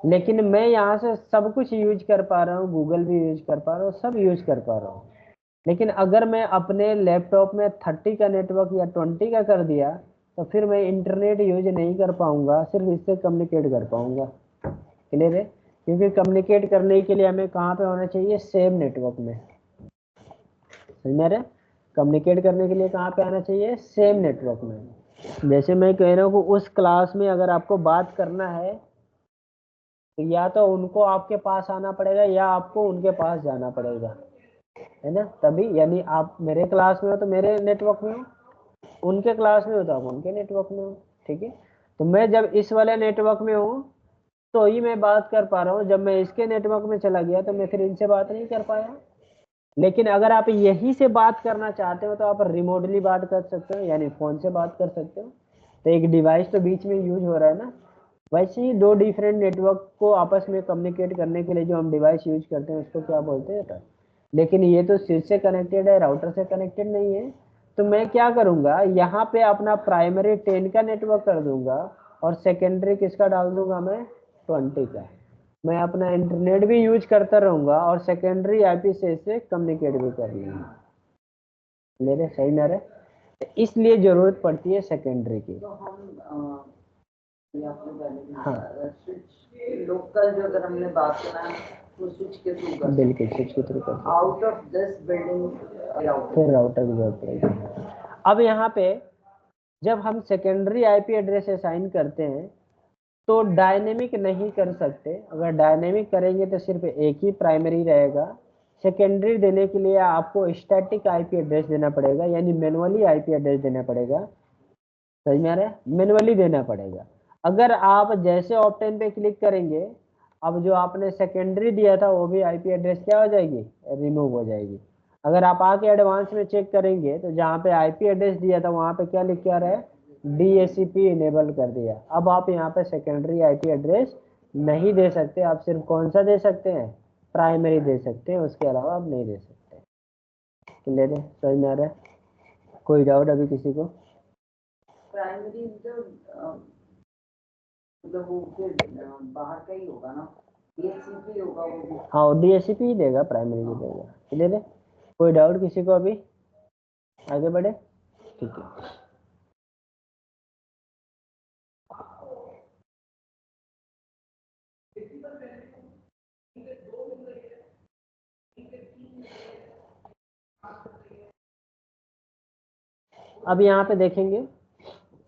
लेकिन मैं यहाँ से सब कुछ यूज कर पा रहा हूँ, गूगल भी यूज कर पा रहा हूँ, सब यूज कर पा रहा हूँ। लेकिन अगर मैं अपने लैपटॉप में 30 का नेटवर्क या 20 का कर दिया तो फिर मैं इंटरनेट यूज नहीं कर पाऊंगा, सिर्फ इससे कम्युनिकेट कर पाऊंगा। क्लियर है? क्योंकि कम्युनिकेट करने के लिए हमें कहाँ पे होना चाहिए, सेम नेटवर्क में। समझ में आ रहा है? कम्युनिकेट करने के लिए कहाँ पे आना चाहिए, सेम नेटवर्क में। जैसे मैं कह रहा हूँ कि उस क्लास में अगर आपको बात करना है तो या तो उनको आपके पास आना पड़ेगा या आपको उनके पास जाना पड़ेगा, है ना। तभी यानी आप मेरे क्लास में हो तो मेरे नेटवर्क में हो, उनके क्लास में हो तो आप उनके नेटवर्क में हो, ठीक है। तो मैं जब इस वाले नेटवर्क में हूँ तो ही मैं बात कर पा रहा हूँ, जब मैं इसके नेटवर्क में चला गया तो मैं फिर इनसे बात नहीं कर पाया। लेकिन अगर आप यही से बात करना चाहते हो तो आप रिमोटली बात कर सकते हो, यानी फोन से बात कर सकते हो। तो एक डिवाइस तो बीच में यूज हो रहा है ना। वैसे ही 2 डिफरेंट नेटवर्क को आपस में कम्युनिकेट करने के लिए जो हम डिवाइस यूज करते हैं उसको क्या बोलते हैं। लेकिन ये तो स्विच से कनेक्टेड है, राउटर से कनेक्टेड नहीं है। तो मैं क्या करूंगा, यहाँ पे अपना प्राइमरी 10 का नेटवर्क कर दूंगा और सेकेंडरी किसका डाल दूंगा, मैं 20 का। मैं अपना इंटरनेट भी यूज करता रहूंगा और सेकेंडरी आईपी से कम्युनिकेट भी कर लूंगा। ले रहे, सही में आ रहा है। इसलिए जरूरत पड़ती है सेकेंडरी की। तो हम ये आपने पहले भी हाँ। बताया, स्विच लोकल जो अगर हमने बात करना है तो स्विच के थ्रू कर बिल्कुल स्विच के थ्रू कर आउट ऑफ दिस बिल्डिंग फिर राउटर की जरूरत पड़ेगी। अब यहाँ पे जब हम सेकेंडरी आईपी एड्रेस असाइन करते हैं तो डायनेमिक नहीं कर सकते। अगर डायनेमिक करेंगे तो सिर्फ एक ही प्राइमरी रहेगा। सेकेंडरी देने के लिए आपको स्टैटिक आईपी एड्रेस देना पड़ेगा, यानी मैनुअली आईपी एड्रेस देना पड़ेगा। समझ में आ रहा है? मैनुअली देना पड़ेगा। अगर आप जैसे ऑप्शन पे क्लिक करेंगे, अब जो आपने सेकेंडरी दिया था वो भी आईपी एड्रेस क्या हो जाएगी, रिमूव हो जाएगी। अगर आप आके एडवांस में चेक करेंगे तो जहाँ पे आईपी एड्रेस दिया था वहाँ पे क्या लिख के आ रहा है, डीएचसीपी इनेबल कर दिया। अब आप यहाँ पे सेकेंडरी आईपी एड्रेस नहीं दे सकते, आप सिर्फ कौन सा दे सकते हैं, प्राइमरी दे सकते हैं, उसके अलावा आप नहीं दे सकते। क्लियर है? समझ में आ रहा है? कोई डाउट अभी किसी को? प्राइमरी जो मतलब वो फिर बाहर का ही होगा ना, डीएचसीपी होगा वो भी। हाँ डीएचसीपी ही देगा, प्राइमरी भी देगा। क्लियर है? कोई डाउट किसी को अभी? आगे बढ़े, ठीक है। अब यहाँ पे देखेंगे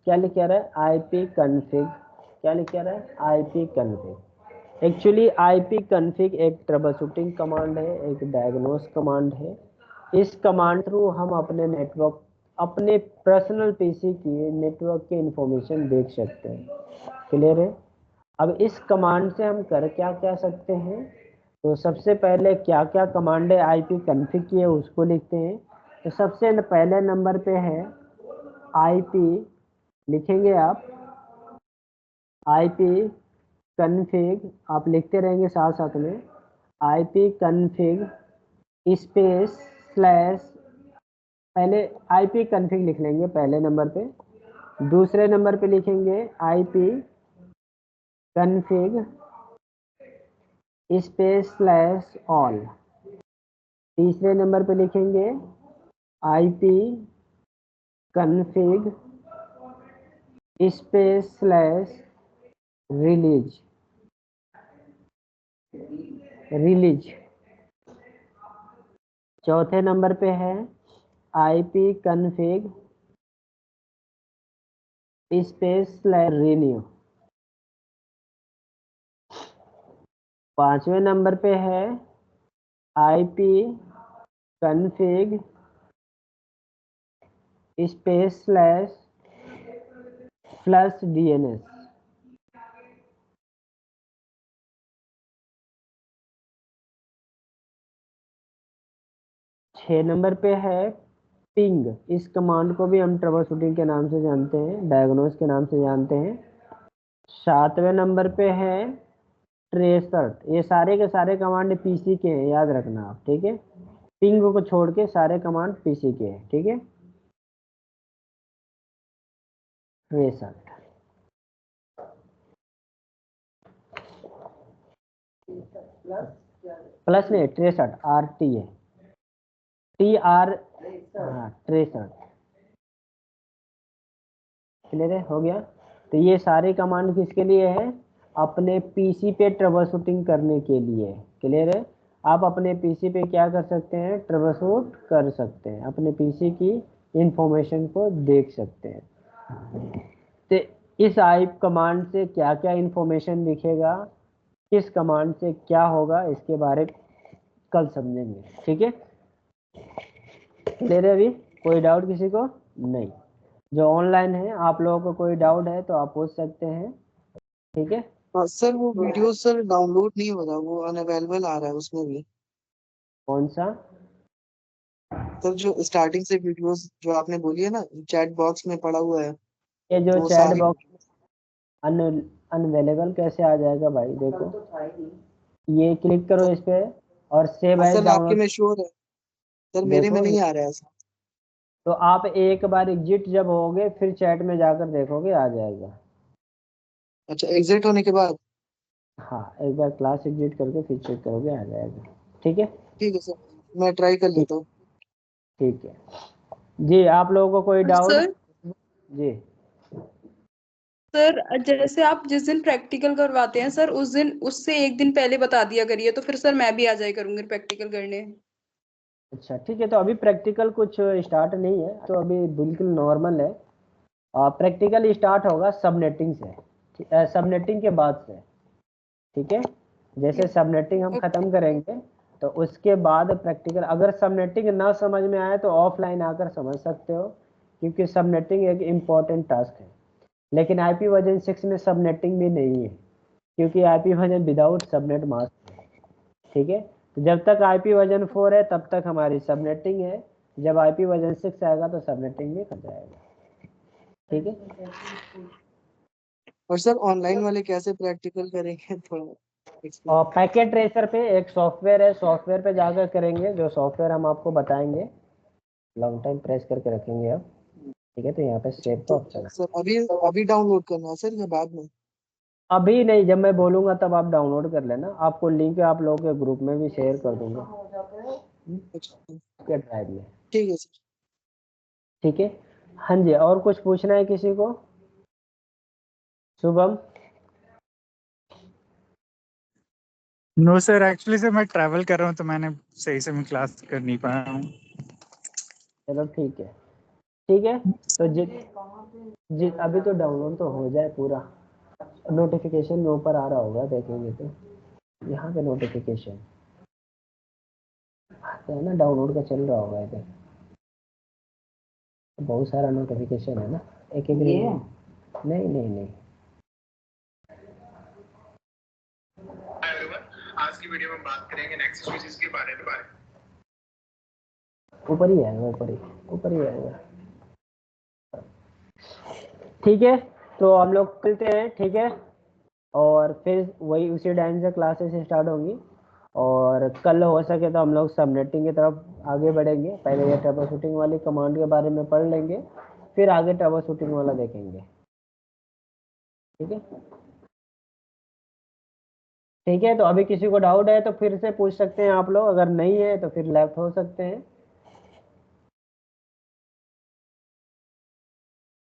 क्या लिख रहा है, आईपी कॉन्फ़िग। क्या लिख रहा है, IP config. Actually IP config एक ट्रबलशूटिंग कमांड है, एक डायग्नोस कमांड है। इस कमांड थ्रू हम अपने नेटवर्क, अपने पर्सनल पीसी की नेटवर्क की इंफॉर्मेशन देख सकते हैं। क्लियर है? अब इस कमांड से हम कर क्या क्या सकते हैं, तो सबसे पहले क्या क्या कमांड है आईपी कॉन्फ़िग की है उसको लिखते हैं। तो सबसे पहले नंबर पे है आईपी, लिखेंगे आप आईपी कॉन्फ़िग, आप लिखते रहेंगे साथ साथ में, आईपी कॉन्फ़िग स्पेस स्लैश, पहले आईपी कॉन्फ़िग लिख लेंगे पहले नंबर पे। दूसरे नंबर पे लिखेंगे IP config space slash all. तीसरे नंबर पे लिखेंगे IP config space slash release, release. चौथे नंबर पे है IP config space slash renew. पांचवें नंबर पे है IP config space slash flush DNS. छः नंबर पे है पिंग। इस कमांड को भी हम ट्रबल शूटिंग के नाम से जानते हैं, डायग्नोस के नाम से जानते हैं। सातवें नंबर पे है ट्रेसर्ट। ये सारे के सारे कमांड पीसी के हैं, याद रखना आप, ठीक है। पिंग को छोड़ के सारे कमांड पीसी के हैं, ठीक है। ट्रेसर्ट, प्लस नहीं, ट्रेसर्ट आर टी है, टी आर, हाँ ट्रेसर्ट। क्लियर है? हो गया। तो ये सारे कमांड किसके लिए है, अपने पीसी पे ट्रबल शूटिंग करने के लिए। क्लियर है? आप अपने पीसी पे क्या कर सकते हैं, ट्रबल शूट कर सकते हैं, अपने पीसी की इंफॉर्मेशन को देख सकते हैं। तो इस आईप कमांड से क्या क्या इंफॉर्मेशन दिखेगा, किस कमांड से क्या होगा, इसके बारे में कल समझेंगे, ठीक है। क्लियर है? अभी कोई डाउट किसी को? नहीं। जो ऑनलाइन है आप लोगों को कोई डाउट है तो आप पूछ सकते हैं, ठीक है। सर वो वीडियो सर डाउनलोड नहीं हो रहा, वो अनअवेलेबल आ रहा है उसमें भी। कौन सा? सर जो स्टार्टिंग से वीडियोस जो आपने बोली है ना, चैट बॉक्स में पड़ा हुआ है, ये जो तो वो चैट सारी बॉक्स अनअवेलेबल कैसे आ जाएगा भाई? देखो तो था ही नहीं। ये क्लिक करो इस पे और सेव एज सर आपके डाउनलोड। में श्योर है, सर मेरे में देखो नहीं आ रहा है ऐसा। तो आप एक बार एग्जिट जब होगे फिर चैट में जाकर देखोगे, आ जाएगा। अच्छा, एग्जिट होने के बाद? हाँ एक बार क्लास एग्जिट करके फिर चेक करोगे, आ जाएगा, ठीक है। ठीक है सर, मैं ट्राई कर ठीक, लेता हूँ। ठीक है। जी आप लोगों को कोई डाउट? सर जी सर जैसे आप जिस दिन प्रैक्टिकल करवाते हैं सर उस दिन उससे एक दिन पहले बता दिया करिए, तो फिर सर मैं भी आ जाया करूंगी प्रैक्टिकल करने। अच्छा ठीक है, तो अभी प्रैक्टिकल कुछ स्टार्ट नहीं है, तो अभी बिल्कुल नॉर्मल है। प्रैक्टिकल स्टार्ट होगा सबनेटिंग से, सबनेटिंग के बाद से, ठीक है। जैसे सबनेटिंग हम खत्म करेंगे तो उसके बाद प्रैक्टिकल। अगर सबनेटिंग ना समझ में आए तो ऑफलाइन आकर समझ सकते हो, क्योंकि सबनेटिंग एक इम्पॉर्टेंट टास्क है। लेकिन आईपी वर्जन 6 में सबनेटिंग भी नहीं है, क्योंकि IP version without subnet mask है, ठीक है। तो जब तक आईपी वर्जन 4 है तब तक हमारी सबनेटिंग है, जब आईपी वर्जन 6 आएगा तो सबनेटिंग भी खत्म जाएगा, ठीक है। और सर ऑनलाइन वाले कैसे प्रैक्टिकल करेंगे थोड़ा और explain। पैकेट ट्रेसर पे एक सॉफ्टवेयर है, सॉफ्टवेयर पे जाकर करेंगे, जो सॉफ्टवेयर हम आपको बताएंगे। लॉन्ग टाइम प्रेस करके रखेंगे अब, ठीक है। तो यहाँ पे सेव का तो ऑप्शन है। सर अभी अभी डाउनलोड करना है सर या बाद में? अभी नहीं, जब मैं बोलूंगा तब आप डाउनलोड कर लेना। आपको लिंक आप लोगों के ग्रुप में भी शेयर कर दूंगा, अच्छा आपके ड्राइव में, ठीक है सर। ठीक है। हाँ जी, और कुछ पूछना है किसी को? Shubham? No sir, actually sir मैं ट्रैवल कर रहा हूँ तो मैंने सही से मैं क्लास कर नहीं पाया हूँ। चलो ठीक है, ठीक है। तो जित अभी तो डाउनलोड तो हो जाए पूरा, नोटिफिकेशन में ऊपर आ रहा होगा, देखेंगे तो यहाँ पे नोटिफिकेशन आता है ना, डाउनलोड का चल रहा होगा इधर। बहुत सारा नोटिफिकेशन है ना, एक एक ये नहीं नहीं नहीं। आज की वीडियो में बात करेंगे नेक्स्ट स्पीशीज के बारे में। ऊपर ही आएगा, ऊपर ही आएगा, ठीक है। तो हम लोग चलते हैं, ठीक है। और फिर वही उसी टाइम से क्लासेस स्टार्ट होंगी, और कल हो सके तो हम लोग सबनेटिंग की तरफ आगे बढ़ेंगे। पहले ये ट्रबल शूटिंग वाली कमांड के बारे में पढ़ लेंगे, फिर आगे ट्रबल शूटिंग वाला देखेंगे, ठीक है। ठीक है, तो अभी किसी को डाउट है तो फिर से पूछ सकते हैं आप लोग, अगर नहीं है तो फिर लेफ्ट हो सकते हैं।